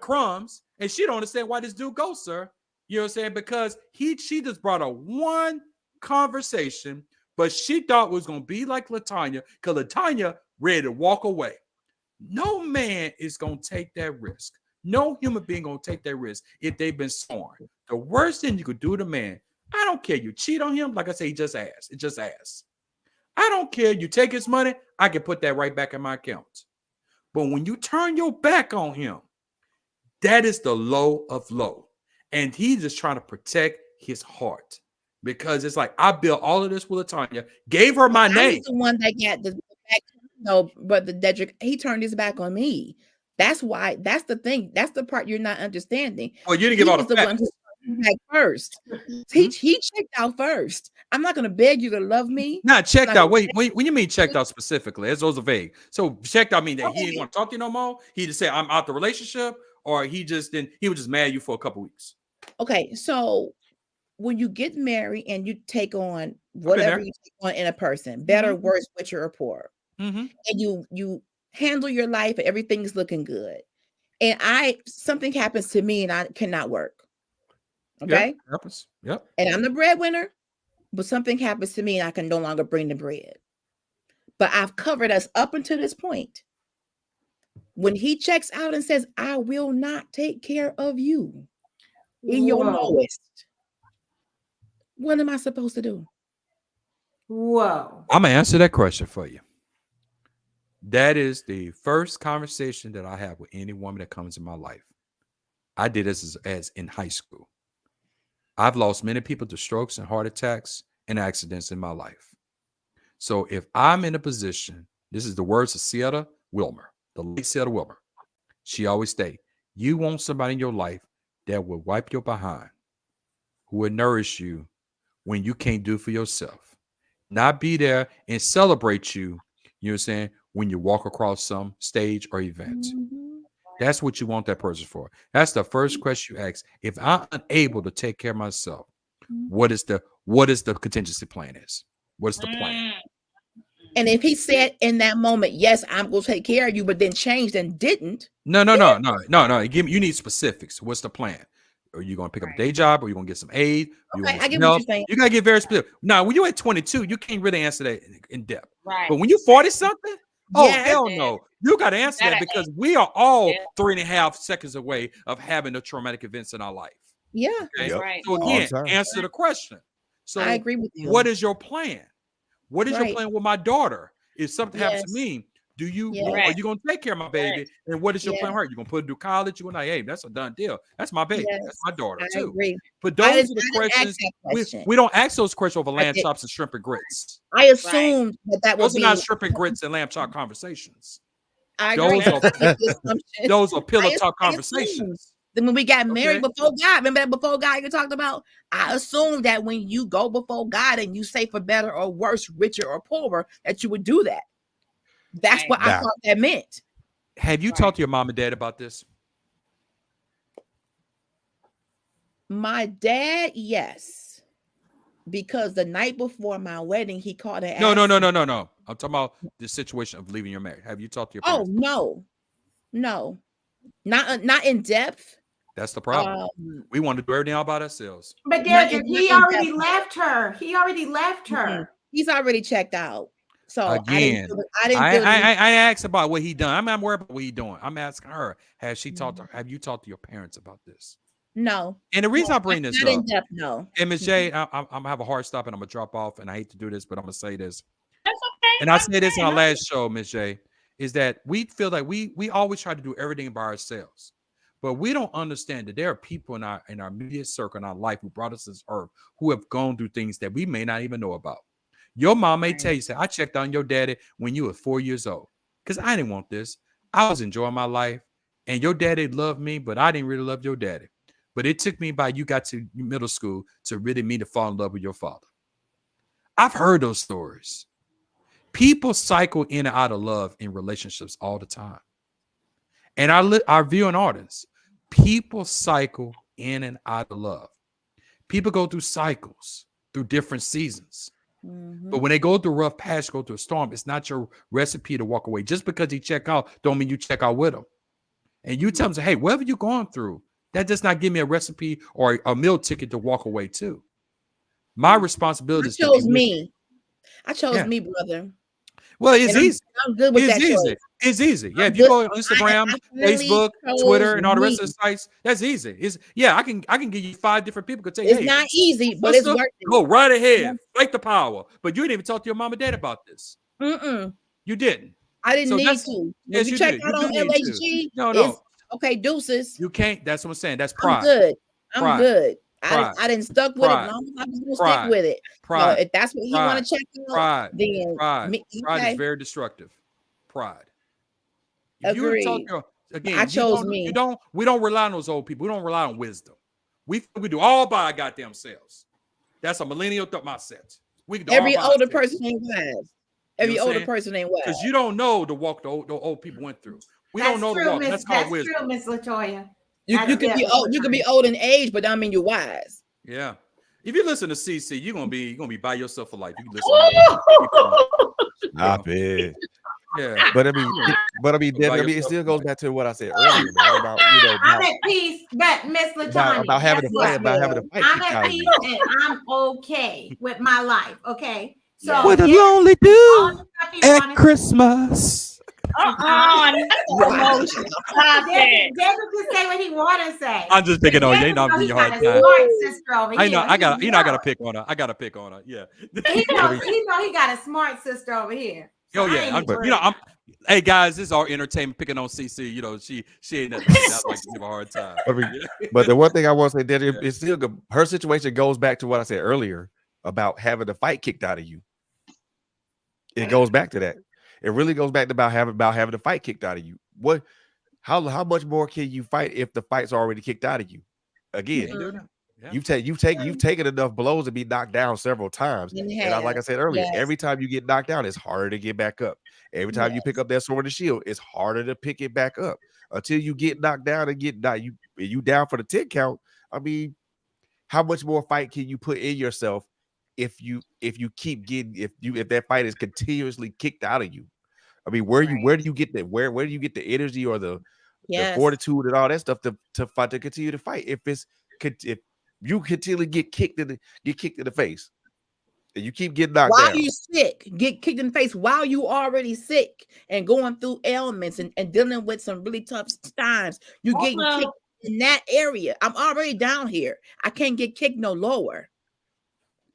crumbs, and she don't understand why this dude goes, sir. You know what I'm saying? Because she just brought a one conversation, but she thought it was gonna be like Latanya, because Latanya ready to walk away. No man is gonna take that risk. No human being gonna take that risk if they've been scorned. The worst thing you could do to a man, I don't care. You cheat on him, like I say, he just asked. It just asked. I don't care. You take his money, I can put that right back in my account. But when you turn your back on him, that is the low of low. And he's just trying to protect his heart. Because it's like, I built all of this with Latanya, gave her my name. He's the one that got the back. No, but Dedrick, he turned his back on me. That's why. That's the thing. That's the part you're not understanding. Well, you didn't give all the facts. One who back first. He checked out first. I'm not going to beg you to love me. Not checked out. Wait, when you mean checked out specifically, those are vague. So checked out mean that he didn't want to talk to you no more. He just said, I'm out the relationship, or he was just mad at you for a couple weeks. Okay, so when you get married and you take on whatever you take on in a person, better, worse, richer, or poor, and you handle your life, and everything's looking good. And something happens to me and I cannot work. Okay. Yep, happens. Yep. And I'm the breadwinner, but something happens to me and I can no longer bring the bread. But I've covered us up until this point. When he checks out and says, I will not take care of you in your lowest, what am I supposed to do? Whoa. I'm gonna answer that question for you. That is the first conversation that I have with any woman that comes in my life. I did this as in high school. I've lost many people to strokes and heart attacks and accidents in my life. So if I'm in a position, this is the words of Seattle Wilmer, the late Seattle Wilmer. She always say, you want somebody in your life that will wipe your behind, who will nourish you when you can't do for yourself. Not be there and celebrate you, you know what I'm saying, when you walk across some stage or event. That's what you want that person for. That's the first question you ask. If I'm unable to take care of myself, what is the contingency plan is? What is the plan? And if he said in that moment, yes, I'm going to take care of you, but then changed and didn't. No. You need specifics. What's the plan? Are you going to pick up a day job? Or are you going to get some aid? Okay, I get what you're saying. You got to get very specific. Now, when you're at 22, you can't really answer that in depth. Right. But when you're 40 something, oh, Yes. hell no. You got to answer that because we are all 3.5 seconds away of having a traumatic events in our life. Yeah. Okay? Yep. Right. So again, answer the question. So I agree with you. what is your plan? What is your plan with my daughter? If something happens to me, are you going to take care of my baby? And what is your plan with her? You going to put her through college? You're going to, hey, that's a done deal. That's my baby. That's my daughter too. Agree. But those are the questions. We don't ask those questions over lamb chops and shrimp and grits. I assumed that those would are not shrimp and grits and lamb chop conversations. I agree. Those are pillow talk conversations. Then when we got married before God, remember that before God you talked about? I assumed that when you go before God and you say for better or worse, richer or poorer, that you would do that. That's what I thought that meant. Have you talked to your mom and dad about this? My dad, yes. Because the night before my wedding, he called and asked. No. I'm talking about the situation of leaving your marriage. Have you talked to your parents? Oh, no. Not in depth. That's the problem. We want to do everything all by ourselves. But Derek, he already left her. He's already checked out. So again, I asked about what he done. I'm worried about what he doing. I'm asking her, has she talked to have you talked to your parents about this? No. And the reason I bring this up, in depth, no. And Ms. J, I'm gonna have a hard stop and I'm gonna drop off, and I hate to do this, but I'm gonna say this. That's okay. And I said this in our last show, Ms. J, is that we feel like we always try to do everything by ourselves. But we don't understand that there are people in our immediate circle in our life who brought us to this earth who have gone through things that we may not even know about. Your mom may tell you, say, I checked on your daddy when you were 4 years old because I didn't want this. I was enjoying my life, and your daddy loved me, but I didn't really love your daddy. But it took me by you got to middle school to really mean to fall in love with your father. I've heard those stories. People cycle in and out of love in relationships all the time. And our viewing audience, people cycle in and out of love. People go through cycles, through different seasons. Mm-hmm. But when they go through a rough patch, go through a storm, it's not your recipe to walk away. Just because he check out, don't mean you check out with him. And you tell him, hey, whatever you're going through, that does not give me a recipe or a meal ticket to walk away to. My responsibility is to chose me. I chose me, brother. Well, it's easy. I'm good with that choice. It's easy. Yeah, if you go on Instagram, Facebook, Twitter, and all the rest of the sites, that's easy. I can give you 5 different people could tell you. It's not easy, but it's worth it. Go right ahead. Fight the power. But you didn't even talk to your mom and dad about this. You didn't. I didn't need to. Yes, you check out on LHG. No. Okay, deuces. You can't. That's what I'm saying. That's pride. I'm good. I'm good. I didn't stuck with it. As long as I was going to stick with it. Pride. So if that's what you want to check out, then pride is very destructive. Pride. Agreed. Again, I chose me. We don't rely on those old people. We don't rely on wisdom. We do all by our goddamn selves. That's a millennial mindset. We can do every all by older person ain't wise. Every older person ain't wise. Because you don't know the walk the old people went through. We don't know the walk. That's called wisdom. That's true, Miss LaToya. You could be old. You could be old in age, but I mean you're wise. Yeah. If you listen to CC, you're gonna be by yourself for life. You can listen. Stop it. Yeah. But I mean, it still goes back to what I said earlier, man, about I'm at peace, but Miss Latanya, about having guess to fight, what? about having to fight I'm kicked at out of peace you. and I'm okay with my life. Okay, so Yeah. What a yes, lonely all dude the stuff you at want to Christmas. Not the emotion. Stop it. David can say what he want to say. I'm just But picking on you. David Ain't not know giving he you a got hard a time. smart sister over I know. here. I got. He I got to know. pick on her. I got to pick on her. Yeah. He know he got a smart sister over here. So Oh I yeah. ain't I'm, worried. hey guys, this is our entertainment. Picking on CC. She ain't nothing like that. I like to give her a hard time. I mean, Yeah. but the one thing I want to say that it's still good. Her situation goes back to what I said earlier about having the fight kicked out of you. It goes back to that. It really goes back to about having the fight kicked out of you. What? How much more can you fight if the fight's already kicked out of you? Again, Ain't doing that. Yeah. you've taken enough blows to be knocked down several times. Like I said earlier, Yes. every time you get knocked down, it's harder to get back up. Every time you pick up that sword and shield, it's harder to pick it back up until you get knocked down and you down for the 10 count. I mean, how much more fight can you put in yourself if you keep getting if that fight is continuously kicked out of you? I mean, where do you get that? Where do you get the energy or the fortitude and all that stuff to fight, to continue to fight? If you continually get kicked in the face and you keep getting knocked While down. you sick, get kicked in the face while you already sick and going through ailments and dealing with some really tough times. You getting kicked in that area. I'm already down here. I can't get kicked no lower.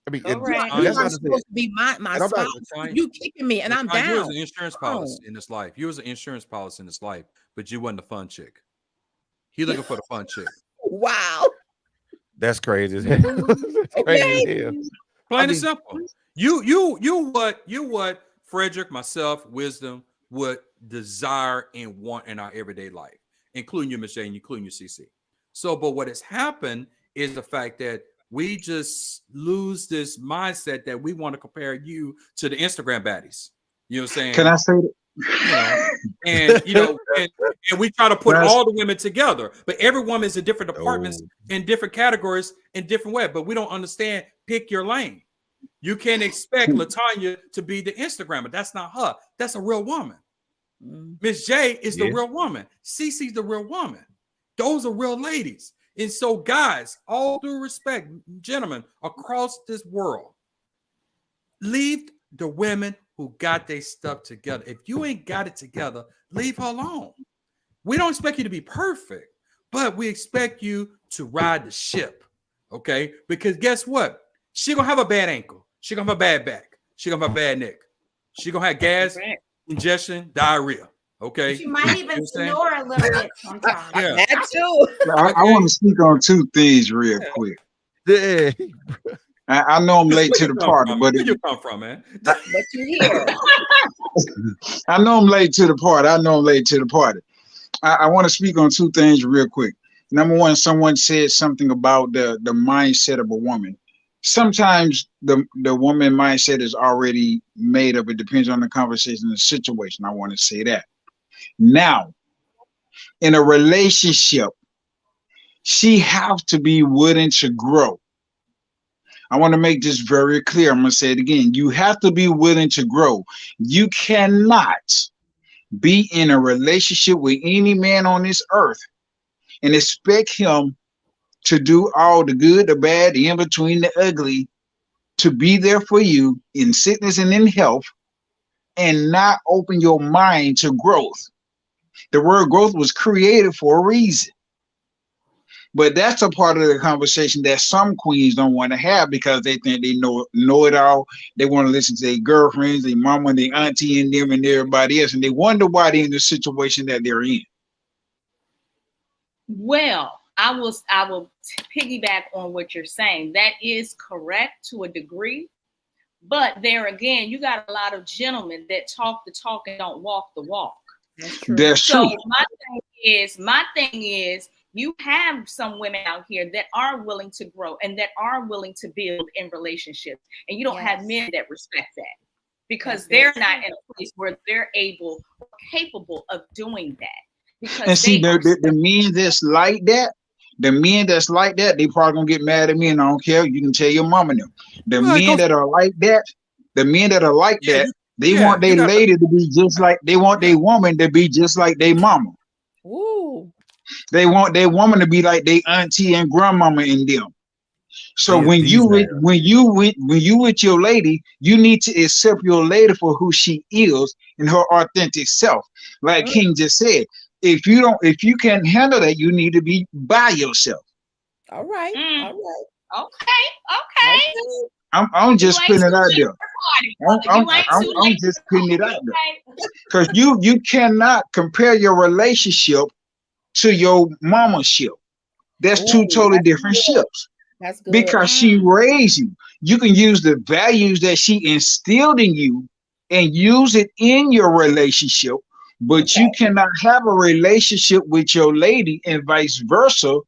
I mean, You are supposed to be my spouse. You kicking me and I'm down. You was an insurance policy in this life. You was an insurance policy in this life, but you wasn't a fun chick. He looking for the fun chick. Wow. That's crazy as hell. Crazy as hell. Plain and simple. You what Frederick, myself, Wisdom would desire and want in our everyday life, including you, Miss Jane, including your CC. So, but what has happened is the fact that we just lose this mindset that we want to compare you to the Instagram baddies. You know what I'm saying? Can I say that? And we try to put all the women together, but every woman is in different departments, in different categories, in different ways. But we don't understand. Pick your lane. You can't expect Latanya to be the Instagrammer. That's not her. That's a real woman. Miss J is the real woman. Cece's the real woman. Those are real ladies. And so, guys, all due respect, gentlemen across this world, leave the women who got their stuff together. If you ain't got it together, leave her alone. We don't expect you to be perfect, but we expect you to ride the ship, okay? Because guess what? She gonna have a bad ankle. She gonna have a bad back. She gonna have a bad neck. She gonna have gas, ingestion, diarrhea. Okay. She might even snore a little bit sometimes. Yeah. That too. I want to speak on two things real quick. Yeah. I know I'm late to the party, but where you come from, man? But you here. I know I'm late to the party. I want to speak on two things real quick. Number one, someone said something about the mindset of a woman. Sometimes the woman mindset is already made up. It depends on the conversation and the situation. I want to say that. Now, in a relationship, she has to be willing to grow. I want to make this very clear. I'm going to say it again. You have to be willing to grow. You cannot be in a relationship with any man on this earth and expect him to do all the good, the bad, the in between, the ugly, to be there for you in sickness and in health, and not open your mind to growth. The word growth was created for a reason. But that's a part of the conversation that some queens don't want to have because they think they know it all. They want to listen to their girlfriends, their mama, their auntie, and them and everybody else, and they wonder why they're in the situation that they're in. Well, I will piggyback on what you're saying. That is correct to a degree. But there again, you got a lot of gentlemen that talk the talk and don't walk the walk. That's true. That's true. So my thing is, you have some women out here that are willing to grow and that are willing to build in relationships. And you don't have men that respect that because they're not in a place where they're able or capable of doing that. Because and see, the men that's like that, they probably gonna get mad at me, and I don't care. You can tell your mama them. The men that are like that, They Yeah, want you their got lady to be just like they want their woman to be just like their mama. Ooh. They want their woman to be like their auntie and grandmama in them. So when These you with your lady, you need to accept your lady for who she is and her authentic self. Like Mm. King just said, if you can't handle that, you need to be by yourself. All right. Mm. All right. Okay. Okay. Okay. I'm You just ain't putting too it out late there. for party, I'm brother. I'm You ain't I'm, too I'm late just for putting it party. out there Okay. because you cannot compare your relationship to your mama ship. That's two Ooh, totally that's different good. ships. That's good. Because she Mm. raised you. You can use the values that she instilled in you and use it in your relationship, but Okay. you cannot have a relationship with your lady and vice versa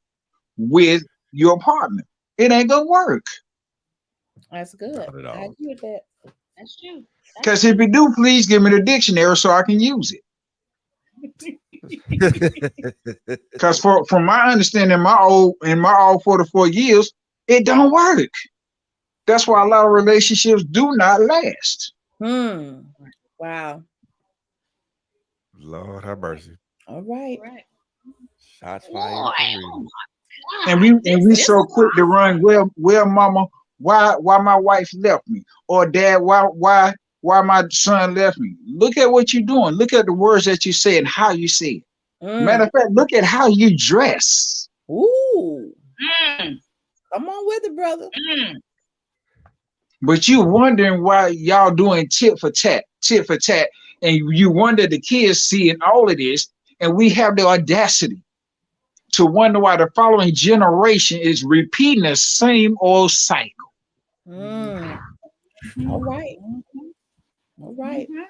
with your partner. It ain't gonna work. That's good. Not at I all. agree with that. That's true. That's Because if true. you do, please give me the dictionary so I can use it. Because from my understanding, in my all 44 years, it don't work. That's why a lot of relationships do not last. Hmm. Wow. Lord have mercy. All right. Right. Shots Boy, fired for oh real. my And God. we This so is quick to run. Well, mama, why my wife left me, or dad, why my son left me. Look at what you're doing. Look at the words that you say and how you say it. Matter Mm. of fact, look at how you dress. Ooh. mm, Come on with it, brother. mm. But you wondering why y'all doing tit for tat, and you wonder the kids seeing all of this, and we have the audacity to wonder why the following generation is repeating the same old cycle. Mm. Mhm, All right. mhm, All right. mhm.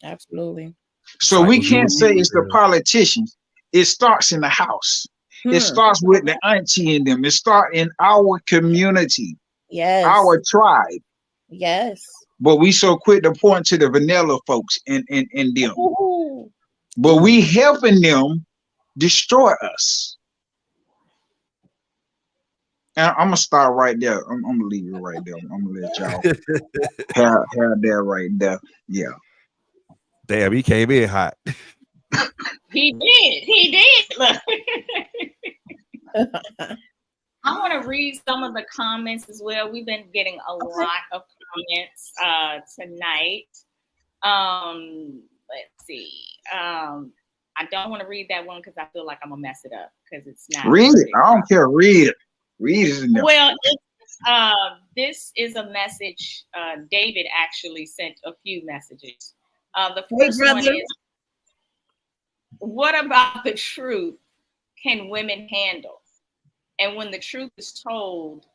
Absolutely. So we Cycles will can't repeat say it's the themselves. politicians. It starts in the house. It Hmm. starts with the auntie in them. It starts in our community, Yes. our tribe. Yes. But we so quick to point to the vanilla folks in them. Ooh. But Ooh. we helping them destroy us. And I'm gonna start right there. I'm gonna leave it right there. I'm gonna let y'all have that right there. Yeah. Damn, he came in hot. He did. He did. Look. I want to read some of the comments as well. We've been getting a lot of comments tonight. Let's see. I don't want to read that one because I feel like I'm gonna mess it up because it's not Read it. worded I don't properly. care. Read it. Read it in there. Well, this is a message. David actually sent a few messages. The Hey, first one brother. is, what about the truth can women handle? And when the truth is told,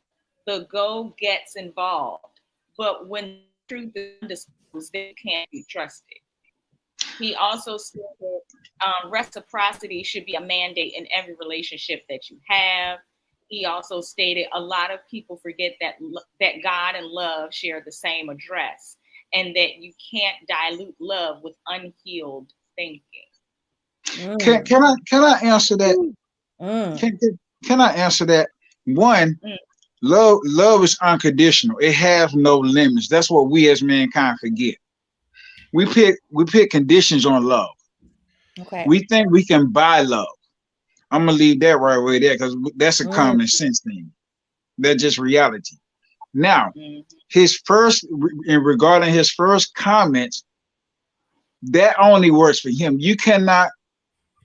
the go gets involved. But when the truth is disclosed, they can't be trusted. He also said that reciprocity should be a mandate in every relationship that you have. He also stated a lot of people forget that God and love share the same address, and that you can't dilute love with unhealed thinking. Mm. Can I answer that? Mm. Can I answer that? One, Mm. love is unconditional. It has no limits. That's what we as mankind forget. We put conditions on love. Okay. We think we can buy love. I'm gonna leave that right away there because that's a Mm. common sense thing. That's just reality. Now, Mhm. regarding his first comments, that only works for him. You cannot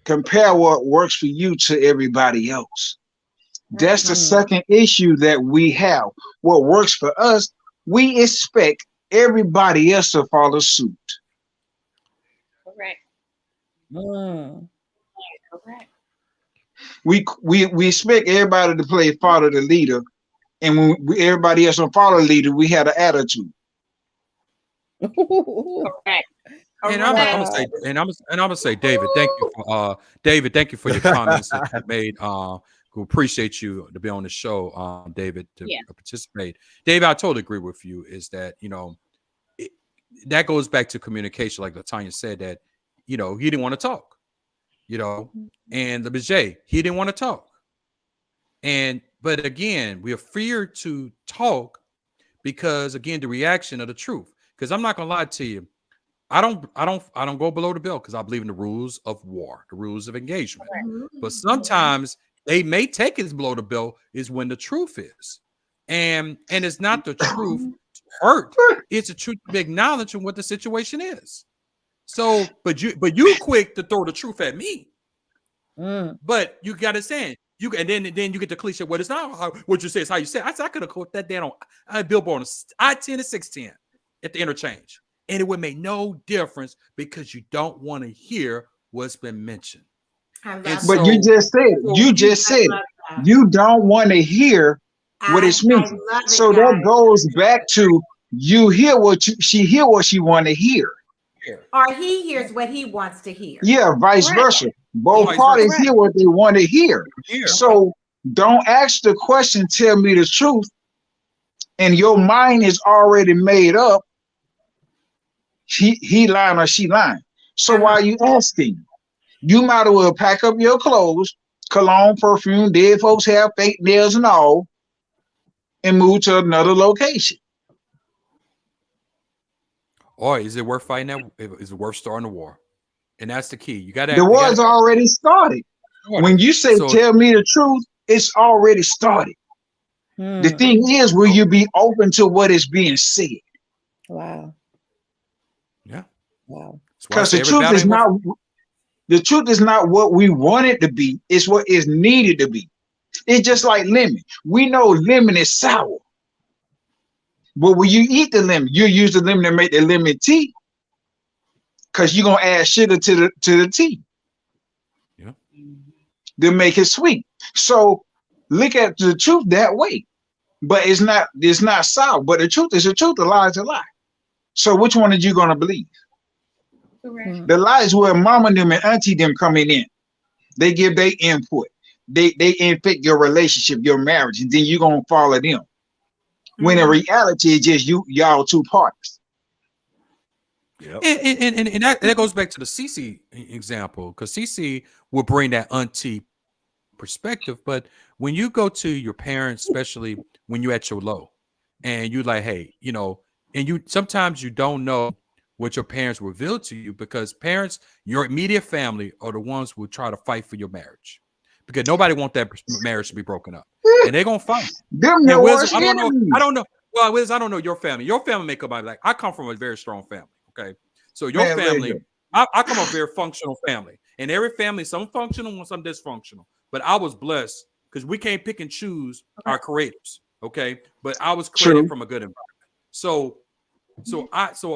compare what works for you to everybody else. That's the Mm. second issue that we have. What works for us, we expect everybody else to follow suit. Correct. Mm. Correct. We expect everybody to follow the leader, and when everybody else don't follow the leader, we had an attitude. Correct. And I'm Correct. gonna Wow. say, I'm gonna say, David, thank you for your comments that you made. We appreciate you to be on the show, David, to Yeah. participate. David, I totally agree with you. Is that it, that goes back to communication, like Latanya said that he didn't want to talk, and the Bijay, he didn't want to talk, but again, we are feared to talk because again the reaction of the truth. Because I'm not gonna lie to you. I don't go below the belt because I believe in the rules of war, the rules of engagement. But sometimes they may take it below the belt is when the truth is. And it's not the truth to hurt, it's the truth to be acknowledging what the situation is. So, but you quick to throw the truth at me. But you got to say you, and then you get the cliche. Well, it's not how, what you say, it's how you say it. I could have quote that down on Billboard on I-10 and 610 at the interchange, and it would make no difference because you don't want to hear what's been mentioned. But you just said you don't want to hear what it's mentioned. So that goes back to you hear she hear what she want to hear. Or he hears what he wants to hear. Yeah, vice versa. Both parties hear what they want to hear. So don't ask the question, tell me the truth, and your mind is already made up. He lying or she lying. So why are you asking? You might as well pack up your clothes, cologne, perfume, dead folks have fake nails and all, and move to another location. Or is it worth fighting that? Is it worth starting a war? And that's the key. You got to. The war's already started. When you say tell me the truth, it's already started. The thing is, will you be open to what is being said? Wow. Yeah. Wow. Because the truth is not what we want it to be. It's what is needed to be. It's just like lemon. We know lemon is sour. But when you eat the lemon, you use the lemon to make the lemon tea, because you're gonna add sugar to the tea. Yeah. To make it sweet. So look at the truth that way. But it's not sour. But the truth is the truth, the lie is a lie. So which one are you gonna believe? Correct. The lie is where mama them and auntie them coming in. They give their input. They infect your relationship, your marriage, and then you're gonna follow them. When in reality, it's just y'all two parties. Yep. And that goes back to the Cece example, because Cece will bring that auntie perspective. But when you go to your parents, especially when you're at your low, and you like, hey, and you sometimes you don't know what your parents revealed to you, because parents, your immediate family, are the ones who will try to fight for your marriage, because nobody wants that marriage to be broken up, and they're gonna fight. I don't know. Well, Wiz, I don't know your family. Your family may come out like, I come from a very strong family. Okay, so your family, I come from a very functional family, and every family, some functional and some dysfunctional. But I was blessed because we can't pick and choose our creators. Okay, but I was created from a good environment. So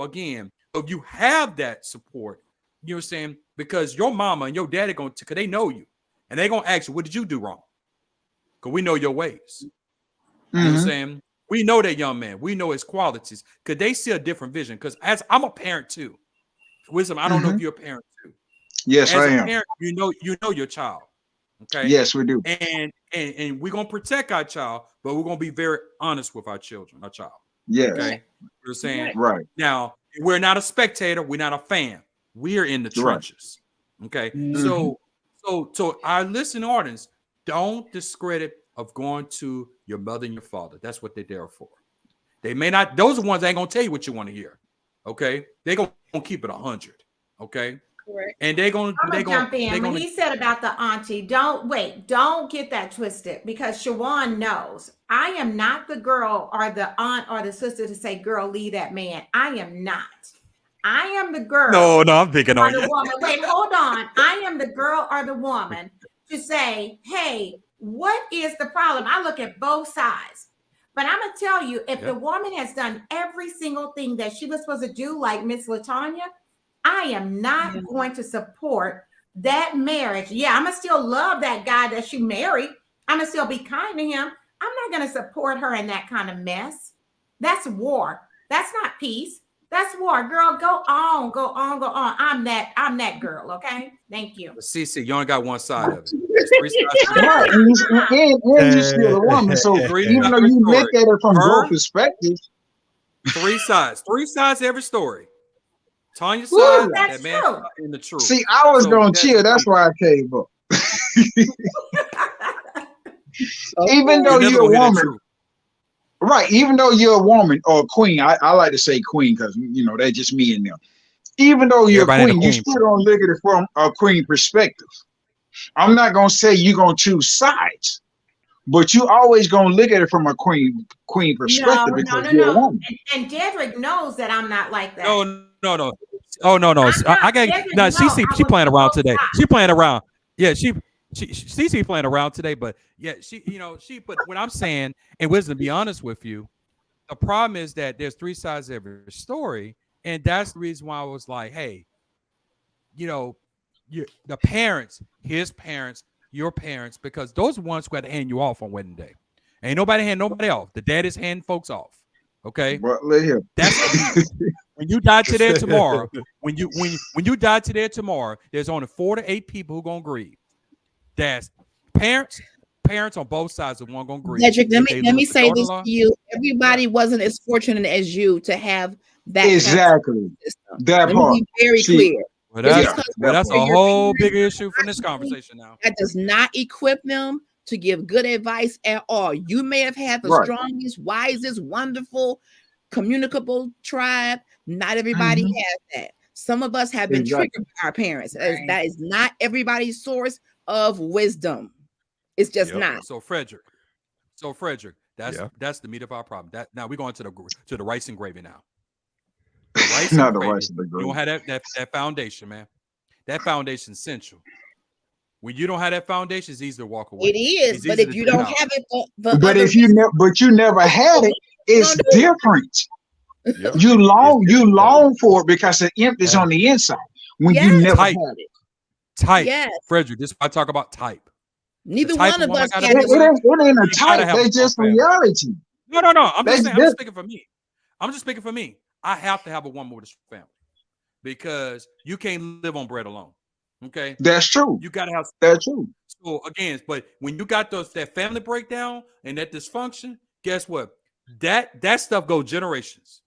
again, if you have that support, you know what I'm saying, because your mama and your daddy because they know you, and they're gonna ask you, what did you do wrong? Because we know your ways. You know what I'm saying? We know that young man. We know his qualities, because they see a different vision. Because as I'm a parent too, Wisdom, I don't know if you're a parent too. Yes, I am. As a parent, you know your child. Okay. Yes, we do. And we're gonna protect our child, but we're gonna be very honest with our children, our child. Yes. Okay. You're saying right now, we're not a spectator, we're not a fan. We're in the trenches. Okay. So our listening audience, don't discredit of going to your mother and your father. That's what they're there for. They may not, those are the ones that ain't gonna tell you what you want to hear. Okay, they're gonna keep it 100. Okay. Correct. And they're gonna jump in. When he said about the auntie, don't get that twisted, because Shawan knows I am not the girl or the aunt or the sister to say, girl, leave that man. I am not. I am the girl. No, I'm picking on you. Woman. Wait, hold on. I am the girl or the woman to say, hey, what is the problem? I look at both sides. But I'm going to tell you, if the woman has done every single thing that she was supposed to do, like Miss LaTanya, I am not going to support that marriage. Yeah, I'm going to still love that guy that she married. I'm going to still be kind to him. I'm not going to support her in that kind of mess. That's war. That's not peace. That's war. Girl, go on. I'm that girl, okay? Thank you. CC, you only got one side of it. Right. And you're still a woman. So even though you look at it from both perspectives. 3 sides. 3 sides to every story. Tanya's side, that man in the truth. See, I was gonna chill. That's why I came up. Even though you're a woman. Right, even though you're a woman or a queen, I like to say queen because that's just me and them. even though you're a Everybody ain't a queen, you queen. still don't look at it from a queen perspective. I'm not gonna say you're gonna choose sides, but you always gonna look at it from a queen No, perspective no, because no, you're a no. woman. And Dedrick knows that I'm not like that. No. Oh no. I'm not. I got Dedrick, now. no, CC, I she will playing do around both today. sides. She playing around. Yeah, CC playing around today. But yeah, But what I'm saying, and wisdom, to be honest with you, the problem is that there's three sides of every story, and that's the reason why I was like, hey, the parents, his parents, your parents, because those are the ones who got to hand you off on wedding day. Ain't nobody hand nobody off. The dad is handing folks off. Okay, But let him. that's when you die today tomorrow. When you die today tomorrow, there's only 4 to 8 people who gonna grieve. That's parents on both sides of one gonna grieve. Dedrick, let me say this to you. Everybody wasn't as fortunate as you to have that Exactly. kind of system. That Let part. me be very See, clear. Well, Just that's, because that's a your whole parents bigger are issue from this not conversation now. that does not equip them to give good advice at all. You may have had the Right. strongest, wisest, wonderful, communicable tribe. Not everybody Mhm. has that. Some of us have been Exactly. triggered by our parents. Right. That is not everybody's source of wisdom. It's just Yep. not. So Frederick, that's the meat of our problem. That now we're going to the rice and gravy now. The rice Not and the gravy. rice and the You gravy. don't have that foundation, man. That foundation's essential. When you don't have that foundation, it's easy to walk away. It is, It's but easy if to you tune don't out. have it for But other if you never had it, it's gonna do? different. Yep. You long different. for it because the empty's Yeah. on the inside when you Yes. never Type. had it. Type, Yes. Frederick. This is why I talk about type. Neither type one of of woman us gotta had be It the with, ain't a you gotta type. have a That's strong just family. reality. No. I'm That's just speaking for me. I'm just speaking for me. I have to have a woman with a strong family because you can't live on bread alone. Okay, That's true. you gotta have. That's true. So again, but when you got that family breakdown and that dysfunction, guess what? That stuff goes generations,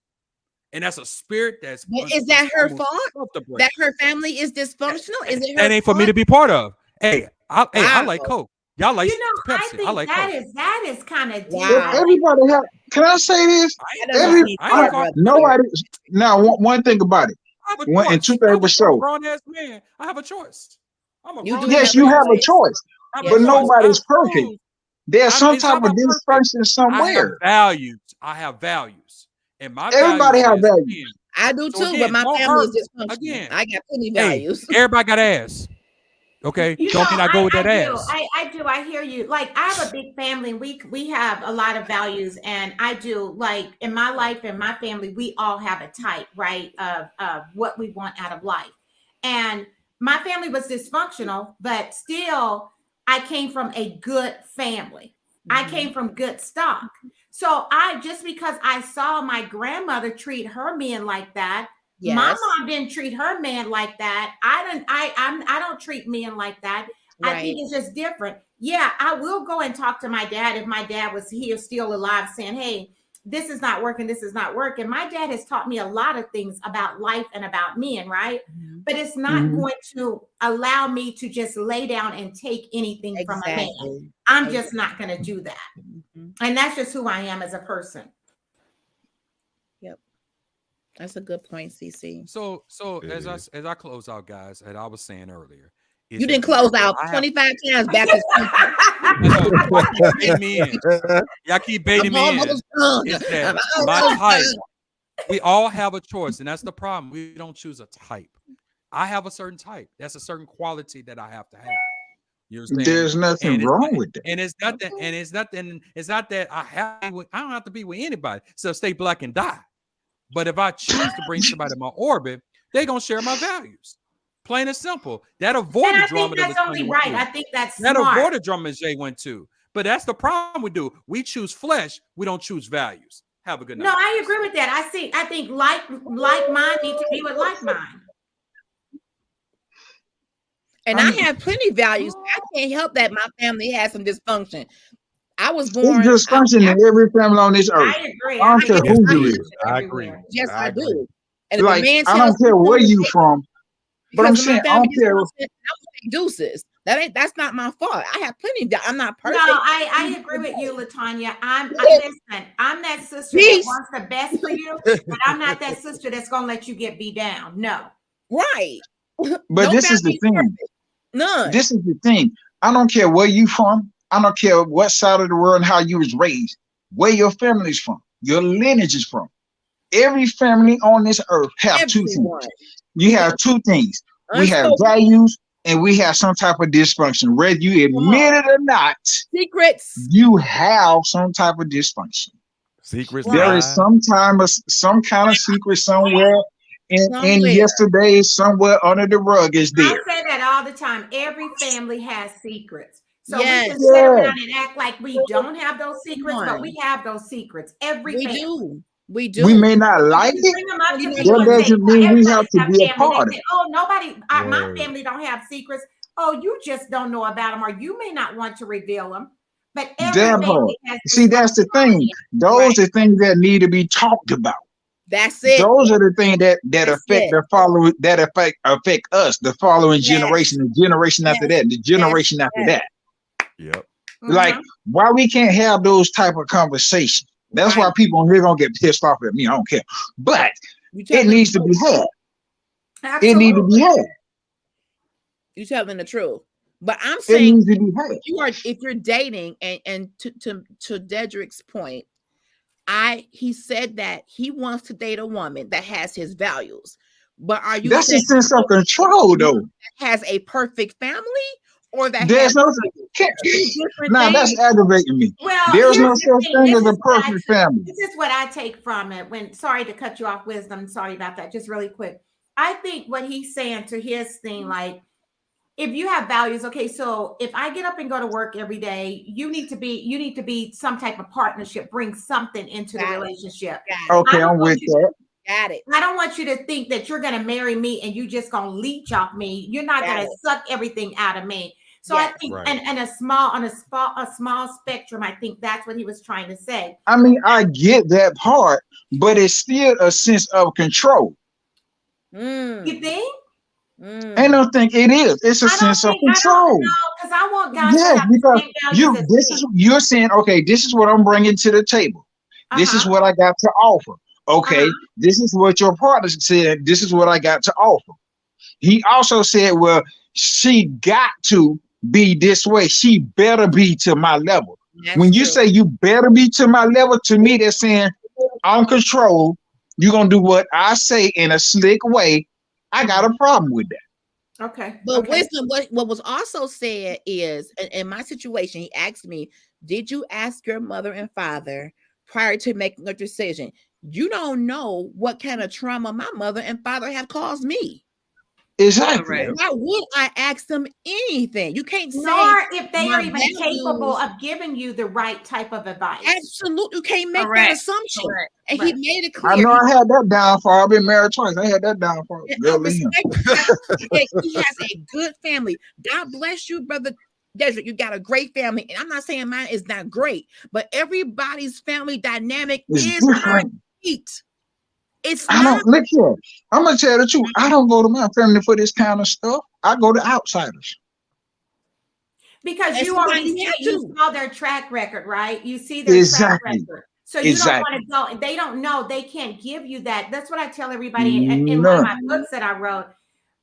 and that's a spirit that's. But is that her fault? tough to break. That her family is dysfunctional? Is it her That ain't for me fault? to be part of. Hey, I Wow. like Coke. Y'all like You know, I Pepsi. think I like that Coke. is kind of deep. Wow. Everybody have. Can I say this? That doesn't seem fair, brother. Nobody. Now, one thing about it. I have a One and choice. two things for I'm a sure. grown ass man. I have a choice. I'm a You grown do ass Yes, have you a man. have a choice. choice, I have Yes, a but you choice. do. nobody's I perfect. choose. There's some It's not type of about perfect. dysfunction I have somewhere. values. I have values, and my Everybody values have is values. again. I do So too, but again, my don't family hurt is dysfunctional. again. I got plenty Hey, values. everybody got ass. Okay, You don't know, mean I go with that I do. ass. I do. I hear you. Like, I have a big family. We have a lot of values, and I do. Like, in my life and my family, we all have a type, right, of what we want out of life. And my family was dysfunctional, but still, I came from a good family. I came from good stock. So just because I saw my grandmother treat her men like that, my Yes. mom didn't treat her man like that. I don't treat men like that. I Right. think it's just different. Yeah, I will go and talk to my dad if my dad was here still alive, saying, "Hey, this is not working. This is not working." My dad has taught me a lot of things about life and about men, right? But it's not Mhm. going to allow me to just lay down and take anything from a man. Exactly. I'm just not going to do that. Mhm. And that's just who I am as a person. That's a good point, CC. So It as is. I close out, guys, and I was saying earlier, is You that didn't close out I have 25 times Baptist. y'all keep baiting me in. Y'all keep baiting me in. almost done. Is that I'm my almost type? done. We all have a choice, and that's the problem. We don't choose a type. I have a certain type. That's a certain quality that I have to have. You understand? There's nothing And it's wrong not, with that. and it's not that, and it's not that I don't have to be with anybody. So stay black and die. But if I choose to bring somebody in my orbit, they're gonna share my values. Plain and simple. That And avoided I drama think that that's Latonya only went right. to. I think that's That smart. avoided drama Jay went to. But that's the problem we do. We choose flesh. We don't choose values. Have a good night. No, I agree with that. I think like mind need to be with like mind. And I have plenty of values. I can't help that my family has some dysfunction. I was born. There's dysfunction in every family on this earth. I agree. I don't care think who it's you is. dysfunction I agree. everywhere. Yes, I agree. do. And if a Like, man I tells don't care me where something you from, but I'm because of my saying I family don't care. dysfunction, I'm gonna take deuces. That's not my fault. I have plenty of. I'm not No, perfect. I agree with you, Latonya. Listen, I'm that sister that Peace. wants the best for you, but I'm not that sister that's gonna let you get beat down. No. Right. But No this is the family is thing. perfect. None. This is the thing. I don't care where you from. I don't care what side of the world and how you was raised. Where your family's from. Your lineage is from. Every family on this earth have two things. Everyone. You have two things. We have Unspoken values and we have some type of dysfunction. Whether you Come on. admit it or not, secrets. you have some type of dysfunction. Secrets Right. There lie. is some kind of secret somewhere in Somewhere. yesterday, somewhere under the rug is I there. say that all the time. Every family has secrets. So we Yes. can sit Yeah. around and act like we don't have those secrets, but on. we have those secrets. Every We family. do. We do. We may not like You it. bring them up to That people and say, doesn't "Well, mean we everybody have to have be a family." part of They it. say, "Oh, nobody, my Word. family don't have secrets." Oh, you just don't know about them, or you may not want to reveal them. But every That part. family has See, that's the thing. dysfunctionality. Those are things that need to be talked about. That's it. Those are the things that That's affect it. the following, that affect us, the following Yes. generation, the generation after Yes. that, the generation after Yes. that. Yep. Like, why we can't have those type of conversations? That's why Right. people on here gonna get pissed off at me. I don't care, but You it telling needs the to be truth. had. It needs to be had. You telling the truth. But I'm It saying needs to be had. if you're dating and to Dedrick's point, he said that he wants to date a woman that has his values. But are you That's a saying sense of control, though. that has a perfect family or that There's has no. two different Now things? that's aggravating me. Well, There's here's no the such thing. thing This as a is what I perfect took- family. This is what I take from it. Sorry to cut you off, Wisdom. Sorry about that. Just really quick. I think what he's saying to his thing, like, if you have values, okay, so if I get up and go to work every day, you need to be some type of partnership, bring something into the Got it. relationship. Got it. Okay, I'm with that. Got it. I don't want you to think that you're going to marry me and you just going to leech off me. You're not Got going to it. suck everything out of me. So I Yes. think, Right. and a small spectrum, I think that's what he was trying to say. I mean, I get that part, but it's still a sense of control. You think? I don't think it is. It's a sense of control. Because I want guys to Yes, have the because same values as me. you're saying, okay, this is what I'm bringing to the table. This is what I got to offer. Okay, this is what your partner said. This is what I got to offer. He also said, well, she got to be this way. She better be to my level. That's when you true. say you better be to my level, to me, that's saying I'm control. You're going to do what I say in a slick way. I got a problem with that. Okay. But Wisdom, what was also said is, in my situation, he asked me, did you ask your mother and father prior to making a decision? You don't know what kind of trauma my mother and father have caused me. Exactly. Why would I ask them anything? You can't say. Nor if they my are even capable of giving you the right type of advice. Absolutely. You can't make Correct. that assumption. Correct. And Right. he made it I clear. know I had that downfall. I've been married twice. I had that downfall. I Girl, leave him. respect that he has a good family. God bless you, brother Desert. You got a great family. And I'm not saying mine is not great, but everybody's family dynamic It's is different. great. It's I not. don't look here. I'm gonna tell the truth. I don't go to my family for this kind of stuff. I go to outsiders. Because And you already somebody see, has you to. saw their track record, right? You see their Exactly. track record. So you Exactly. don't want to go. They don't know. They can't give you that. That's what I tell everybody in one of my books that I wrote.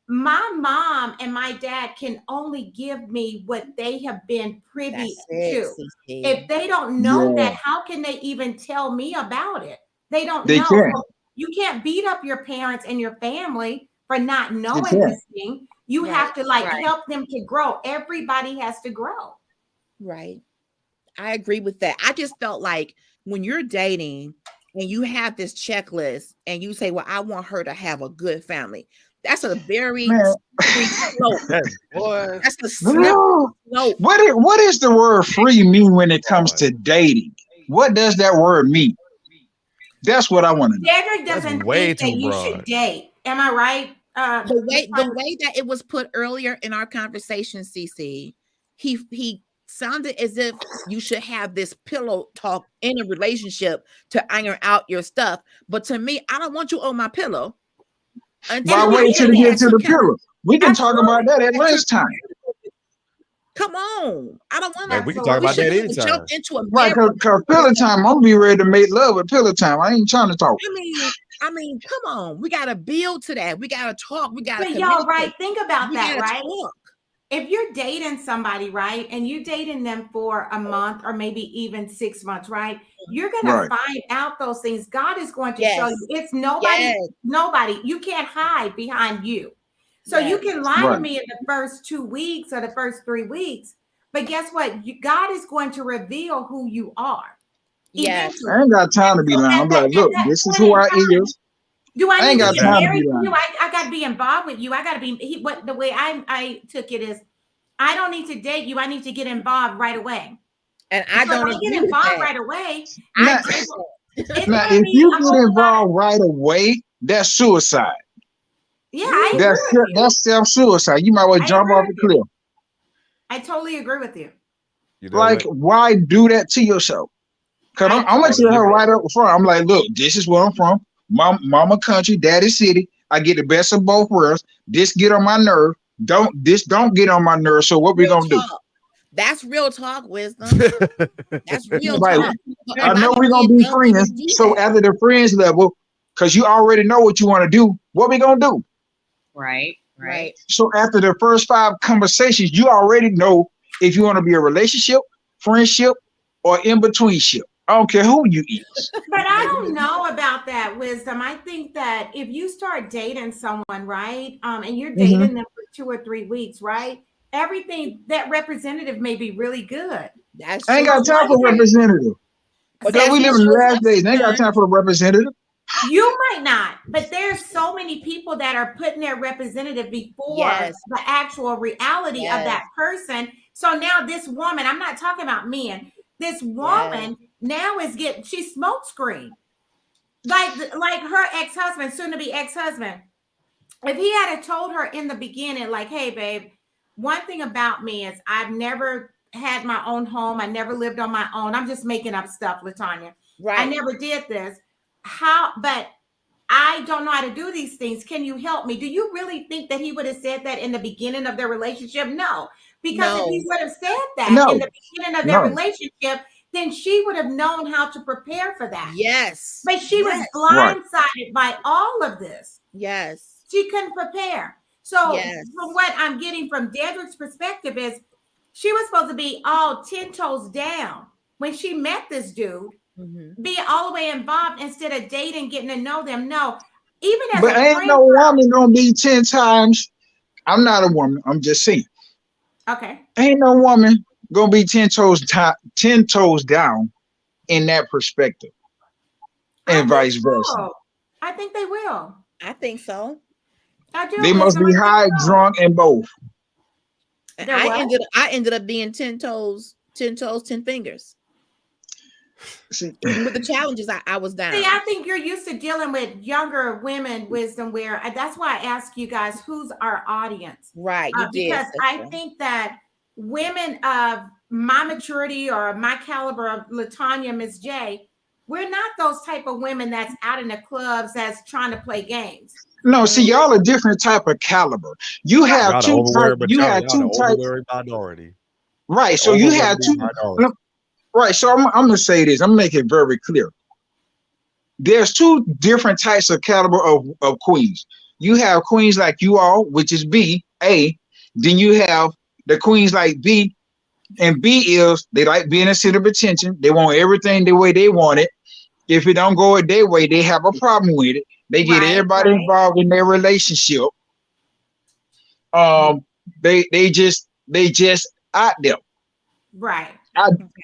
My mom and my dad can only give me what they have been privy to. If they don't know that, how can they even tell me about it? They don't know. Can't. So you can't beat up your parents and your family for not knowing this thing. You have to help them to grow. Everybody has to grow. Right. I agree with that. I just felt like when you're dating and you have this checklist and you say, well, I want her to have a good family. That's a very slope. That's a slope. What is the word free mean when it comes to dating? What does that word mean? That's what I want to know. Dedrick doesn't think that you should date. Am I right? The way that it was put earlier in our conversation, CC, he sounded as if you should have this pillow talk in a relationship to iron out your stuff. But to me, I don't want you on my pillow. Why wait till you get to the pillow? We can talk about that at lunchtime. Come on. I don't want to. We can talk about that anytime. Jump into a Right, because pillow time, I'm gonna be ready to make love with pillow time. I ain't trying to talk. I mean, I mean, come on. We got to build to that. We got to talk. We got to But y'all, right? communicate. Think about We that, gotta right? talk. If you're dating somebody, right, and you're dating them for a month or maybe even 6 months, right, you're going to Right. find out those things. God is going to show Yes. you. It's nobody, Yes. nobody. You can't hide behind you. So you Yes. can lie to Right. me in the first 2 weeks or the first 3 weeks, but guess what? God is going to reveal who you are Yes. eventually. I ain't got time to be So lying. I'm like, at look, that this is point who in I time, is. do I I need ain't to got get time to married be to you? lying. I got to be involved with you. I got to be what the way I took it is I don't need to date you. I need to get involved right away. And I So if don't I get agree with involved that. right away, I Now, don't. it's now, going to if be you a get whole lot. involved right away, that's suicide. Yeah, I agree That's with you. that's self-suicide. You might well I jump agree off with the you. cliff. I totally agree with you. You know Like, what? why do that to yourself? Because I I'm gonna totally tell her agree. right up front. I'm like, look, this is where I'm from. Mama country, daddy city. I get the best of both worlds. This get on my nerve. Don't get on my nerve. So what we Real gonna do? talk. That's real talk, wisdom. That's real Like, talk. I And my know we're gonna kids be don't friends. even do So that. after the friends level, because you already know what you want to do, what we gonna do? Right. Right. So after the first 5 conversations, you already know if you want to be a relationship, friendship, or in between ship. I don't care who you is. But I don't know about that, wisdom. I think that if you start dating someone, right, and you're dating them for 2 or 3 weeks, right, everything that representative may be really good. That's I ain't true. got time Once for you're representative. But Because that's we live true. in the last days. Sometimes. I ain't got time for a representative. You might not, but there's so many people that are putting their representative before Yes. the actual reality of Yes. that person. So now this woman, I'm not talking about men, this woman now is getting, she's smoke screen. Like her ex-husband, soon to be ex-husband. If he had told her in the beginning, like, hey, babe, one thing about me is I've never had my own home. I never lived on my own. I'm just making up stuff, LaTanya. Right. I never did this. But I don't know how to do these things. Can you help me? Do you really think that he would have said that in the beginning of their relationship? No, because if he would have said that in No, the beginning of their no. relationship, then she would have known how to prepare for that. Yes. But she was Right. blindsided by all of this. Yes. She couldn't prepare. So Yes. from what I'm getting from Dedrick's perspective is she was supposed to be all 10 toes down when she met this dude, be all the way involved instead of dating, getting to know them. No, even as But a ain't friend. no woman gonna be 10 times. I'm not a woman. I'm just saying. Okay. Ain't no woman gonna be 10 toes down in that perspective. And vice versa. So. I think they will. I think so. I do. They must Wisdom. be I think high, so. drunk, and both. And They're what? I ended up being 10 toes, 10 fingers. See, With the challenges I was down. See, I think you're used to dealing with younger women, wisdom, where that's why I ask you guys, who's our audience? Right. You did. Because I think that women of my maturity or my caliber of LaTanya, Miss J, we're not those type of women that's out in the clubs that's trying to play games. no, see, y'all a different type of caliber. You have Y'all the two types. overwhelming You majority. have Y'all the two types. overwhelming minority. Right. So you have two. Minority. Right. So I'm gonna say this. I'm gonna make it very clear. There's 2 different types of caliber of queens. You have queens like you all, which is B, A. Then you have the queens like B, and B is they like being a center of attention. They want everything the way they want it. If it don't go their way, they have a problem with it. They get everybody involved in their relationship. They just out there. Right.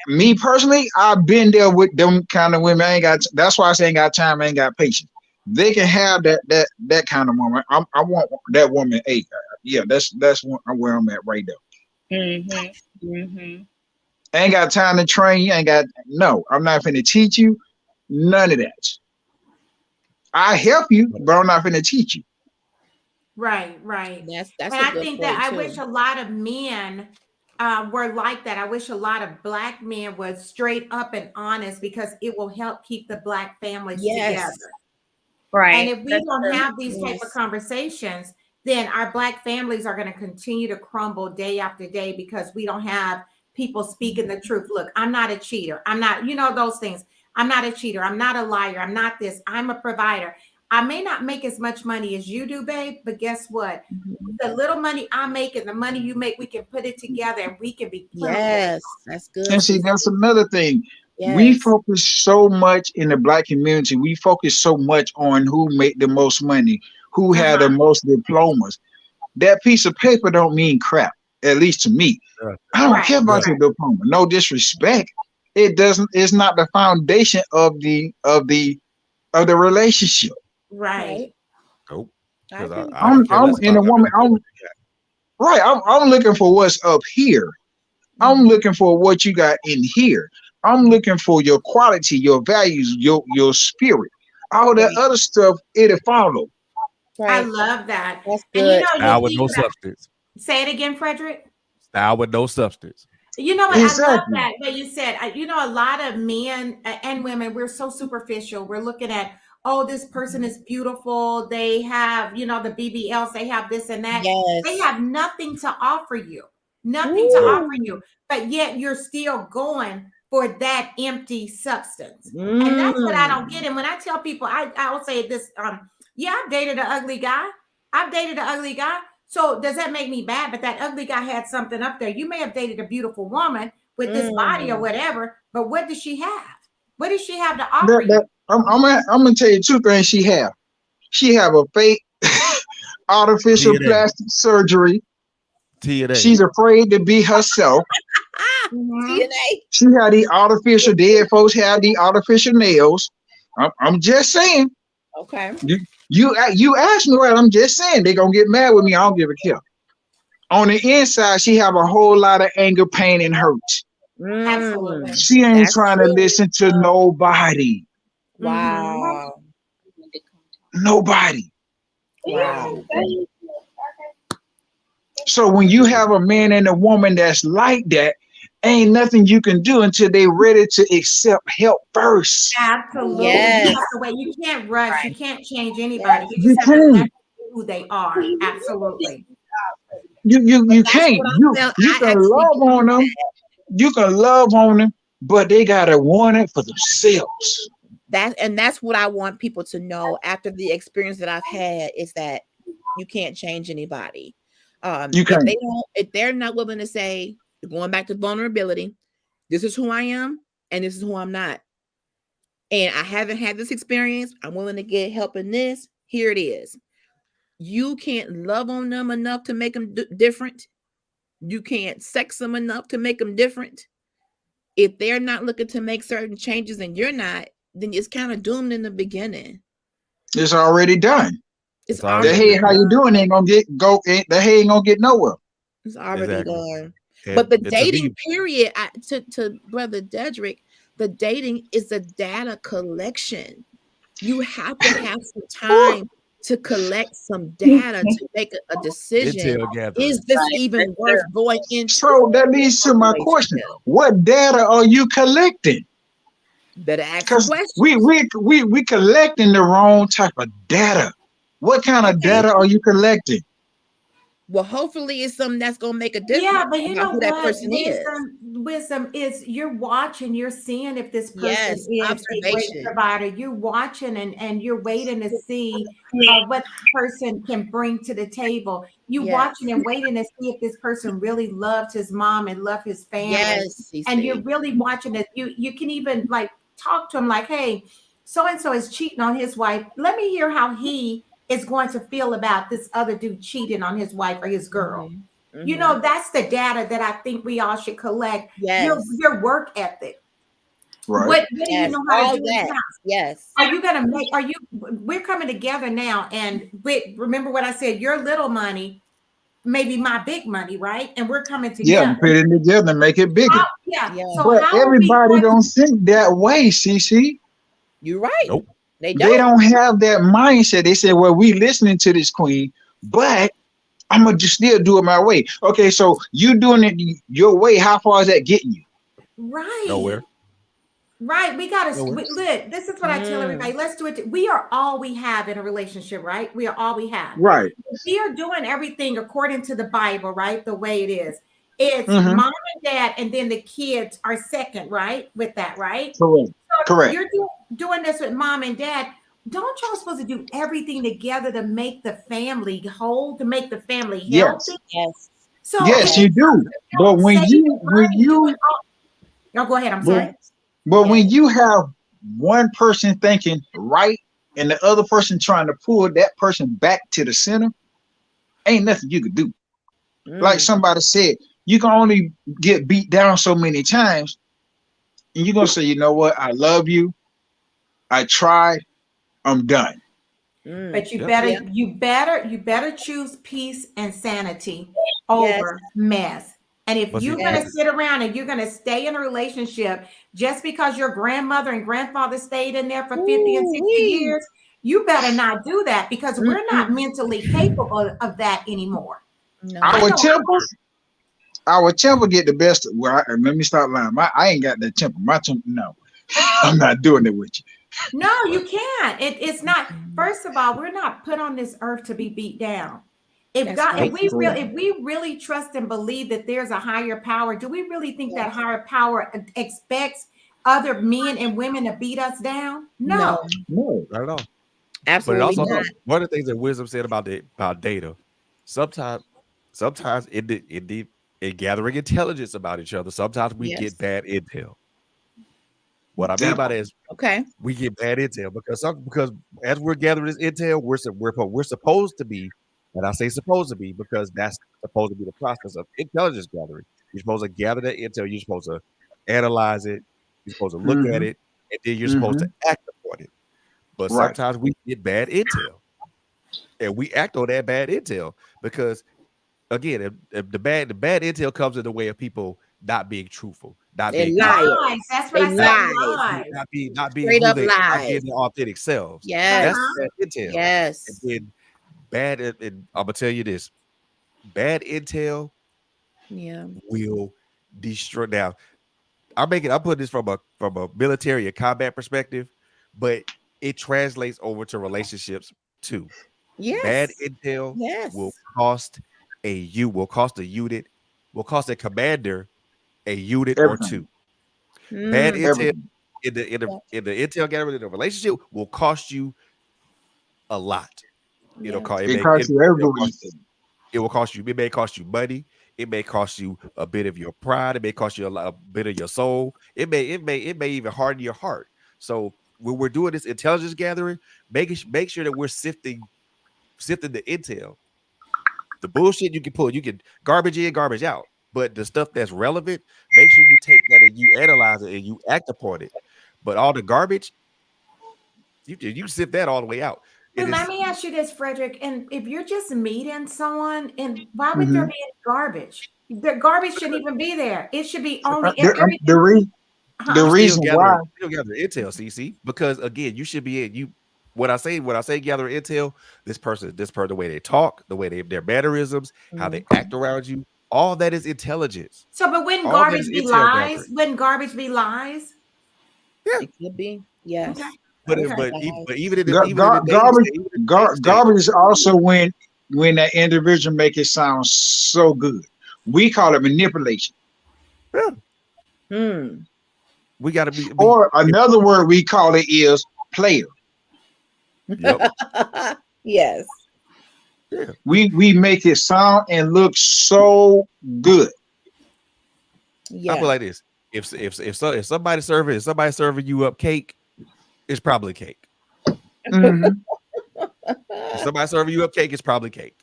Me personally, I've been there with them kind of women. I ain't got. That's why I say I ain't got time. I ain't got patience. They can have that kind of woman. I want that woman. Hey, yeah, that's where I'm at right there. I ain't got time to train you. I ain't got no. I'm not finna teach you none of that. I help you, but I'm not finna teach you. Right. That's and I think that I wish a lot of men were like that. I wish a lot of Black men were straight up and honest because it will help keep the Black families together. Right. And if we don't have these type of conversations, then our Black families are going to continue to crumble day after day because we don't have people speaking the truth. Look, I'm not a cheater. I'm not, those things. I'm not a cheater. I'm not a liar. I'm not this. I'm a provider. I may not make as much money as you do, babe, but guess what? The little money I make and the money you make, we can put it together and we can be plentiful. Yes, that's good. And see, that's another thing. We Yes. focus so much in the Black community. We focus so much on who make the most money, who had the most diplomas. That piece of paper don't mean crap, at least to me. I don't care about your diploma. No disrespect. It doesn't. It's not the foundation of the relationship. Right. Nope. I agree. I'm in a woman. I'm looking for what's up here. I'm looking for what you got in here. I'm looking for your quality, your values, your spirit. All that other stuff, it'll follow. I love that. That's And good. Style with no substance. Say it again, Frederick. Style with no substance. You know what? I love Exactly. that. But you said, you know, a lot of men and women, we're so superficial. We're looking at, oh, this person is beautiful. They have, you know, the BBLs. They have this and that. Yes. They have nothing to offer you. Nothing to offer you. But yet you're still going for that empty substance. And that's what I don't get. And when I tell people, I'll say this, yeah, I've dated an ugly guy. So does that make me bad? But that ugly guy had something up there. You may have dated a beautiful woman with this body or whatever, but what does she have? What does she have to offer you? I'm gonna tell you two things she have. She have a fake artificial DNA. plastic surgery. TNA. She's afraid to be herself. DNA. She had the artificial, dead folks have the artificial nails. I'm just saying. Okay. You asked me, right? I'm just saying they're gonna get mad with me. I don't give a care. On the inside, she have a whole lot of anger, pain, and hurt. Absolutely. She ain't That's trying to true. listen to nobody. Wow. Nobody. Wow. So when you have a man and a woman that's like that, ain't nothing you can do until they ready to accept help first. Absolutely. Yes. That's the way. You can't rush. You can't change anybody. You You just have to can't. let them be who they are. Absolutely. You can't. You I can actually love on them. You can love on them, but they gotta want it for themselves. That's what I want people to know after the experience that I've had is that you can't change anybody. You can't. If they're not willing to say, going back to vulnerability, this is who I am and this is who I'm not. And I haven't had this experience. I'm willing to get help in this. Here it is. You can't love on them enough to make them different. You can't sex them enough to make them different. If they're not looking to make certain changes and you're not, then it's kind of doomed in the beginning. It's already done. It's The already hey, how you doing ain't gonna the hey ain't gonna get nowhere. It's already Exactly. done. And- But the and to dating me, period, to Brother Dedrick, the dating is a data collection. You have to have some time to collect some data to make a decision. intel gathering. Is this even worth going into? So that leads to my question: what data are you collecting? Better ask the Because question. we collecting the wrong type of data. What kind of data are you collecting? Well, hopefully it's something that's gonna make a difference. Yeah, but you know who that what? person is. Wisdom is you're watching, you're seeing if this person Yes, is a great observation. provider. You're watching and you're waiting to see what the person can bring to the table. You Yes. watching and waiting to see if this person really loved his mom and loved his family. Yes, And you're really watching it. You can even like talk to him like, hey, so and so is cheating on his wife. Let me hear how he is going to feel about this other dude cheating on his wife or his girl. You know, that's the data that I think we all should collect. Yes. Your work ethic. Right. What do you know how all to do that. now? Yes. Are you gonna make? We're coming together now, and remember what I said. Your little money, maybe my big money, right? And we're coming together. Yeah, put it together and make it bigger. Yeah. Yeah. So But how are we everybody going to- don't think that way, CC. You're right. Nope. They They don't have that mindset. They say, well, we listening to this queen, but I'm gonna just still do it my way. Okay, so you doing it your way. How far is that getting you? Right. Nowhere. Right. We gotta Nowhere. look. This is what I tell everybody. Let's do it. We are all we have in a relationship, right? We are all we have. Right. We are doing everything according to the Bible, right? The way it is. It's Mhm. mom and dad, and then the kids are second, right? With that, right? Correct. So Correct. you're doing this with mom and dad. don't y'all supposed to do everything together to make the family whole, to make the family healthy? Yes, Yes. So yes, if you do. you But don't when save you when money doing you all, y'all go ahead. I'm but, sorry. but Yes. when you have one person thinking right and the other person trying to pull that person back to the center, ain't nothing you could do. Like Mm. somebody said, you can only get beat down so many times, and you're gonna say, you know what, I love you, I tried, I'm done. Mm. But Yep. Yeah. you better choose peace and sanity Yes. over mess. And if But see, you're Yes. gonna sit around and you're gonna stay in a relationship just because your grandmother and grandfather stayed in there for 50 and 60 Ooh-wee. years, you better not do that because we're not Mm-mm. mentally capable of that anymore. I No. Our know temper, our temper get the best. Well, let me stop lying. I ain't got that temper. My temper, no, I'm not doing it with you. no, you can't. It's not. Mm. First of all, we're not put on this earth to be beat down. If That's God, right. if we really trust and believe that there's a higher power, do we really think that Yes. higher power expects other men and women to beat us down? No, No. No. not at all. But it absolutely also not. No. one of the things that wisdom said about data, sometimes sometimes in gathering intelligence about each other, sometimes we get Yes. bad intel. What I mean by Devil. that is Okay. we get bad intel because as we're gathering this intel, we're supposed to be, and I say supposed to be because that's supposed to be the process of intelligence gathering. You're supposed to gather that intel, you're supposed to analyze it, you're supposed to look at Mm-hmm. it, and then you're supposed Mm-hmm. to act upon it. But Right. sometimes we get bad intel, and we act on that bad intel because again, if the bad intel comes in the way of people not being truthful, not They're being honest, Lies. liars. That's what They I said. lies. Lies. not being Straight who up they not being lies. their authentic selves. That's Uh-huh. Yes. bad intel. And Yes. then and I'm gonna tell you this: bad intel Yeah. will destroy. Now, I'm putting this from a military and combat perspective, but it translates over to relationships too. Bad Yes. intel will Yes. cost will cost a unit, will cost a commander a unit or Everything. two. Bad Mm. intel Everything. Yeah. in the intel gathering in a relationship will cost you a lot. It'll Yeah. cost It costs you it'll cost everything. it will cost you. It may cost you money. It may cost you a bit of your pride. It may cost you a bit of your soul. It may even harden your heart. So when we're doing this intelligence gathering, make sure that we're sifting the intel. The bullshit you can pull, you can garbage in, garbage out. But the stuff that's relevant, make sure you take that and you analyze it and you act upon it. But all the garbage, you sift that all the way out. It But let is me ask you this, Frederick. And if you're just meeting someone, and why would there Mm-hmm. be any garbage? The garbage shouldn't even be there. It should be only if The, everything. the, re- the Huh? reason why. still gather intel, CC, because again, you should be in you. When I say gather intel, the way they talk, the way their mannerisms, how they Mm. act around you, all that is intelligence. So, but wouldn't All that is garbage be intel lies? gathering. Wouldn't garbage be lies? Yeah, It could be. Okay. Yes. but Okay. even in the Gar- even in the gar- dating garbage stage, even in the dating stage, garbage is also when that individual make it sound so good. We call it manipulation. yeah, Hmm. we got to be Or another word we call it is player. yep, Yes. yeah. We make it sound and look so good. I feel Yeah. like this. If somebody serving you up cake, it's probably cake. Hmm. If somebody serving you up cake, it's probably cake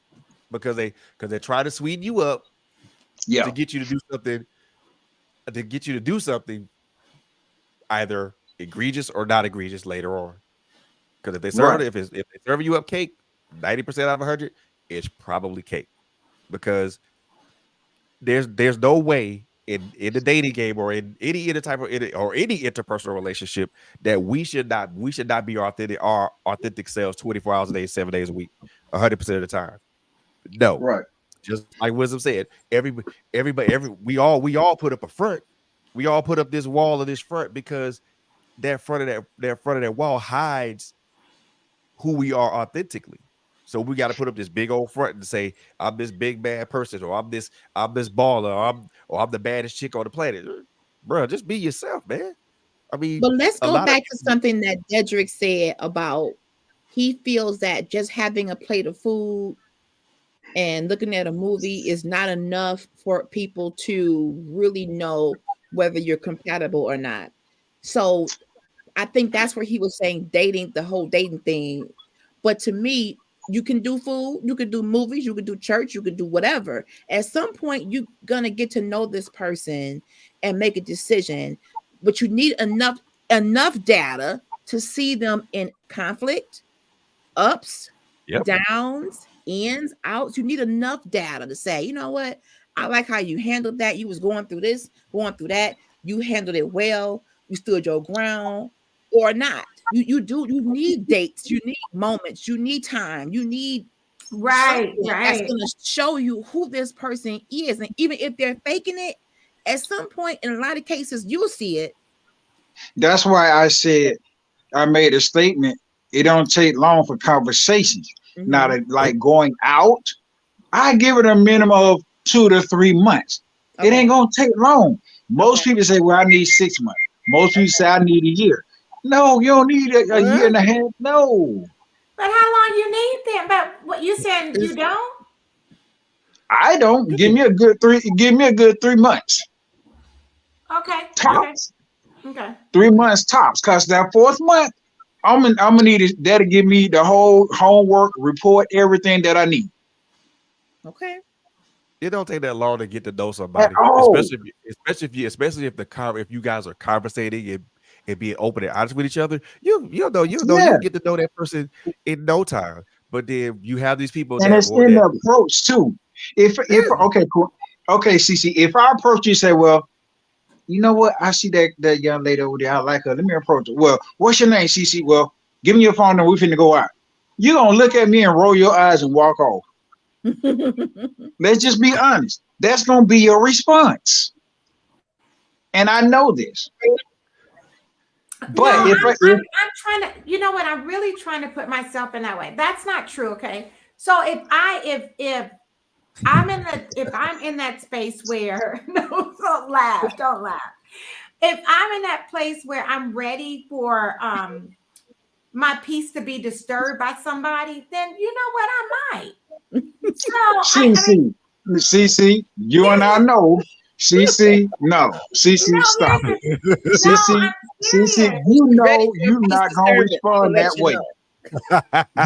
because they try to sweeten you up Yeah. to get you to do something either egregious or not egregious later on. Because Right. if they serve you up cake, 90% out of 100, it's probably cake. Because there's no way in the dating game or in any type of or any interpersonal relationship that we should not be our authentic selves 24 hours a day, 7 days a week, 100% of the time. No, Right. just like Wisdom said, we all put up a front. We all put up this wall of this front because that front of that wall hides who we are authentically. So we got to put up this big old front and say, I'm this big bad person, or I'm this baller, or I'm the baddest chick on the planet. Bro, just be yourself, man. I mean, But let's a go lot of back to something that Dedrick said about he feels that just having a plate of food and looking at a movie is not enough for people to really know whether you're compatible or not. So I think that's where he was saying dating, the whole dating thing. But to me, you can do food, you can do movies, you can do church, you can do whatever. At some point, you're gonna get to know this person and make a decision, but you need enough data to see them in conflict, ups, Yep. downs, ins, outs. You need enough data to say, you know what? I like how you handled that. You was going through this, going through that. You handled it well. You stood your ground or not. You need dates, you need moments, you need time, you need Right, something that's right. going to show you who this person is. And even if they're faking it, at some point in a lot of cases, you'll see it. That's why I said I made a statement. It don't take long for conversations. Now, Mhm. like going out, I give it a minimum of 2 to 3 months. It Okay. ain't gonna take long. Most Okay. people say, "Well, I need 6 months." Most people say, "I need a year." No, you don't need a year and a half. No, But how long you need then? But what you saying you It's- don't? I don't. Give me a good 3. Give me a good 3 months Okay, okay, tops. okay. 3 months tops. Cause that 4th month, I'm gonna need it. That'll give me the whole homework report, everything that I need. Okay. It don't take that long to get to know At somebody, all. especially if you guys are conversating and being open and honest with each other. You'll Yeah. get to know that person in no time. But then you have these people And that it's want in the that. approach too. If Yeah. okay, cool. Okay, CC. If I approach you, say, well, you know what? I see that young lady over there. I like her. Let me approach her. Well, what's your name, CC? Well, give me your phone number. We finna go out. You gonna look at me and roll your eyes and walk off. Let's just be honest. That's gonna be your response. And I know this. No, But I'm, if I'm, I if I'm trying to, you know what? I'm really trying to put myself in that way. That's not true. Okay. So if I'm in that space where, no, don't laugh, don't laugh. If I'm in that place where I'm ready for my peace to be disturbed by somebody, then you know what? I might. So I mean, CC, you and I listen, know. CC, no. CC, no, stop it. listen. No, CC, I'm CC, serious. you Ready know for a you're peace not gonna disturbance to respond let that you way. know.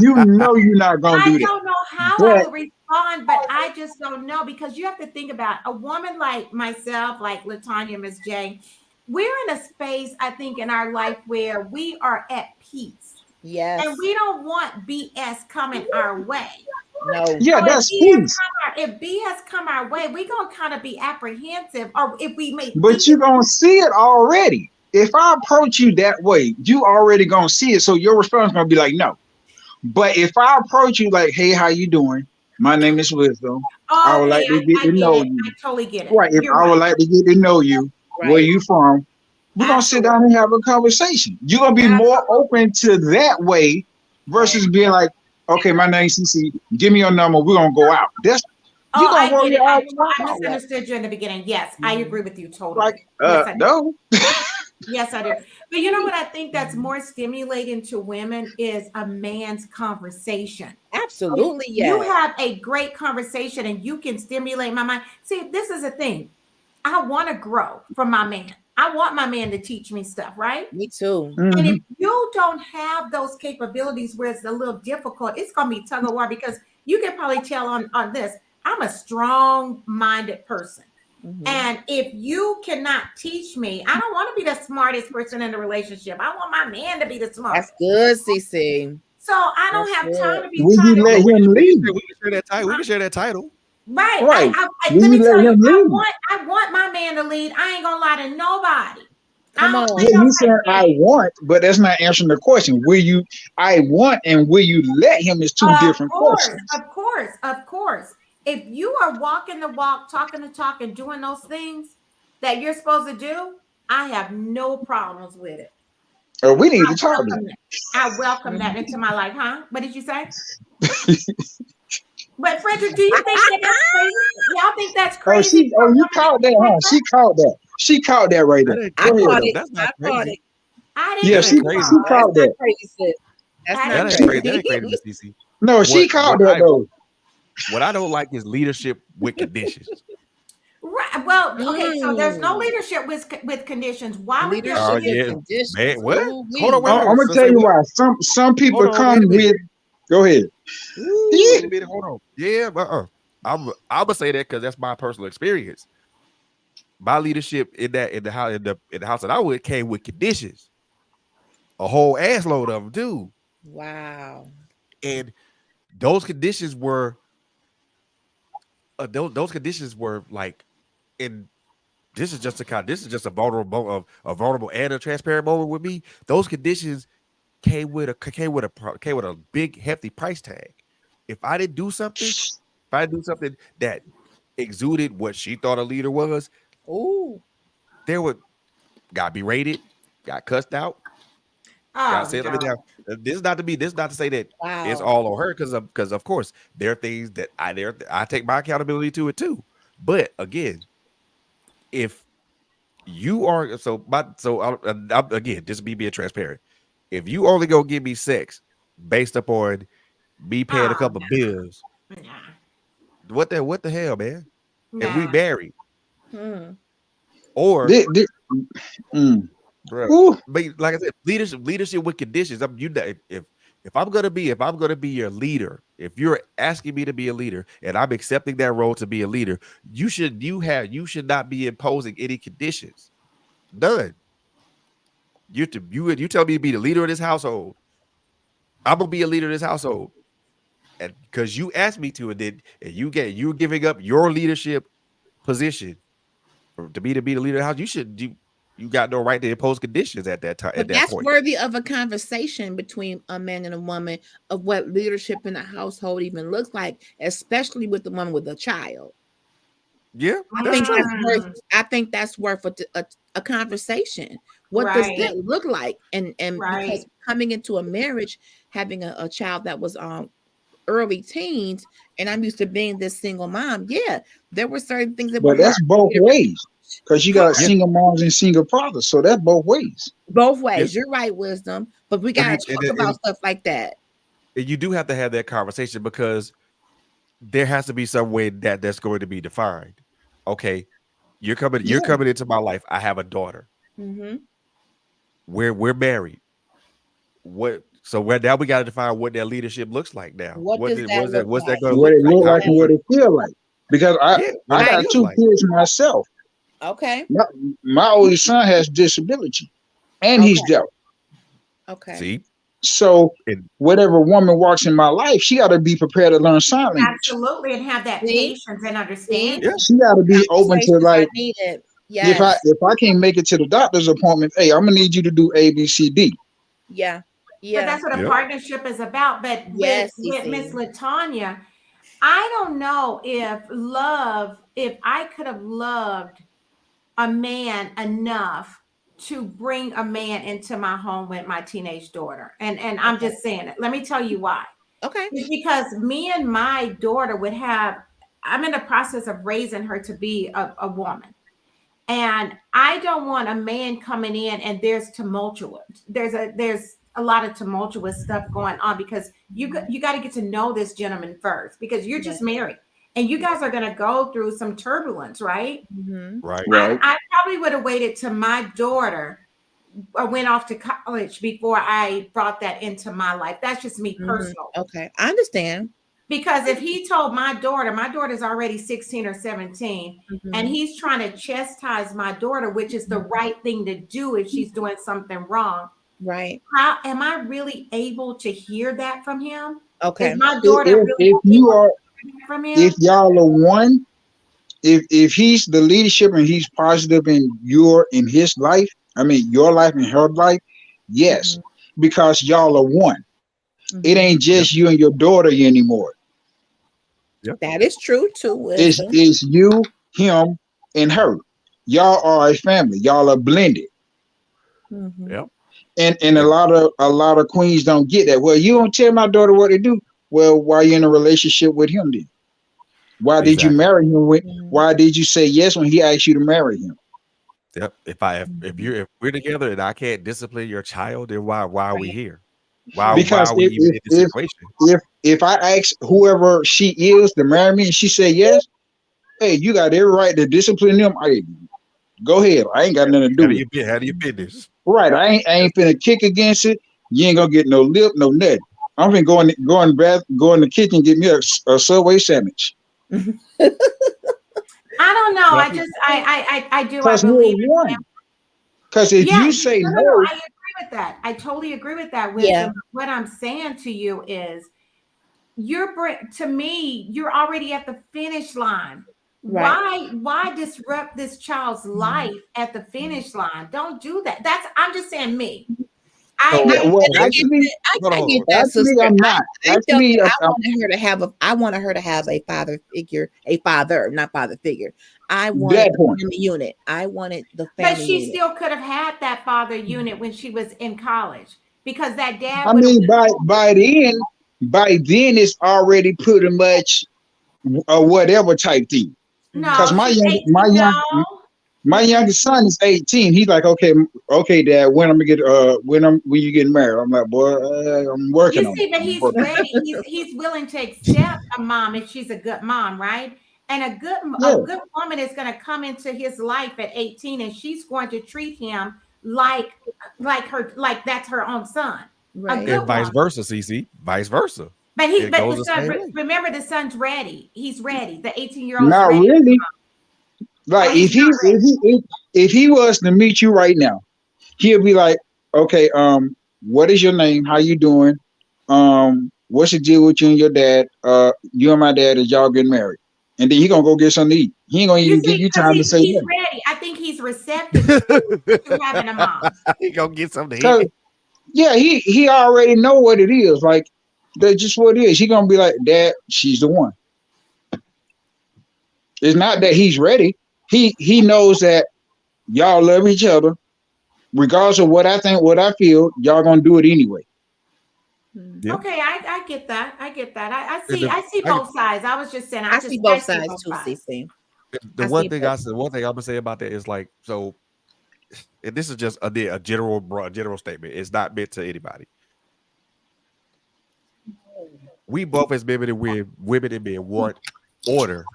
You know you're not gonna I do that. don't know how I But will respond, but I just don't know because you have to think about a woman like myself, like Latanya, Miss J. We're in a space, I think, in our life where we are at peace and Yes. we don't want BS coming our way. No. yeah, So that's peace. if BS come our way, we gonna kind of be apprehensive, or if we may But think you're it's gonna see it already. If I approach you that way, you already gonna see it. So your response gonna be like, no. But if I approach you like, hey, how you doing? My name is Wisdom. I would okay, like to get I to get know it. you. I totally get it. Right. If You're I right. would like to get to know you, where Right. you from, we're gonna sit Absolutely. down and have a conversation. You're gonna be more open to that way Right. versus being like, okay, my name's CC, give me your number, we're gonna go out. That's you're Oh, gonna I roll get it. your eyes and walk I out like, misunderstood you in the beginning. Yes, I agree with you like totally. Yes, I do. no. Yes, I do. But you know what I think that's more stimulating to women is a man's conversation. If Absolutely. you Yes. have a great conversation and you can stimulate my mind. See, this is a thing. I want to grow from my man. I want my man to teach me stuff, right? Me too. And if Mhm. you don't have those capabilities where it's a little difficult, it's gonna be tug of war because you can probably tell on this. I'm a strong-minded person. Mhm. And if you cannot teach me, I don't want to be the smartest person in the relationship. I want my man to be the That's smartest. good, CC. So I don't That's have time good. to be Will trying you to let get We him lead? can share that title. We can share that title. right. Right. Let Will me you let tell you, him lead? I want my man to lead. I ain't gonna lie to nobody. I Come don't on. play Yeah, you no said I games. want, but that's not answering the question. Will you I want and will you let him is two Of different course, questions. of course, of course. If you are walking the walk, talking the talk, and doing those things that you're supposed to do, I have no problems with it. We need I to talk welcome that. I welcome that into my life, huh? What did you say? then. But Frederick, do you think that that's crazy? Y'all think that's Oh, crazy for a you woman to caught think that, like huh? that? She caught that. She caught that right there. That ain't I Go crazy ahead caught though. though. it. That's I not caught crazy. it. I I Yeah, didn't That didn't. ain't she crazy. That's caught not that. crazy, sis. That's I not That ain't agree. crazy, Miss CC. No, she What called what that I though. what I don't like is leadership with conditions. Right. Well, okay. So there's no Mm. leadership with conditions. Why would there Leadership be? with Yeah, man. conditions. What? Ooh Hold on, wee. wait a I'm minute. gonna So tell say you what? why. Some Hold people on, wait come a minute. with. Go ahead. Ooh, wait a minute. Hold on. Yeah, I'm gonna say that because that's my personal experience. My leadership in the house in the house that I would came with conditions, a whole ass load of them too, Wow. and those conditions were those conditions were like in. This is just a vulnerable and a transparent moment with me. Those conditions came with a big hefty price tag. If I didn't do something, if I didn't do something that exuded what she thought a leader was, Ooh. there would got berated, got cussed out, got Oh said. Let me down. no. This is not to be. This is not to say that it's Wow. all on her because of course there are things that I take my accountability to it too. But again, if you are again, just me being transparent. If you only gonna give me sex based upon me paying a Oh couple bills, no. Nah. what the hell, man? If we Nah. married, Hmm. or Thi- thi- mm. bro, Ooh, but like I said, leadership with conditions. If I'm gonna be your leader, if you're asking me to be a leader and I'm accepting that role to be a leader, you should not be imposing any conditions. None. You tell me to be the leader of this household. I'm gonna be a leader of this household. And because you asked me to, and then and you giving up your leadership position to be the leader of the house, you got no right to impose conditions at that time at But that that's point. worthy of a conversation between a man and a woman of what leadership in a household even looks like, especially with the woman with a child. Yeah, I that's think true. that's worth. I think that's worth a conversation. What does Right. that look like? And because Right. coming into a marriage, having a child that was early teens, and I'm used to being this single mom. Yeah, there were certain things that were but hard that's for both me to ways. Because you got Yeah, single moms and single fathers, so that's both ways. both yeah. ways. You're right, wisdom, but we I gotta mean, talk about stuff like that. and you do have to have that conversation because there has to be some way that's going to be defined. Okay, you're Yeah. coming into my life. I have a daughter. Mm-hmm. We're married. What so where now we got to define what that leadership looks like now. What does that look What's that like? going to What look it like? look How like are and we what going it feel like. Because yeah, what I it got Right. feels two like. kids myself. Okay. My, my oldest son has disability, and he's Okay. deaf. Okay. See? So And whatever woman walks in my life, she got to be prepared to learn sign language. Absolutely, and have that See? patience and See? yeah, understanding. She got to be open to Conversations are like needed. if Yes. I can't make it to the doctor's appointment, hey, I'm gonna need you to do A, B, C, D. Yeah. But Yeah. that's what a yeah. partnership is about. But Yes, with Miss CC. Latanya, I don't know if I could have loved a man enough to bring a man into my home with my teenage daughter. And I'm Okay. just saying it. Let me tell you why. Okay. It's because me and my daughter would have, I'm in the process of raising her to be a woman. And I don't want a man coming in and there's a lot of tumultuous stuff going on because you got to get to know this gentleman first because you're Yeah. just married and you guys are going to go through some turbulence, right? Mm-hmm. Right. Right. I probably would have waited till my daughter went off to college before I brought that into my life. That's just me Mm-hmm. personally. Okay. I understand. Because if he told my daughter's already 16 or 17, and Mm-hmm. he's trying to chastise my daughter, which is the right thing to do if she's doing something wrong, Right. how am I really able to hear that from him? Is Okay. my daughter really If you able to are hear that from if him? y'all are one, if he's the leadership and he's positive in his life, I mean your life and her life, yes, Mm-hmm. because y'all are one. It Mm-hmm. ain't Yep. just you and your daughter anymore. Yep. That is true too, It's wisdom. it's you, him, and her. Y'all are a family. Y'all are blended. Mm-hmm. Yep. And And a lot of queens don't get that. Well, you don't tell my daughter what to do. Well, why you in a relationship with him then? Why did you exactly. marry him? Mm-hmm. Why did you say yes when he asked you to marry him? Yep. If Mm-hmm. we're together and I can't discipline your child, then why are we Right. here? Why Because are we even in this situation? if I ask whoever she is to marry me and she say yes, hey, you got every right to discipline them. Hey, go ahead. I ain't got nothing to do with it. How do you business? Right. I ain't finna kick against it. You ain't gonna get no lip, no nothing. I'm finna go in the kitchen and get me a Subway sandwich. I don't know. Well, I just I do. I Because we're believe in one. Because if yeah, you say no. no, I agree with that. I totally agree with that, Yeah. Wisdom. What I'm saying to you is to me, you're already at the finish line. Right. Why disrupt this child's life at the finish line? Don't do that. I'm just saying me. So, yeah, well, And I get actually, that. hold on, I hold get on. that, actually, sister. I'm not. I felt Actually, that I wanted her to have a father figure, a father, not father figure. I wanted that the point. family unit. I wanted the But family she unit. still could have had that father unit when she was in college because that dad I would have mean, by then it's already pretty much a whatever type thing. Because no, she's 18. No. my youngest son is 18. He's like, okay, Dad, when you getting married? I'm like, boy, I'm working You on see, but it. he's ready. He's willing to accept a mom if she's a good mom, right? And Yeah, a good woman is going to come into his life at 18, and she's going to treat him like that's her own son. A Right. good And vice woman. versa, CC. Vice versa. But It but goes the the son. same way. Remember, the son's ready. He's ready. The 18-year-old is not ready. really. Oh, Like he's not ready. if he was to meet you right now, he'll be like, okay, what is your name? How you doing? What's the deal with you and your dad? You and my dad, is y'all getting married? And then he gonna go get something to eat. He ain't gonna You even give see, you because time to say he's nothing. ready. I think he's receptive to having a mom. He gonna get something to Cause eat. yeah, he already know what it is. Like that's just what it is. He gonna be like, Dad, she's the one. It's not that he's ready. He knows that y'all love each other. Regardless of what I think, what I feel, y'all gonna do it anyway. Yeah. Okay, I get that. I get that. And I see both sides. I was just saying. I see both I see sides both too, sides. CC. the I one see thing both. one thing I'm gonna say about that is like, so, and this is just a general statement. It's not meant to anybody. We both as women and men want order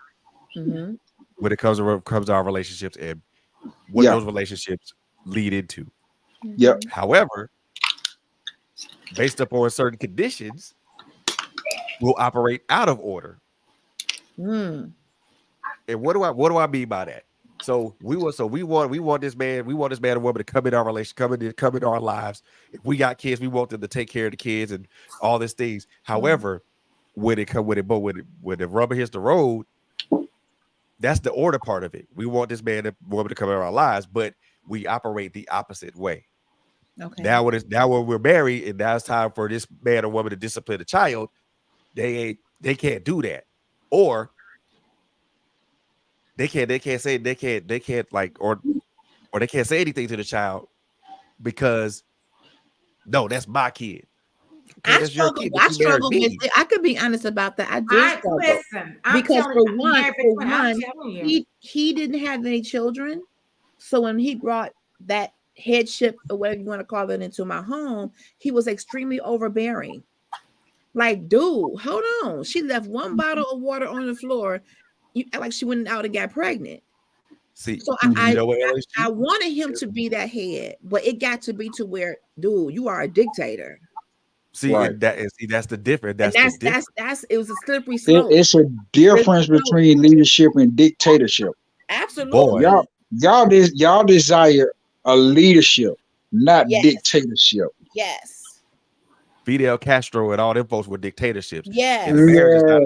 Mm-hmm. when it comes to our relationships and what Yeah, those relationships lead into. yep. Mm-hmm. However, based upon certain conditions, we'll operate out of order. Mm. And what do I mean by that? So we want this man and woman to come in our relation, come in our lives. If we got kids, we want them to take care of the kids and all these things. However, when it come with it, but when the rubber hits the road, that's the order part of it. We want this man and woman to come in our lives, but we operate the opposite way. Okay. Now when we're married and now it's time for this man or woman to discipline a child, they can't do that. Or they can't like or they can't say anything to the child because no, that's my kid. Okay, that's your kid, but I you married struggle with me. it. I could be honest about that. I did I struggle listen. I'm because telling for you, one, I'm telling you. he didn't have any children. So when he brought that headship or whatever you want to call it into my home, he was extremely overbearing. Like, dude, hold on. She left one bottle of water on the floor. You act like she went out and got pregnant. See, So you know what, I LSG? wanted him to be that head, but it got to be to where, dude, you are a dictator. See, Right. and that's the difference. And That's the difference. that's it was a slippery slope. It's a difference between leadership and dictatorship. Boy, Absolutely. Y'all desire a leadership, not Yes. dictatorship. Yes. Fidel Castro and all them folks were dictatorships. Yes. And marriage is not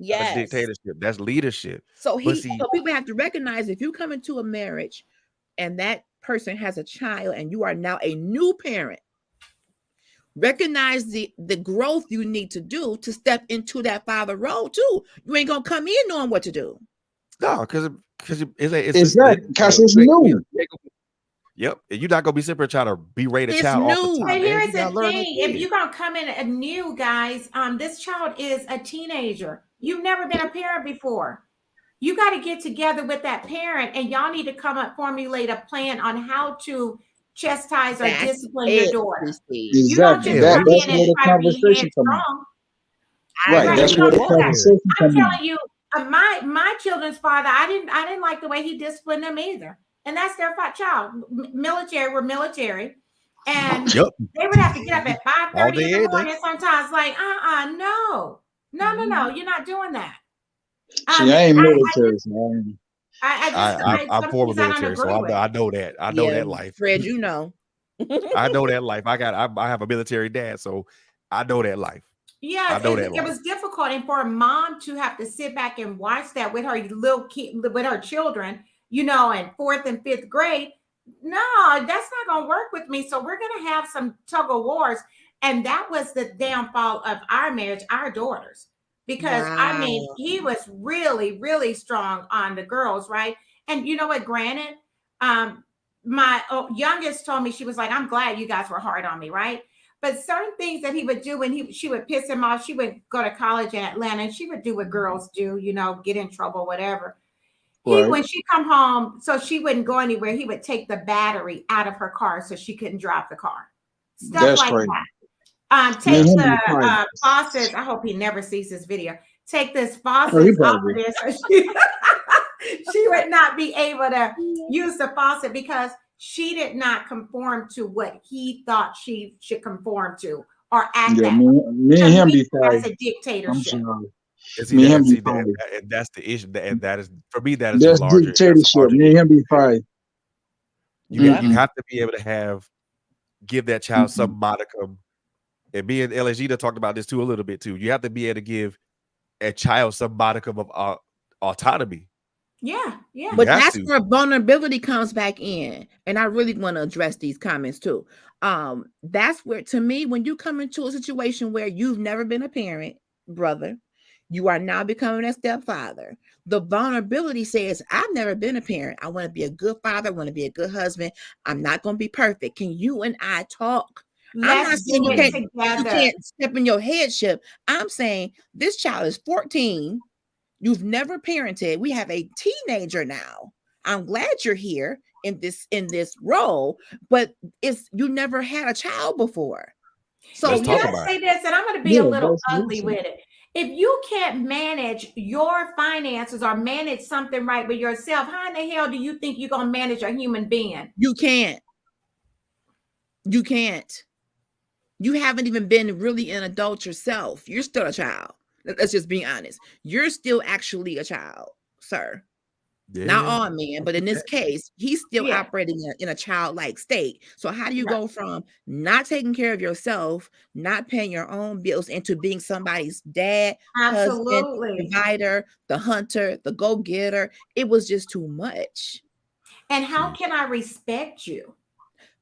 Yeah, a Yes. dictatorship. That's leadership. So But see, so people have to recognize if you come into a marriage and that person has a child and you are now a new parent, recognize the growth you need to do to step into that father role too. You ain't gonna come in knowing what to do. no, because exactly. Because it's new. yep. And you're not gonna be simply trying to berate a It's child off the new. top, But man. here's You the gotta learn that thing: if kid. you're gonna come in a new guys, this child is a teenager. You've never been a parent before. You got to get together with that parent, and y'all need to come up, formulate a plan on how to chastise or That's discipline your it, daughter. Christy. You don't Exactly. just Yeah, That come that's in and where the try to be conversation come in. headstrong. Right. Right. That's You where don't the do that. conversation I'm come in. telling you, my children's father, I didn't like the way he disciplined them either. And that's their child. Military, we're military. And Yep. they would have to get up at All 5:30 in day, the every day. morning sometimes, like, no, you're not doing that. See, I ain't military, so I ain't. I'm Some former things I don't military, so agree with. I know that. I know Yeah, that life. Fred, you know. I know that life. I have a military dad, so I know that life. I Yes, know that it life. was difficult, and for a mom to have to sit back and watch that with her little kid, with her children, in 4th and 5th grade. No, that's not going to work with me. So we're going to have some tug of wars, and that was the downfall of our marriage, our daughters, because Wow. he was really, really strong on the girls, right? And you know what? Granted, my youngest told me, she was like, "I'm glad you guys were hard on me, right?" But certain things that he would do when she would piss him off, she would go to college in Atlanta and she would do what girls do, get in trouble, whatever. Right. When she come home, so she wouldn't go anywhere, he would take the battery out of her car so she couldn't drive the car. Stuff That's like crazy. that. Me Take and him the be fighting. faucets. I hope he never sees this video. Take this Oh, he faucets off probably of this. So she would not be able to use the faucet because she did not conform to what he thought she should conform to or act yeah. at. Me To and him me, be that's fighting. a I'm dictatorship. sorry. And Me and him be see fighting. and that's the issue, and that is for me. That is That's that's a dictatorship. larger Me and issue. him be fighting. Yep. You have to be able to give that child some modicum. And me and LSG talked about this too a little bit too. You have to be able to give a child some modicum of autonomy. Yeah. But have that's to. where vulnerability comes back in. And I really want to address these comments too. That's where, to me, when you come into a situation where you've never been a parent, brother, you are now becoming a stepfather. The vulnerability says, I've never been a parent. I want to be a good father. I want to be a good husband. I'm not going to be perfect. Can you and I talk? I'm not Let's saying do you it can't together. step in your headship. I'm saying this child is 14. You've never parented. We have a teenager now. I'm glad you're here in this role, but you never had a child before. So Let's talk let's about say this, and I'm going to be Yeah, a little that's ugly listen. with it. If you can't manage your finances or manage something right with yourself, how in the hell do you think you're going to manage a human being? you can't. You can't. You haven't even been really an adult yourself. You're still a child. Let's just be honest. You're still actually a child, sir. it. Not Yeah. all men, but in this case, he's still Yeah. operating in a childlike state. So how do you Right. go from not taking care of yourself, not paying your own bills, into being somebody's dad, husband, Absolutely. provider, the hunter, the go-getter? It was just too much. And how can I respect you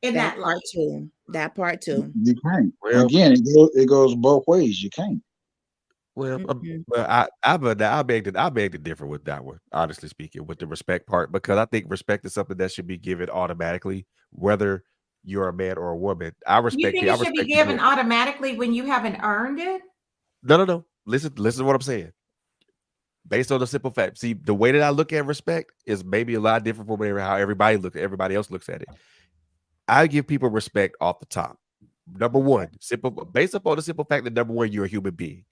in That that part light? too. That part too. You can't. Well, Again, it goes both ways. You can't. Mhm. I beg to differ with that one. Honestly speaking, with the respect part, because I think respect is something that should be given automatically, whether you're a man or a woman. You think I it should be respect given people. automatically when you haven't earned it? No. Listen to what I'm saying. Based on the simple fact, see, the way that I look at respect is maybe a lot different from how everybody else looks at it. I give people respect off the top. Number one, based upon the simple fact that number one, you're a human being.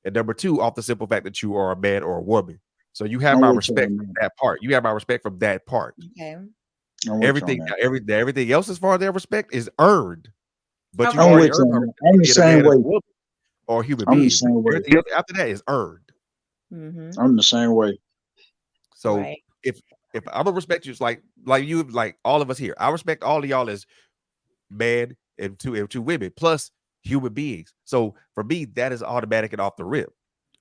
And number two, off the simple fact that you are a man or a woman. So you have I'm my with you respect on from that. that part. You have my respect from that part. Okay. I'm with you on Everything, that. everything else as far as their respect is earned. But you've Okay. I'm already with you earned my on that. respect I'm for the being a man same and a way. woman or a human I'm the being. same way. Everything else after that is earned. Mm-hmm. I'm the same way. So Right. if I'm gonna respect you, it's like you, like all of us here. I respect all of y'all as man and two women plus human beings. So for me, that is automatic and off the rip.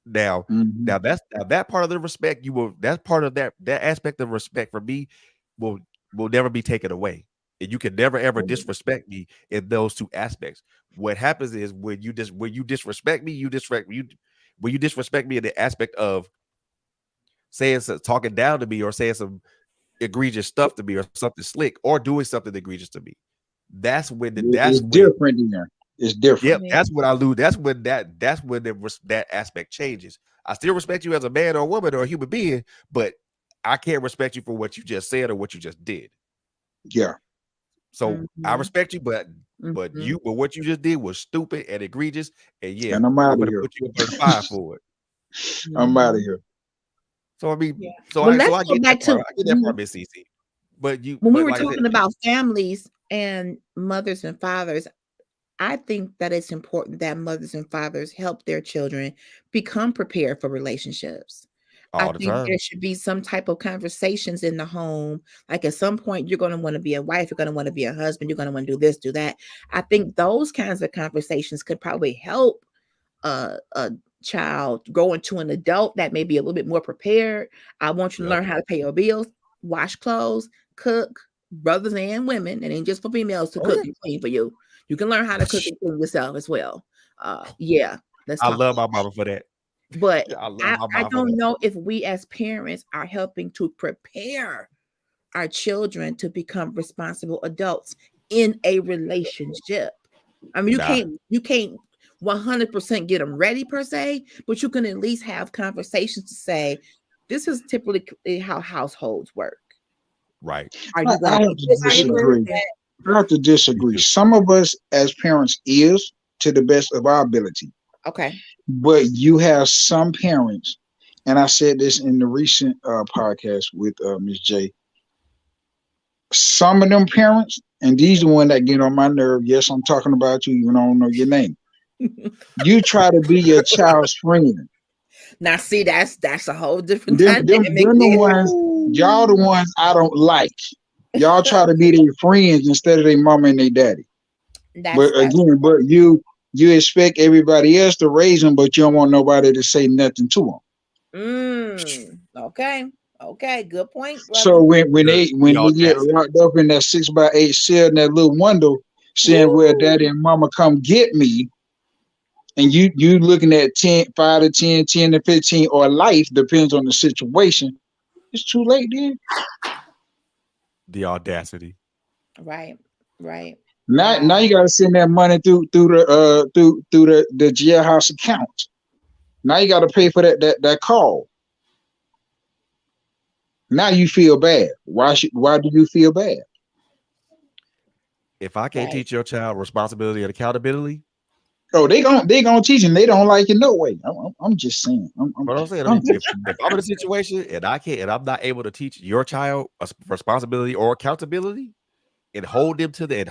Now, Mhm. that part of the respect that's part of that aspect of respect for me will never be taken away. And you can never ever disrespect me in those two aspects. What happens is when you disrespect me, when you disrespect me in the aspect of talking down to me or saying some egregious stuff to me or something slick or doing something egregious to me. That's when It's different in there. It's different. that's when I lose. That's when that aspect changes. I still respect you as a man or a woman or a human being, but I can't respect you for what you just said or what you just did. Yeah. So I Mhm. respect you, but Mhm. what you just did was stupid and egregious. And yeah, And I'm I'm out of gonna here. put you up under fire for it. I'm out of Mhm. here. So I mean, Yeah. Well, so let's I go get back that part. to I get that part, Miss CC. when we But were like I said, talking about families and mothers and fathers. I think that it's important that mothers and fathers help their children become prepared for relationships. I all the think time. there should be some type of conversations in the home. Like at some point, you're going to want to be a wife, you're going to want to be a husband, you're going to want to do this, do that. I think those kinds of conversations could probably help a child grow into an adult that may be a little bit more prepared. I want you to Yep. learn how to pay your bills, wash clothes, cook, brothers and women. It ain't just for females to Oh cook yeah. and clean for you. You can learn how to cook and clean yourself as well. Yeah, let's I talk love about my that. mama for that. But Yeah, I love my I mama for don't that. know if we as parents are helping to prepare our children to become responsible adults in a relationship. I mean, Nah, you can't 100% get them ready per se, but you can at least have conversations to say, this is typically how households work. right. Are I, you going I to have do to this? Are I you going to agree with do disagree. that? that. I have to Me disagree. too. Some of us as parents is to the best of our ability, Okay. but you have some parents, and I said this in the recent podcast with Miss J. Some of them parents, and these are the one that get on my nerve. Yes, I'm talking about you, even though I don't know your name. You try to be your child's friend. Now, see, that's a whole different Them dynamic the there. ones, y'all the ones I don't like. Y'all try to be their friends instead of their mama and their daddy. But That's again, you expect everybody else to raise them, but you don't want nobody to say nothing to them. Okay. Okay. Good point, So brother. The when they get audacity. locked up in that 6x8 cell in that little window, saying, "Well, Woo. daddy and mama come get me," and you looking at 10, 5 to 10, 10 to 15, or life depends on the situation. It's too late then. The audacity. Right. Right. Now Wow. you got to send that money through the jailhouse account. Now you got to pay for that call. Now you feel bad. Why do you feel bad? If I can't Right. teach your child responsibility and accountability, Oh, they gonna teach him. They don't like it no way. I'm just saying. but I'm saying, I I'm mean, if I'm in a situation and I can't and I'm not able to teach your child responsibility or accountability and hold them to that,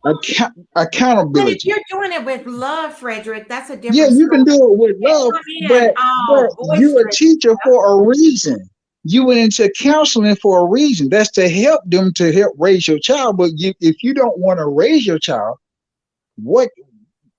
But if accountability. you're doing it with love, Frederick, that's a Yeah, different you can do story. it with You love, come in but all you a boisterous. teacher for a reason. You went into counseling for a reason. That's to help them to help raise your child. But if you don't want to raise your child, what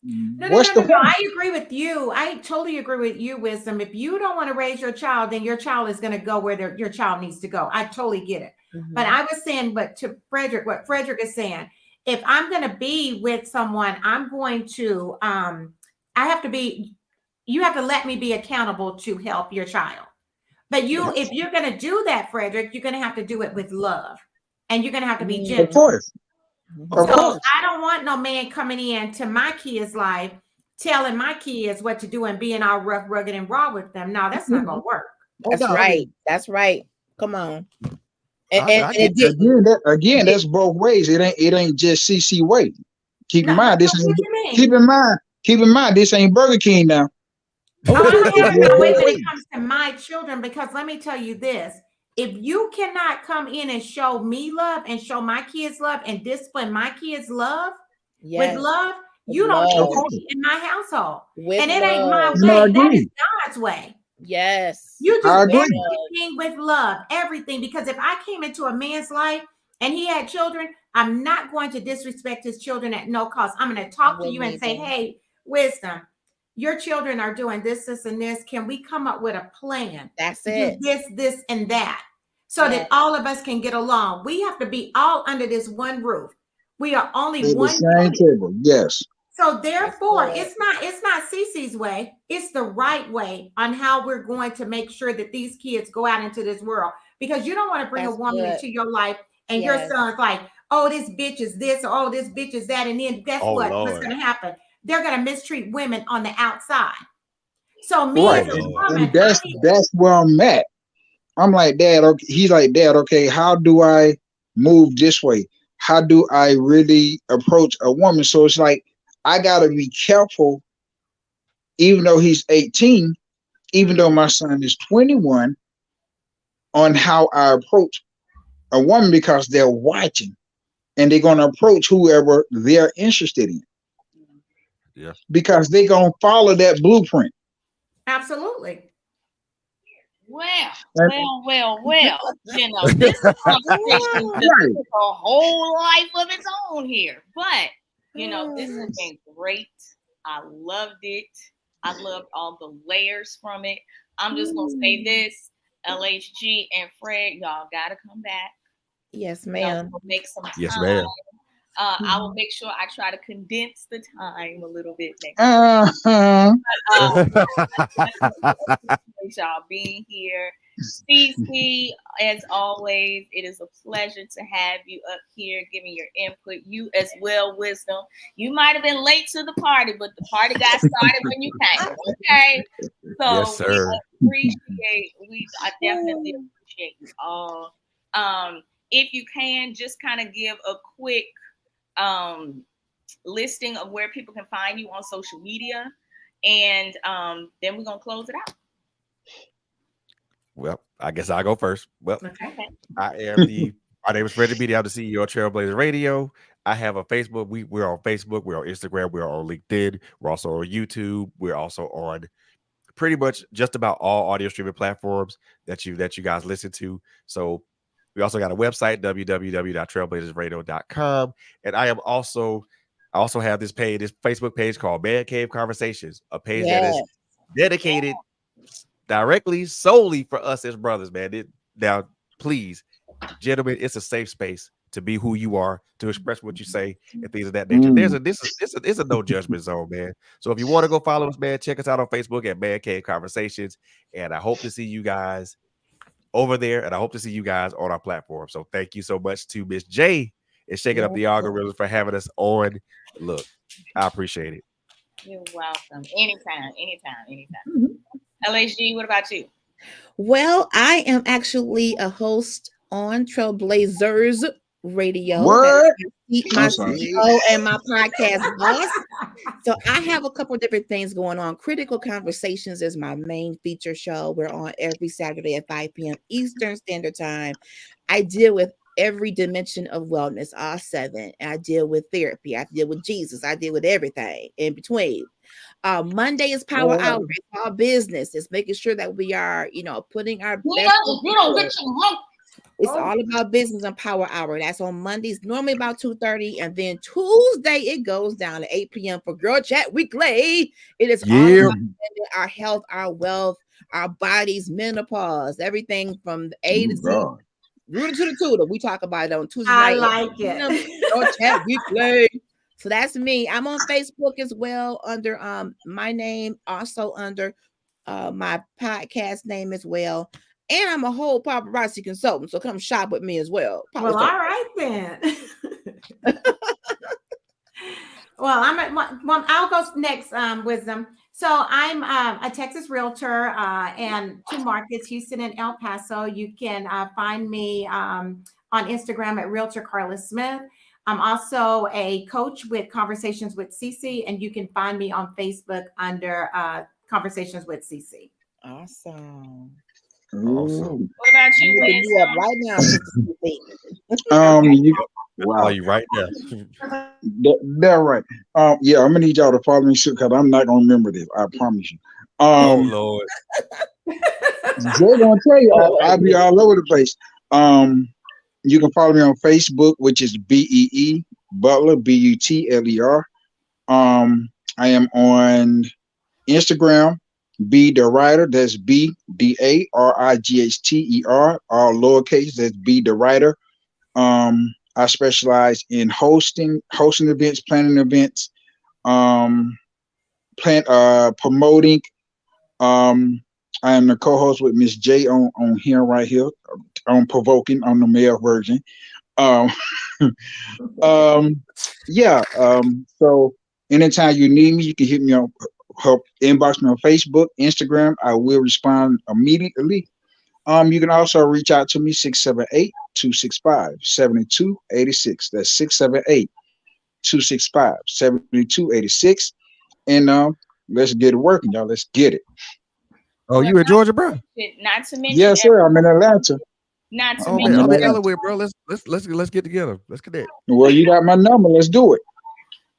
No, no, what's no, the no, no. point? I agree with you. I totally agree with you, Wisdom. If you don't want to raise your child, then your child is going to go where your child needs to go. I totally get it. But Mhm. I was saying, but to Frederick, what Frederick is saying, if I'm going to be with someone, I'm going to, I have to be, you have to let me be accountable to help your child. But Yeah, if you're going to do that, Frederick, you're going to have to do it with love, and you're going to have to be Mm. of gentle. course, of Mhm. So course. I don't want no man coming into my kids' life telling my kids what to do and being all rough, rugged, and raw with them. No, that's not going to work. Oh That's no, I right. mean, That's right. Come on. And I it get that. didn't. It, that's both ways. It ain't just CC way. Keep in No, what, mind this what ain't. you Keep mean? in mind. Keep in mind this ain't Burger King now. Oh, I'm gonna have It's it just my both way when it ways. comes to my children, because let me tell you this. If you cannot come in and show me love and show my kids love and discipline my kids love with yes. love, With you don't need Of to love. course, be in my household. With And it ain't my love. and I way. That is agree. God's way. Yes. You I do With agree. love. everything with love, everything. Because if I came into a man's life and he had children, I'm not going to disrespect his children at no cost. I'm going to I talk to you wouldn't and say, either. hey, Wisdom, your children are doing this, this, and this. Can we come up with a plan That's to do it. this, and that so that Yes. all of us can get along? We have to be all under this one roof. We are only At the one same unit. table. Yes. So That's therefore, good. it's not Cece's way. It's the right way on how we're going to make sure that these kids go out into this world. Because you don't want to bring a That's woman good. into your life and your Yes. son's like, oh, this bitch is this, or oh, this bitch is that. And then guess Oh what's Lord. going to happen? They're going to mistreat women on the outside. So me Oh Right. as a Lord. And woman, I need that's where I'm at. I'm like, Dad, okay. He's like, Dad, okay, how do I move this way? How do I really approach a woman? So it's like I gotta be careful, even though he's 18, even though my son is 21, on how I approach a woman because they're watching and they're gonna approach whoever they're interested in. Yeah. Because they're gonna follow that blueprint. Absolutely. Well, And- you know, this conversation Right. took a whole life of its own here. But, you know, this has been great. I loved it. I loved all the layers from it. I'm just going to say this, LHG and Fred, y'all got to come back. Yes, You know, ma'am. we'll make some time. Yes, ma'am. I will make sure I try to condense the time a little bit next Uh-huh. appreciate y'all being here. CC, as always, it is a pleasure to have you up here giving your input. You as well, Wisdom. You might have been late to the party, but the party got started when you came. Okay, so Yes, sir. I definitely appreciate you all. If you can, just kind of give a quick listing of where people can find you on social media, and then we're gonna close it out. Well, I guess I'll go first. Well, Okay. my name is Freddie Beatty. I'm the CEO of Trailblazer Radio. I have a Facebook. We're on Facebook. We're on Instagram. We're on LinkedIn. We're also on YouTube. We're also on pretty much just about all audio streaming platforms that you guys listen to. So we also got a website, www.trailblazersradio.com. And I also have this Facebook page called Man Cave Conversations, a page that is dedicated directly solely for us as brothers, man. Now, please, gentlemen, it's a safe space to be who you are, to express what you say, and things of that nature. It's a no judgment zone, man. So if you want to go follow us, man, check us out on Facebook at Man Cave Conversations. And I hope to see you guys over there, and I hope to see you guys on our platform. So thank you so much to Miss J and Shaking Up the Algorithms for having us on. Look, I appreciate it. You're welcome. Anytime. LHG, what about you? Well, I am actually a host on Trailblazers Radio. What? My I'm sorry. CEO and my podcast boss. So I have a couple of different things going on. Critical Conversations is my main feature show. We're on every Saturday at 5 p.m. Eastern Standard Time. I deal with every dimension of wellness, all 7. I deal with therapy. I deal with Jesus. I deal with everything in between. Monday is Power Hour. It's all business. It's making sure that we are, putting our best. It's all about business and Power Hour. That's on Mondays, normally about 2:30, and then Tuesday it goes down to 8 p.m. for Girl Chat Weekly. It is all about our health, our wealth, our bodies, menopause, everything from the A to Z. Rooted to the tutor. We talk about it on Tuesday night. I like it. Girl Chat Weekly. So that's me. I'm on Facebook as well under my name, also under my podcast name as well. And I'm a whole paparazzi consultant, so come shop with me as well. Well, all right then. Well, I'll go next, Wisdom. So I'm a Texas realtor and 2 markets, Houston and El Paso. You can find me on Instagram at Realtor Carla Smith. I'm also a coach with Conversations with CC, and you can find me on Facebook under Conversations with CC. Awesome. Awesome. What about you, Wisdom? Right now, Wow, you right there. They're right. Yeah, I'm gonna need y'all to follow me soon because I'm not gonna remember this. I promise you. Oh Lord. They're gonna tell you I'll be all over the place. You can follow me on Facebook, which is BEE Butler, BUTLER. I am on Instagram, B the Writer, that's BDARIGHTER, all lowercase, that's B the Writer. I specialize in hosting events, planning events, promoting. I am the co-host with Miss J on here right here, on Provoking, on the male version. Yeah. So anytime you need me, you can hit me on, inbox me on Facebook, Instagram. I will respond immediately. You can also reach out to me, 678-265-7286. That's 678-265-7286. And let's get it working, y'all. Let's get it. Oh, you in Georgia, bro? Not to mention, Yes, sir. I'm in Atlanta. not to Oh I'm man, mention, I'm in Atlanta. Delaware, bro. Let's get together. Let's connect. Well, you got my number. Let's do it.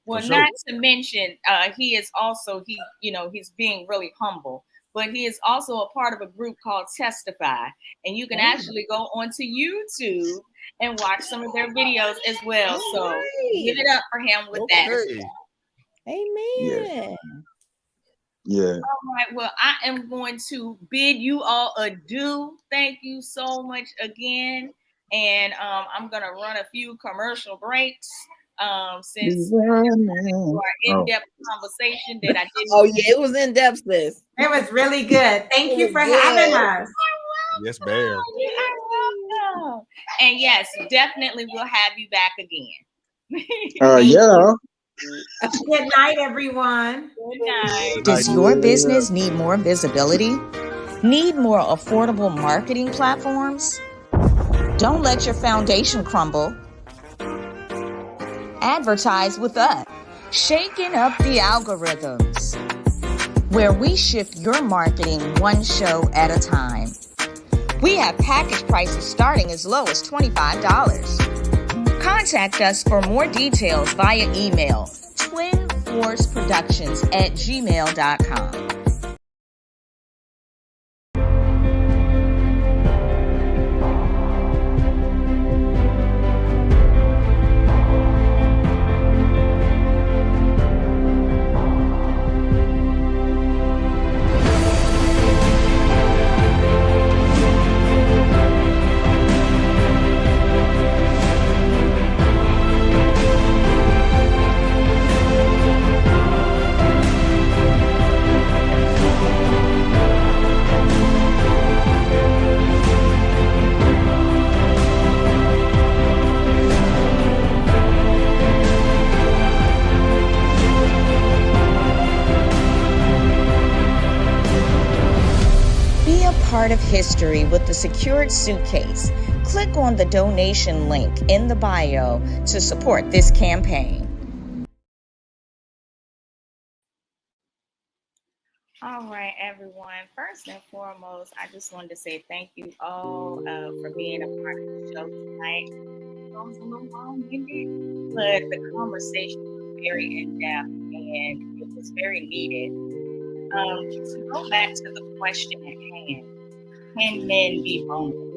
well, For sure. not to mention, he is also he's being really humble, but he is also a part of a group called Testify, and you can actually go onto YouTube and watch some of their videos as well. So give it up for him with that. Okay. Amen. Yeah. All right. Well, I am going to bid you all adieu. Thank you so much again. And I'm going to run a few commercial breaks since our in-depth conversation that I didn't. Oh yeah, it was in depth, sis. It was really good. Thank you It for was having good. us. Yes, ma'am. You're welcome. And yes, definitely we'll have you back again. Yeah. Good night, everyone. Good night. Does your business need more visibility? Need more affordable marketing platforms? Don't let your foundation crumble. Advertise with us. Shaking up the algorithms, where we shift your marketing one show at a time. We have package prices starting as low as $25. Contact us for more details via email, twinforceproductions@gmail.com. Part of history with the secured suitcase. Click on the donation link in the bio to support this campaign. All right, everyone. First and foremost, I just wanted to say thank you all for being a part of the show tonight. It was a little long-winded, but the conversation was very in-depth and it was very needed. To go back to the question at hand, can men be vulnerable?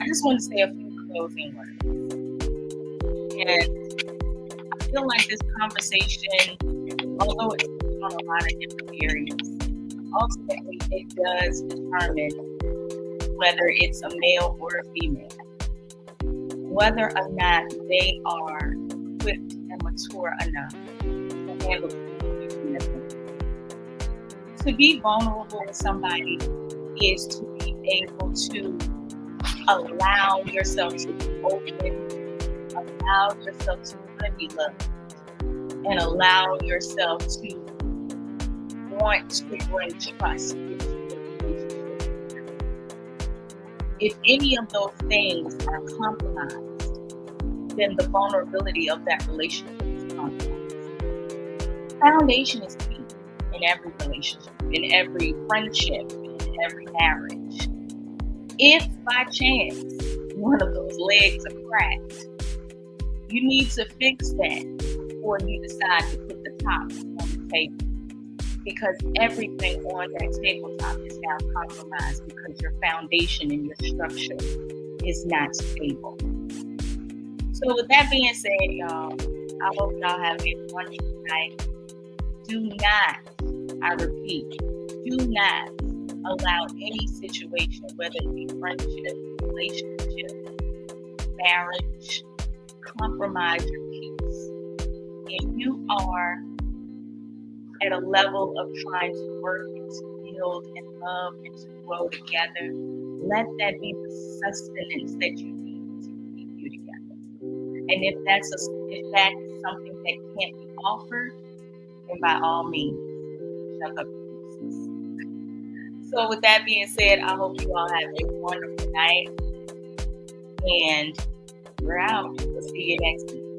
I just want to say a few closing words. And I feel like this conversation, although it's on a lot of different areas, ultimately it does determine whether it's a male or a female, whether or not they are equipped and mature enough to handle the. To be vulnerable with somebody is to be able to allow yourself to be open, allow yourself to want to be loved, and allow yourself to want to bring trust into the relationship. If any of those things are compromised, then the vulnerability of that relationship is compromised. Foundation is key in every relationship, in every friendship, in every marriage. If by chance one of those legs are cracked, you need to fix that before you decide to put the top on the table. Because everything on that tabletop is now compromised because your foundation and your structure is not stable. So with that being said, y'all, I hope y'all have a wonderful night. Do not, I repeat, do not allow any situation, whether it be friendship, relationship, marriage, compromise your peace. If you are at a level of trying to work and to build and love and to grow together, let that be the sustenance that you need to keep you together. And if that is something that can't be offered, then by all means, shut up your pieces. So with that being said, I hope you all have a wonderful night. And we're out. We'll see you next week.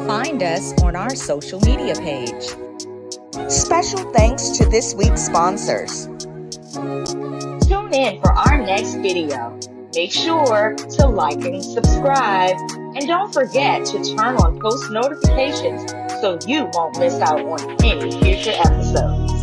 Find us on our social media page. Special thanks to this week's sponsors. Tune in for our next video. Make sure to like and subscribe. And don't forget to turn on post notifications so you won't miss out on any future episodes.